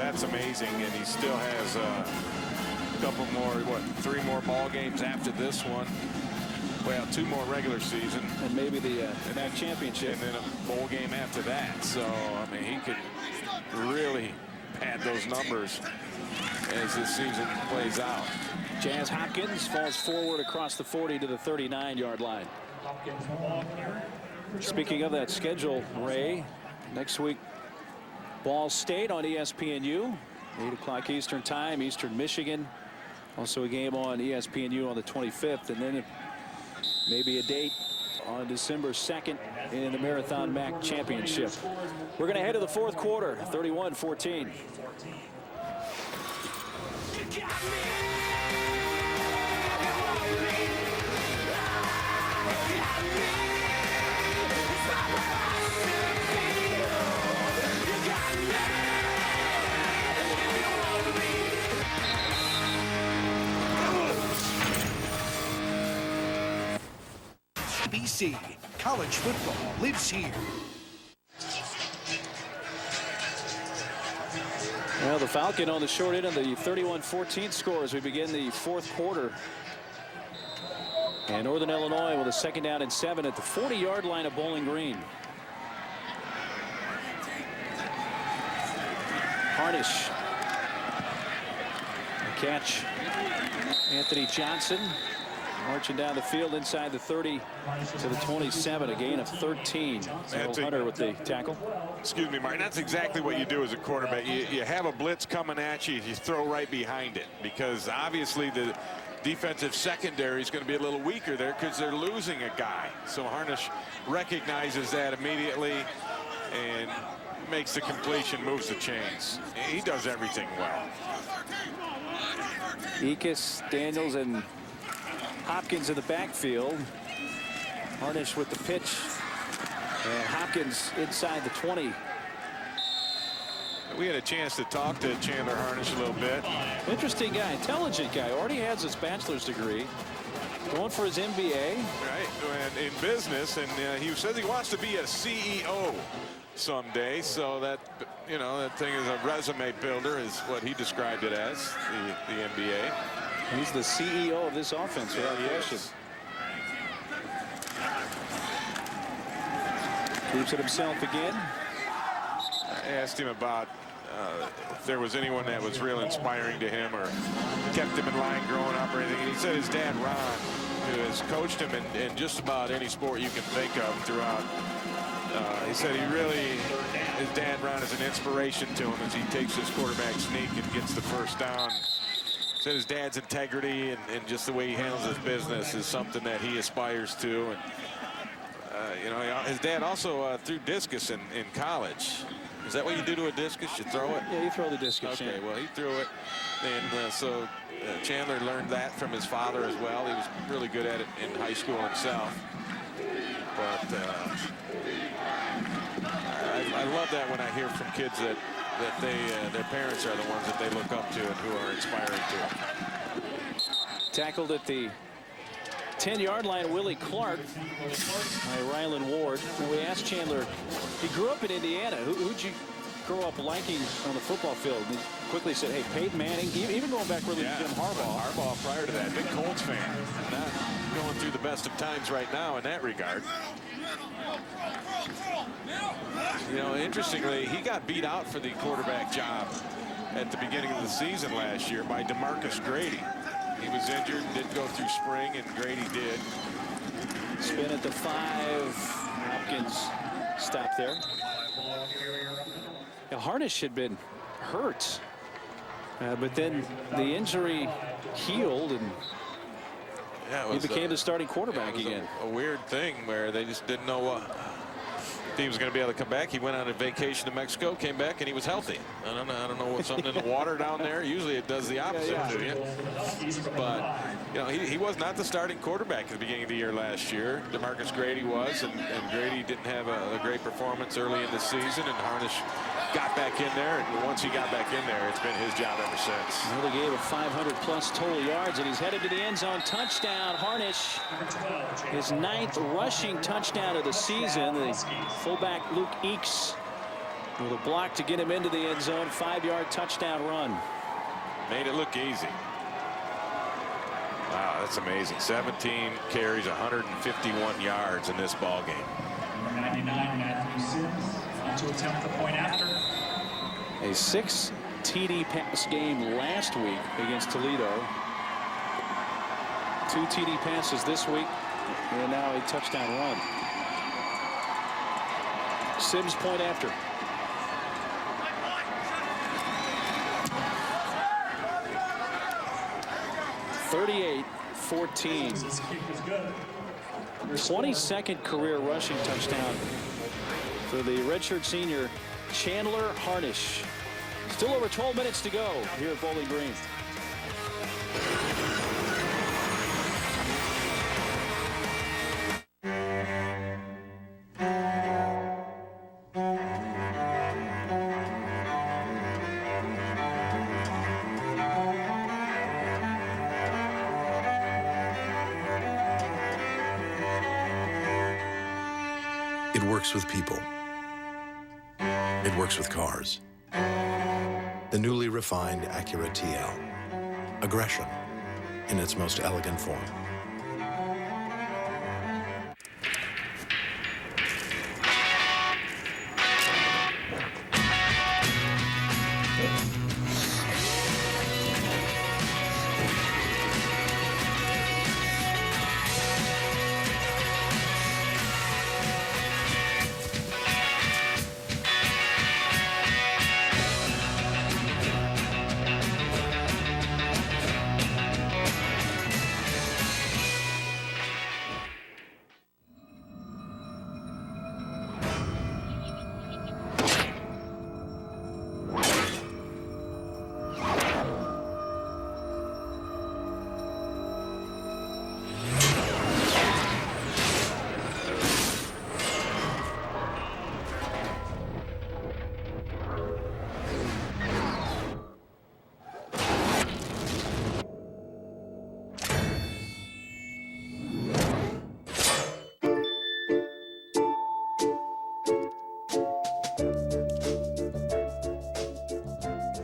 That's amazing, and he still has a couple more, 3 more ball games after this one. Well, 2 more regular season. And maybe the MAC championship. And then a bowl game after that. So, I mean, he could really pad those numbers as this season plays out. Jazz Hopkins falls forward across the 40 to the 39-yard line. Speaking of that schedule, Ray, next week, Ball State on ESPNU, 8 o'clock Eastern time, Eastern Michigan. Also a game on ESPNU on the 25th, and then maybe a date on December 2nd in the Marathon MAC Championship. We're going to head to the fourth quarter, 31-14. BC, college football lives here. Well, the Falcon on the short end of the 31-14 score as we begin the fourth quarter. And Northern Illinois with a 2nd down and 7 at the 40-yard line of Bowling Green. Harnish. The catch. Anthony Johnson marching down the field inside the 30 to the 27, a gain of 13. Hunter with the tackle. Excuse me, Martin. That's exactly what you do as a quarterback. You have a blitz coming at you, you throw right behind it, because obviously the defensive secondary is going to be a little weaker there because they're losing a guy. So Harnish recognizes that immediately and makes the completion, moves the chains. He does everything well. Ekus, Daniels, and Hopkins in the backfield. Harnish with the pitch. And Hopkins inside the 20. We had a chance to talk to Chandler Harnish a little bit. Interesting guy, intelligent guy. Already has his bachelor's degree. Going for his MBA. Right, in business, and he says he wants to be a CEO someday. So that, you know, that thing is a resume builder, is what he described it as, the MBA. He's the CEO of this offense, without question. Keeps it himself again. I asked him about if there was anyone that was real inspiring to him or kept him in line growing up or anything. And he said his dad, Ron, who has coached him in just about any sport you can think of throughout. He said his dad, Ron, is an inspiration to him as he takes his quarterback sneak and gets the first down. Said his dad's integrity and just the way he handles his business is something that he aspires to. And you know, his dad also threw discus in college. Is that what you do to a discus? You throw it? Yeah, you throw the discus. Okay, yeah. well, he threw it. And so Chandler learned that from his father as well. He was really good at it in high school himself. But I love that when I hear from kids that their parents are the ones that they look up to and who are inspiring to them. Tackled at the 10-yard line, Willie Clark by Rylan Ward. And we asked Chandler, he grew up in Indiana. Who'd you grow up liking on the football field? And he quickly said, hey, Peyton Manning, even going back really to Jim Harbaugh. Harbaugh prior to that, big Colts fan. Not going through the best of times right now in that regard. You know, interestingly, he got beat out for the quarterback job at the beginning of the season last year by DeMarcus Grady. He was injured, didn't go through spring, and Grady did. Spin at the 5. Hopkins stopped there. Now, Harnish had been hurt, but then the injury healed, and he became the starting quarterback again. A weird thing where they just didn't know if he was going to be able to come back. He went on a vacation to Mexico, came back, and he was healthy. I don't know what's something in the water down there. Usually it does the opposite to you. But you know, he was not the starting quarterback at the beginning of the year last year. DeMarcus Grady was, and Grady didn't have a great performance early in the season, and Harnish got back in there, and once he got back in there, it's been his job ever since. Well, he gave a 500-plus total yards, and he's headed to the end zone. Touchdown, Harnish. His 9th rushing touchdown of the season. The fullback Luke Eakes with a block to get him into the end zone. 5-yard touchdown run. Made it look easy. Wow, that's amazing. 17 carries, 151 yards in this ball game. 99, Matthew Sims. To attempt the point after. A 6 TD pass game last week against Toledo. 2 TD passes this week, and now a touchdown run. Sims point after. (38-14). 22nd career rushing touchdown for the redshirt senior Chandler Harnish. Still over 12 minutes to go here at Bowling Green. It works with people. It works with cars. The newly refined Acura TL. Aggression in its most elegant form.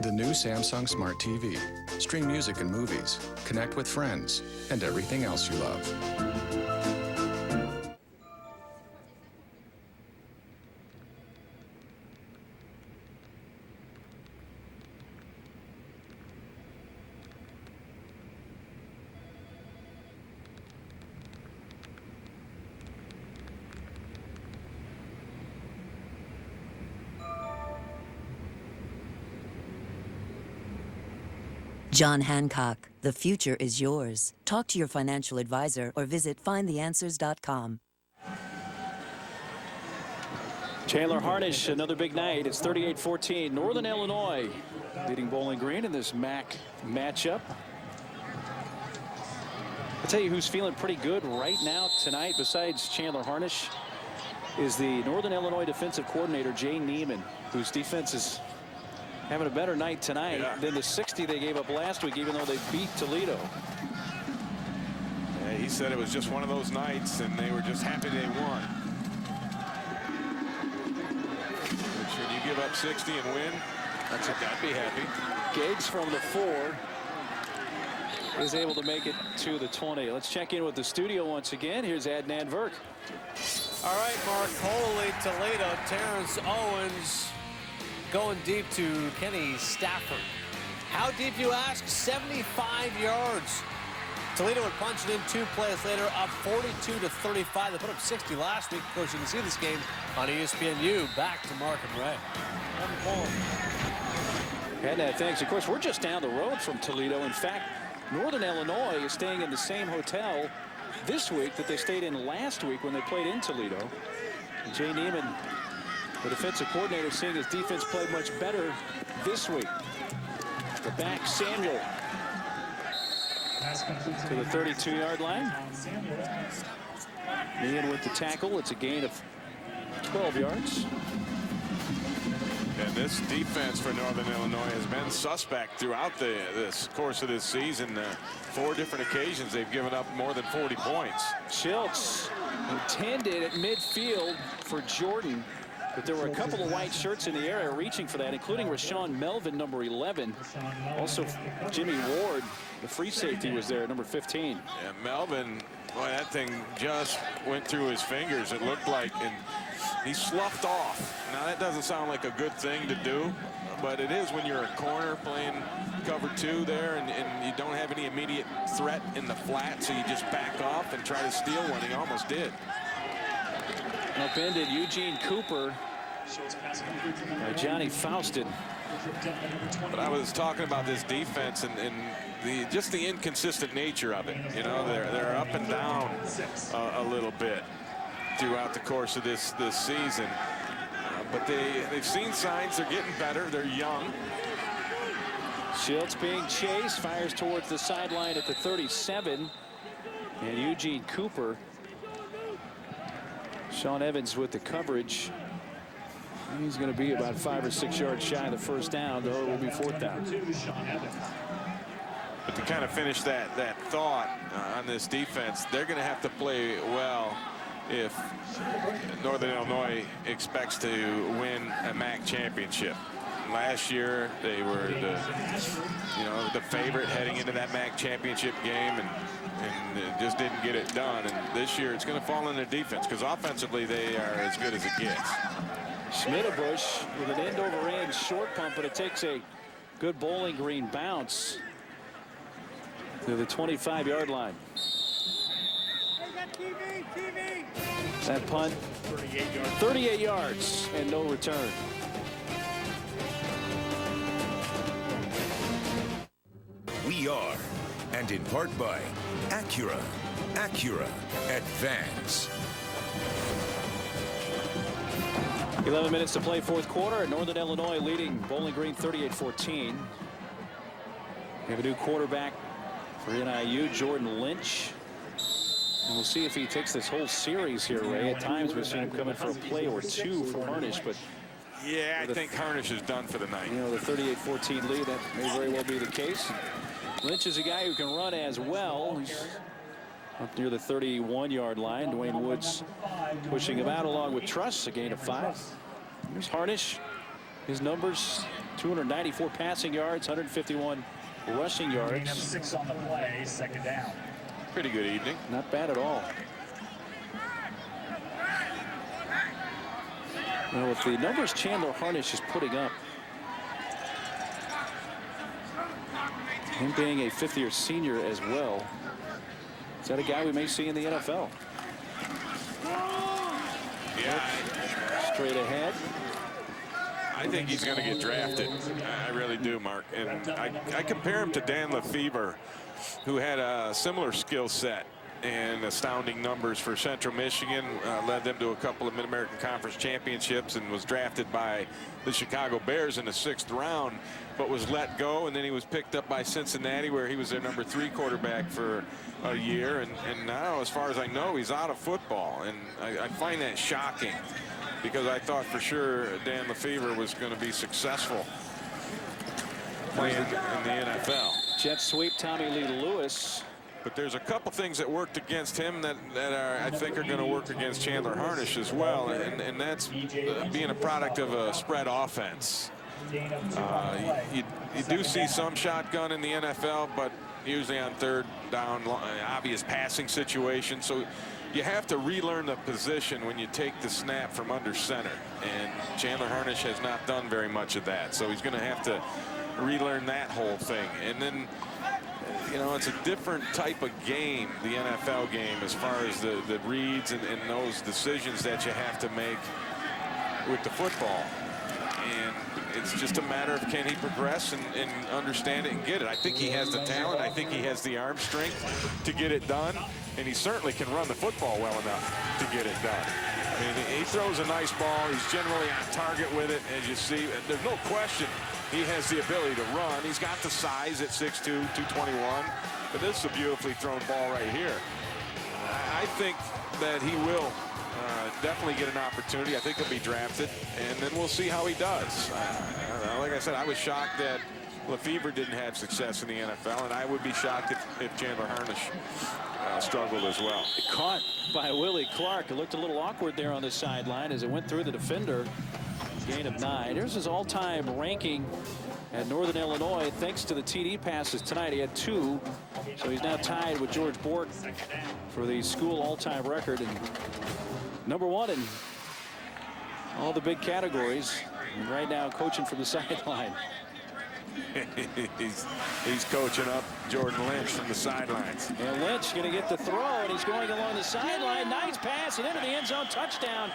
The new Samsung Smart TV. Stream music and movies, connect with friends, and everything else you love. John Hancock, the future is yours. Talk to your financial advisor or visit findtheanswers.com. Chandler Harnish, another big night. It's 38-14. Northern Illinois leading Bowling Green in this MAC matchup. I'll tell you who's feeling pretty good right now tonight, besides Chandler Harnish, is the Northern Illinois defensive coordinator, Jay Neiman, whose defense is having a better night tonight than the 60 they gave up last week, even though they beat Toledo. Yeah, he said it was just one of those nights, and they were just happy they won. Which, when you give up 60 and win, I'd be happy. Giggs from the 4 is able to make it to the 20. Let's check in with the studio once again. Here's Adnan Verk. All right, Mark. Holy Toledo. Terrence Owens going deep to Kenny Stafford. How deep, you ask? 75 yards. Toledo would punch it in 2 plays later, up 42-35. They put up 60 last week. Of course, you can see this game on ESPNU. Back to Mark and Ray. And thanks. Of course, we're just down the road from Toledo. In fact, Northern Illinois is staying in the same hotel this week that they stayed in last week when they played in Toledo. Jay Neiman, the defensive coordinator, seeing his defense play much better this week. The back, Samuel, to the 32-yard line. Meehan with the tackle. It's a gain of 12 yards. And this defense for Northern Illinois has been suspect throughout this course of this season. 4 different occasions they've given up more than 40 points. Schultz intended at midfield for Jordan, but there were a couple of white shirts in the area reaching for that, including Rashawn Melvin, number 11. Also, Jimmy Ward, the free safety, was there, number 15. Yeah, Melvin, boy, that thing just went through his fingers, it looked like, and he sloughed off. Now, that doesn't sound like a good thing to do, but it is when you're a corner playing cover 2 there, and you don't have any immediate threat in the flat, so you just back off and try to steal one. He almost did. Upended Eugene Cooper by Johnny Faustin. But I was talking about this defense and just the inconsistent nature of it. You know, they're up and down a little bit throughout the course of this season. But they've seen signs they're getting better. They're young. Schultz being chased, fires towards the sideline at the 37. And Eugene Cooper. Sean Evans with the coverage. He's going to be about 5 or 6 yards shy of the first down, though it will be 4th down. But to kind of finish that thought on this defense, they're going to have to play well if Northern Illinois expects to win a MAC championship. Last year they were the favorite heading into that MAC championship game, and just didn't get it done. And this year it's going to fall in their defense, because offensively they are as good as it gets. Schmidtbush with an end-over-end short pump, but it takes a good Bowling Green bounce to the 25-yard line. That punt, 38 yards and no return. We are, and in part by Acura. Acura Advance. 11 minutes to play, 4th quarter. Northern Illinois leading Bowling Green 38-14. We have a new quarterback for NIU, Jordan Lynch. And we'll see if he takes this whole series here, Ray. At times we've seen him come in for a play or 2 for Harnish, but yeah, I think Harnish is done for the night. You know, the 38-14 lead, that may very well be the case. Lynch is a guy who can run as well. He's up near the 31-yard line. Dwayne Woods pushing him out along with Truss, a gain of 5. Here's Harnish. His numbers: 294 passing yards, 151 rushing yards. 6 on the play, 2nd down. Pretty good evening. Not bad at all. Now, with the numbers Chandler Harnish is putting up, him being a 5th-year senior as well, is that a guy we may see in the NFL? Yeah. Straight ahead. I think he's going to get drafted. I really do, Mark. And I compare him to Dan Lefevre, who had a similar skill set and astounding numbers for Central Michigan, led them to a couple of Mid-American Conference championships, and was drafted by the Chicago Bears in the 6th round, but was let go, and then he was picked up by Cincinnati, where he was their number 3 quarterback for a year, and now, as far as I know, he's out of football, and I find that shocking, because I thought for sure Dan Lefevre was going to be successful playing in the NFL. Jet sweep Tommy Lee Lewis. But there's a couple things that worked against him that are, I think, are going to work against Chandler Harnish as well, and that's being a product of a spread offense. You do see some shotgun in the NFL, but usually on 3rd down, obvious passing situation. So you have to relearn the position when you take the snap from under center, and Chandler Harnish has not done very much of that. So he's going to have to relearn that whole thing. And then, you know, it's a different type of game, the NFL game, as far as the reads and those decisions that you have to make with the football. And it's just a matter of, can he progress and understand it and get it. I think he has the talent. I think he has the arm strength to get it done. And he certainly can run the football well enough to get it done. I mean, he throws a nice ball. He's generally on target with it, as you see. There's no question he has the ability to run. He's got the size at 6'2", 221. But this is a beautifully thrown ball right here. I think that he will definitely get an opportunity. I think he'll be drafted, and then we'll see how he does. Like I said, I was shocked that Lefevre didn't have success in the NFL, and I would be shocked if Chandler Harnish struggled as well. Caught by Willie Clark. It looked a little awkward there on the sideline as it went through the defender. Gain of 9. Here's his all-time ranking at Northern Illinois. Thanks to the TD passes tonight, he had 2. So he's now tied with George Bork for the school all-time record and #1 in all the big categories. And right now coaching from the sideline. He's coaching up Jordan Lynch from the sidelines. And Lynch going to get the throw, and he's going along the sideline. Nice pass and into the end zone. Touchdown,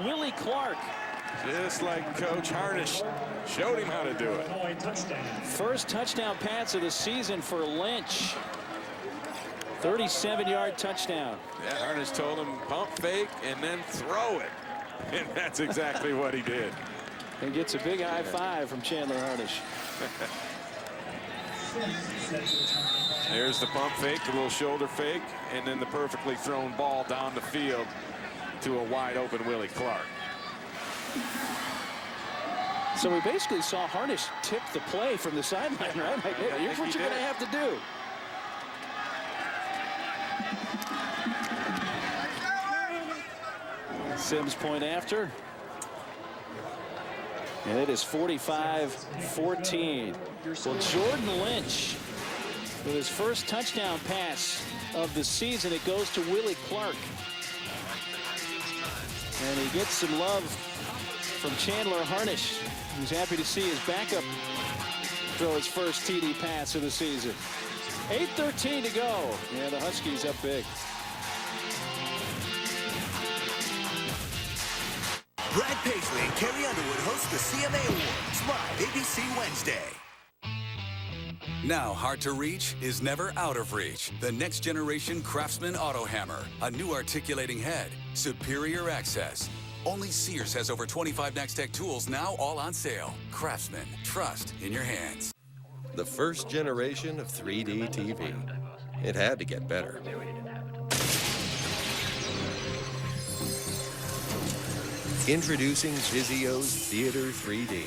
Willie Clark. Just like Coach Harnish showed him how to do it. First touchdown pass of the season for Lynch. 37-yard touchdown. Yeah, Harnish told him pump fake and then throw it. And that's exactly what he did. And gets a big high five from Chandler Harnish. There's the pump fake, the little shoulder fake, and then the perfectly thrown ball down the field to a wide open Willie Clark. So we basically saw Harnish tip the play from the sideline, right? Like, hey, here's what you're going to have to do. Sims point after. And it is 45-14. Well, Jordan Lynch with his first touchdown pass of the season. It goes to Willie Clark. And he gets some love from Chandler Harnish, who's happy to see his backup throw his first TD pass of the season. 8:13 to go. Yeah, the Huskies up big. Brad Paisley and Carrie Underwood host the CMA Awards live ABC Wednesday. Now hard to reach is never out of reach. The next generation Craftsman Auto Hammer. A new articulating head. Superior access. Only Sears has over 25 Next-Tech tools now all on sale. Craftsman. Trust in your hands. The first generation of 3D TV. It had to get better. Introducing Vizio's Theater 3D.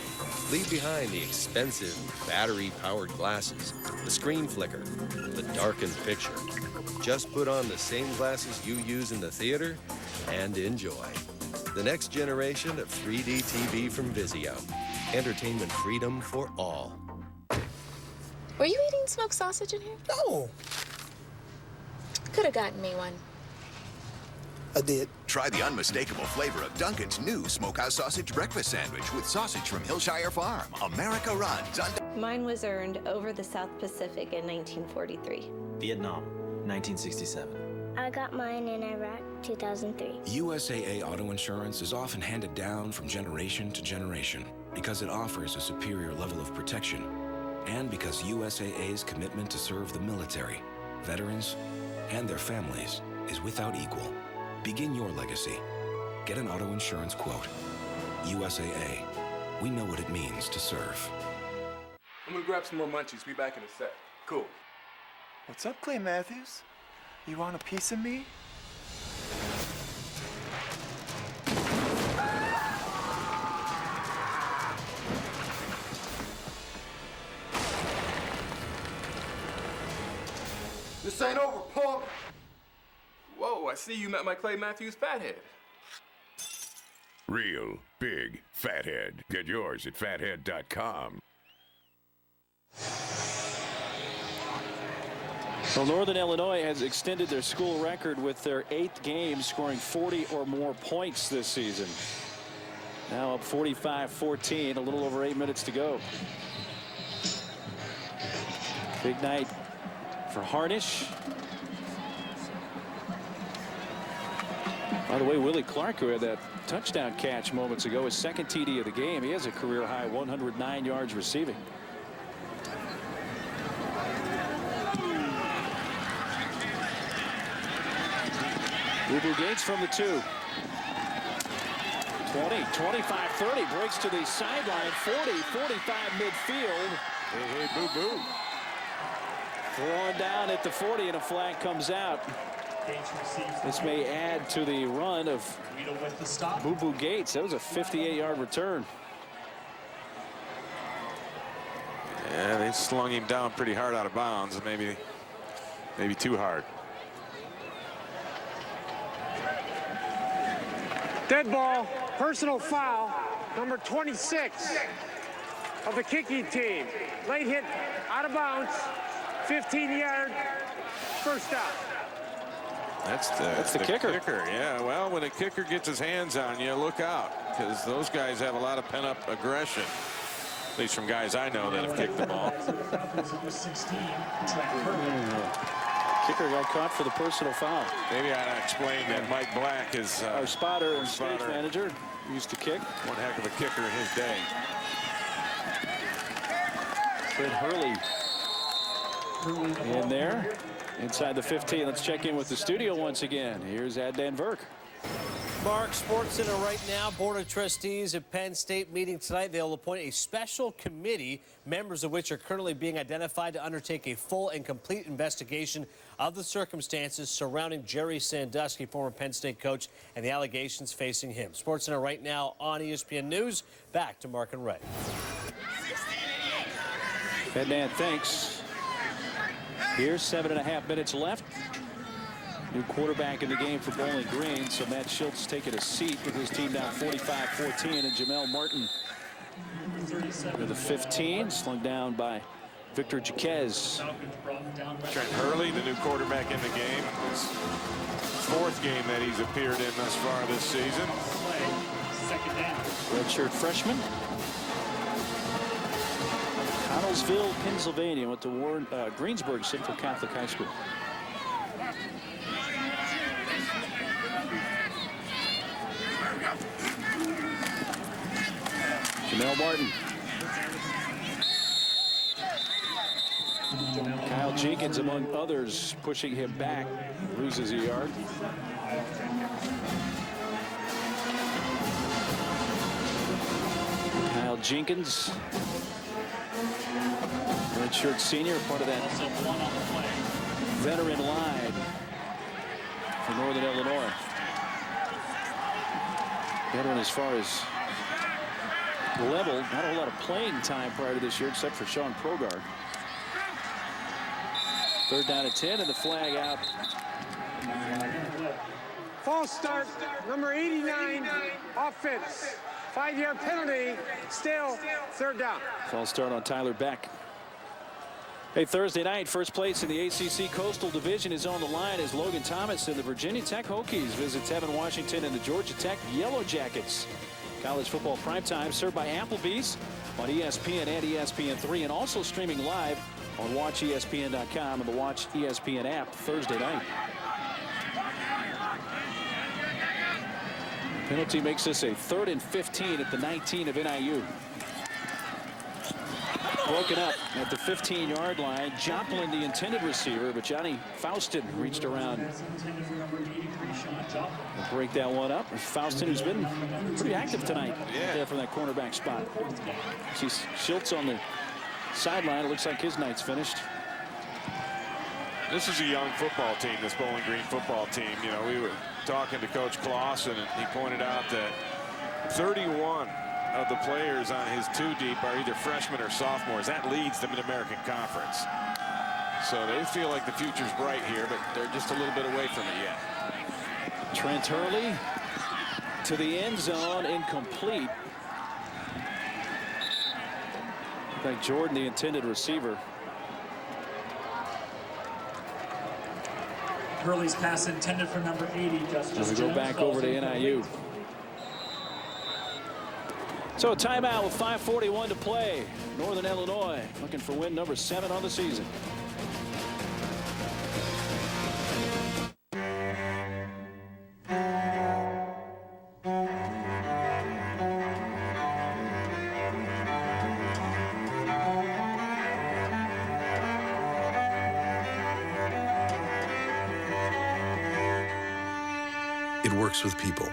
Leave behind the expensive battery-powered glasses, the screen flicker, the darkened picture. Just put on the same glasses you use in the theater and enjoy. The next generation of 3D TV from Vizio. Entertainment freedom for all. Were you eating smoked sausage in here? No. Could have gotten me one. I did. Try the unmistakable flavor of Dunkin's new Smokehouse Sausage Breakfast Sandwich with sausage from Hillshire Farm. America runs on... Mine was earned over the South Pacific in 1943. Vietnam, 1967. I got mine in Iraq, 2003. USAA auto insurance is often handed down from generation to generation because it offers a superior level of protection and because USAA's commitment to serve the military, veterans, and their families is without equal. Begin your legacy. Get an auto insurance quote. USAA. We know what it means to serve. I'm gonna grab some more munchies. Be back in a sec. Cool. What's up, Clay Matthews? You want a piece of me? This ain't over, punk! Whoa, I see you met my Clay Matthews fathead. Real big fathead. Get yours at fathead.com. Well, Northern Illinois has extended their school record with their 8th game, scoring 40 or more points this season. Now up 45-14, a little over 8 minutes to go. Big night for Harnish. By the way, Willie Clark, who had that touchdown catch moments ago, his second TD of the game. He has a career-high 109 yards receiving. Uber Gates from the 2. 20, 25, 30, breaks to the sideline, 40, 45 midfield. Hey, boo-boo. Throwing down at the 40, and a flag comes out. This may add to the run of Boo-Boo Gates. That was a 58-yard return. Yeah, they slung him down pretty hard out of bounds, maybe too hard. Dead ball, personal foul, number 26 of the kicking team. Late hit, out of bounds, 15-yard, first down. That's the kicker. Yeah, well, when a kicker gets his hands on you, look out, because those guys have a lot of pent-up aggression. At least from guys I know that have kicked the ball. Kicker got caught for the personal foul. Maybe I ought to explain that Mike Black is our spotter and stage manager. Used to kick. One heck of a kicker in his day. Fred Hurley in there. Inside the 15. Let's check in with the studio once again. Here's Adnan Verk. Mark, Sports Center right now. Board of Trustees at Penn State meeting tonight. They'll appoint a special committee, members of which are currently being identified to undertake a full and complete investigation of the circumstances surrounding Jerry Sandusky, former Penn State coach, and the allegations facing him. Sports Center right now on ESPN News. Back to Mark and Ray. Adnan, thanks. Here's 7.5 minutes left. New quarterback in the game for Bowling Green, so Matt Schultz taking a seat with his team down 45-14, and Jamel Martin with the 15, slung down by Victor Jaquez. Trent Hurley, the new quarterback in the game. His fourth game that he's appeared in thus far this season. Redshirt freshman. Connellsville, Pennsylvania, went to Greensburg Central Catholic High School. Jamel Martin. Kyle Jenkins, among others, pushing him back, loses a yard. Kyle Jenkins, redshirt senior, part of that veteran line for Northern Illinois. Veteran as far as level, not a whole lot of playing time prior to this year, except for Sean Progar. Third down at 10, and the flag out. False start, number 89, offense. 5-yard penalty, still third down. False start on Tyler Beck. Hey, Thursday night, first place in the ACC Coastal Division is on the line as Logan Thomas and the Virginia Tech Hokies visit Tevin Washington and the Georgia Tech Yellow Jackets. College football primetime served by Applebee's on ESPN and ESPN3, and also streaming live on WatchESPN.com and the Watch ESPN app Thursday night. Penalty makes this a 3rd and 15 at the 19 of NIU. Broken up at the 15-yard line. Joplin, the intended receiver, but Johnny Faustin reached around and break that one up. Faustin, who's been pretty active tonight there from that cornerback spot. Sees Schultz on the sideline. It looks like his night's finished. This is a young football team, this Bowling Green football team. You know, we were talking to Coach Clausen, and he pointed out that 31 of the players on his 2 deep are either freshmen or sophomores. That leads the Mid-American Conference. So they feel like the future's bright here, but they're just a little bit away from it yet. Trent Hurley to the end zone, incomplete. Like Jordan, the intended receiver. Hurley's pass intended for number 80, Justice We go back over to NIU. So a timeout with 5:41 to play. Northern Illinois looking for win number 7 on the season. It works with people.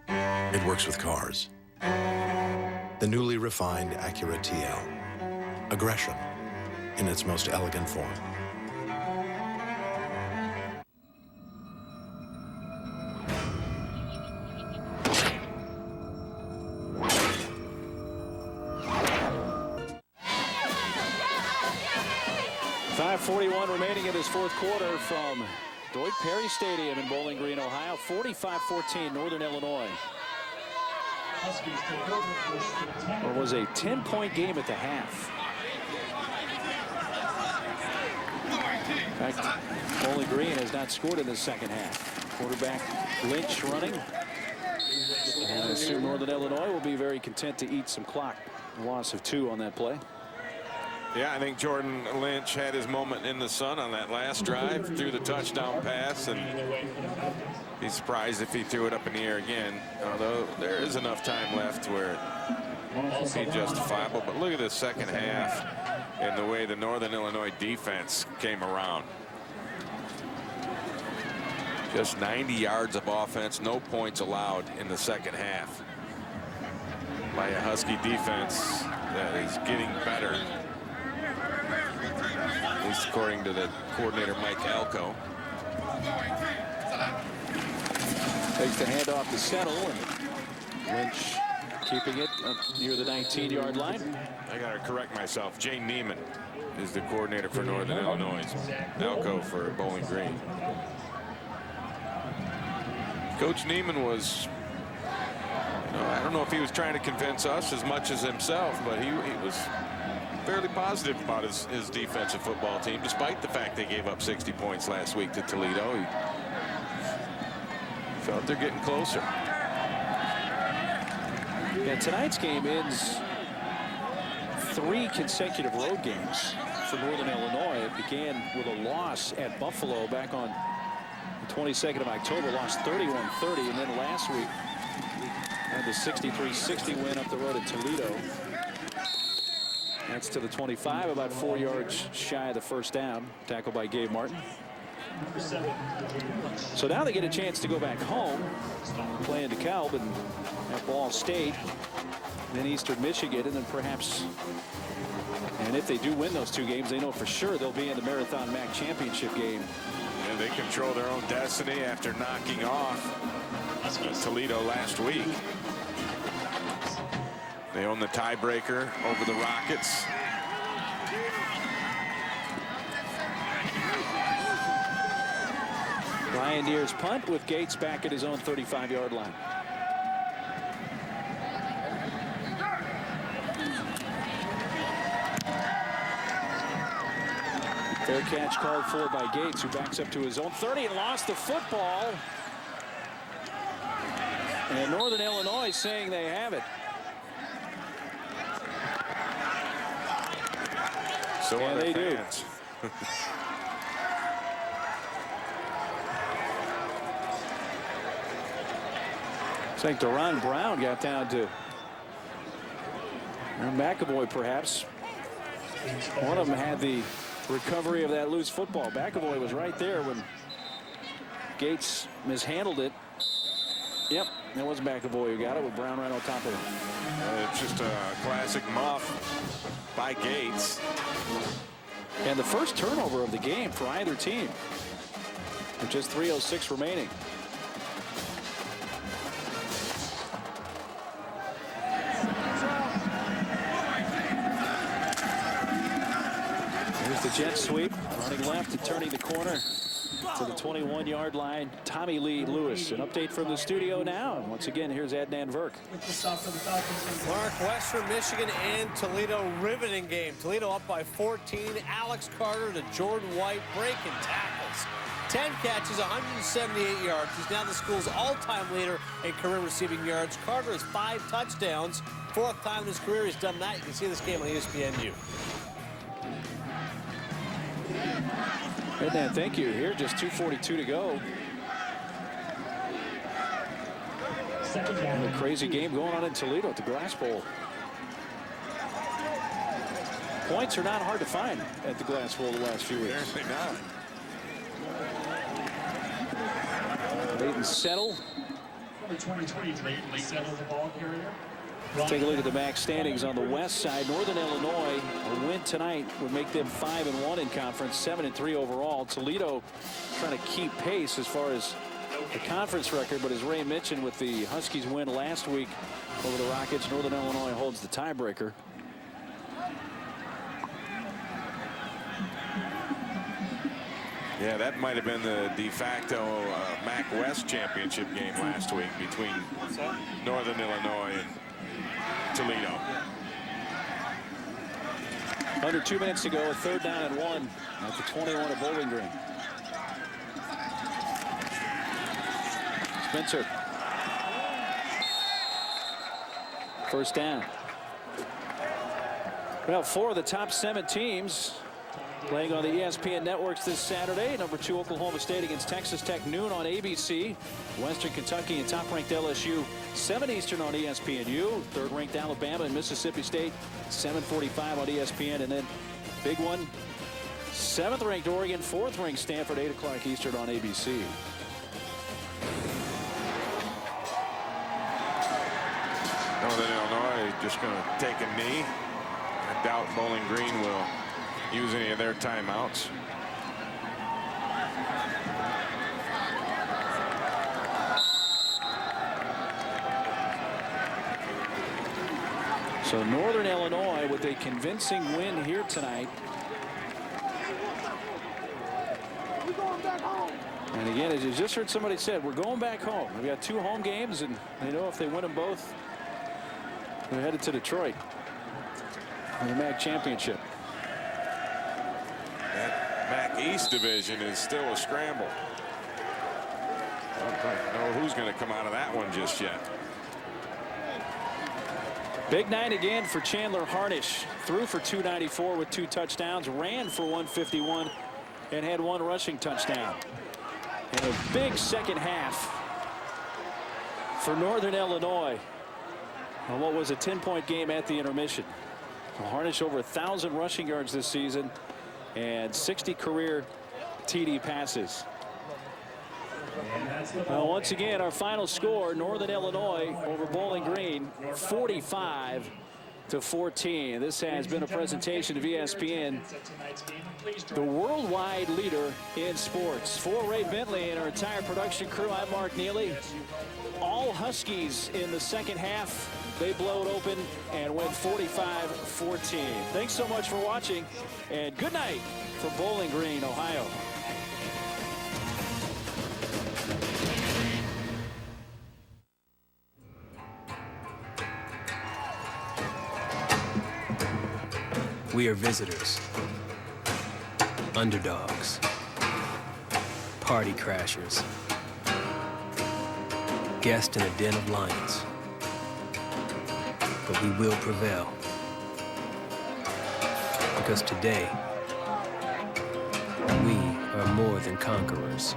It It works with cars. The newly refined Acura TL. Aggression in its most elegant form. .41 remaining in this fourth quarter from Doig Perry Stadium in Bowling Green, Ohio. 45-14 Northern Illinois. It was a 10-point game at the half. In fact, Bowling Green has not scored in the second half. Quarterback Lynch running. And I assume Northern Illinois will be very content to eat some clock. A loss of 2 on that play. Yeah, I think Jordan Lynch had his moment in the sun on that last drive, threw the touchdown pass, and he's surprised if he threw it up in the air again, although there is enough time left where it'd be justifiable. But look at the second half and the way the Northern Illinois defense came around. Just 90 yards of offense, no points allowed in the second half by a Husky defense that is getting better. At least according to the coordinator, Mike Alco. Takes the handoff to Settle, and Lynch keeping it up near the 19-yard line. I got to correct myself. Jay Neiman is the coordinator for Northern Illinois. Alco for Bowling Green. Coach Neiman was, I don't know if he was trying to convince us as much as himself, but he was fairly positive about his defensive football team, despite the fact they gave up 60 points last week to Toledo. He felt they're getting closer. Yeah, tonight's game ends 3 consecutive road games for Northern Illinois. It began with a loss at Buffalo back on the 22nd of October, lost 31-30, and then last week had the 63-60 win up the road at Toledo. That's to the 25, about 4 yards shy of the first down. Tackled by Gabe Martin. So now they get a chance to go back home, play in DeKalb and at Ball State, then Eastern Michigan, and then perhaps, and if they do win those 2 games, they know for sure they'll be in the Marathon MAC championship game. Yeah, they control their own destiny after knocking off Toledo last week. They own the tiebreaker over the Rockets. Ryan Deere's punt with Gates back at his own 35-yard line. Fair catch called for by Gates, who backs up to his own 30 and lost the football. And Northern Illinois saying they have it. So yeah, they do. It's like Deron Brown got down to McAvoy, perhaps. One of them had the recovery of that loose football. McAvoy was right there when Gates mishandled it. Yep, that was McAvoy who got it with Brown right on top of it. It's just a classic muff by Gates. And the first turnover of the game for either team. With just 3:06 remaining. Here's the jet sweep, running left and turning the corner to the 21-yard line. Tommy Lee Lewis. An update from the studio now. And once again, here's Adnan Verk. Mark, Western Michigan and Toledo, riveting game. Toledo up by 14. Alex Carter to Jordan White, breaking tackles. 10 catches, 178 yards. He's now the school's all-time leader in career receiving yards. Carter has 5 touchdowns. 4th time in his career he's done that. You can see this game on ESPNU. Adnan, thank you. Here, just 2:42 to go. And a crazy game going on in Toledo at the Glass Bowl. Points are not hard to find at the Glass Bowl the last few weeks. Apparently not. Leighton Settle number 23, settle the ball carrier. Take a look at the MAC standings on the west side. Northern Illinois, a win tonight would make them 5-1 in conference, 7-3 overall. Toledo trying to keep pace as far as the conference record, but as Ray mentioned, with the Huskies win last week over the Rockets, Northern Illinois holds the tiebreaker. Yeah, that might have been the de facto MAC West championship game last week between Northern Illinois and Toledo. Under 2 minutes to go, a 3rd down and 1 at the 21 of Bowling Green. Spencer. First down. Well, 4 of the top 7 teams playing on the ESPN networks this Saturday. Number 2 Oklahoma State against Texas Tech, noon on ABC. Western Kentucky and top-ranked LSU, 7 Eastern on ESPNU. 3rd-ranked Alabama and Mississippi State, 7:45 on ESPN. And then big one, 7th-ranked Oregon, 4th-ranked Stanford, 8 o'clock Eastern on ABC. Northern Illinois just going to take a knee. I doubt Bowling Green will use any of their timeouts. So Northern Illinois with a convincing win here tonight. And again, as you just heard somebody said, we're going back home. We've got 2 home games, and they know if they win them both, they're headed to Detroit for the MAC championship. That MAC East division is still a scramble. I don't know who's going to come out of that one just yet. Big night again for Chandler Harnish. Threw for 294 with 2 touchdowns, ran for 151, and had 1 rushing touchdown. And a big second half for Northern Illinois on what was a 10-point game at the intermission. Harnish over 1,000 rushing yards this season and 60 career TD passes. Well, once again, our final score, Northern Illinois over Bowling Green, 45-14. This has been a presentation of ESPN, the worldwide leader in sports. For Ray Bentley and our entire production crew, I'm Mark Neely. All Huskies in the second half. They blow it open and win 45-14. Thanks so much for watching, and good night from Bowling Green, Ohio. We are visitors, underdogs, party crashers, guests in a den of lions. But we will prevail, because today we are more than conquerors.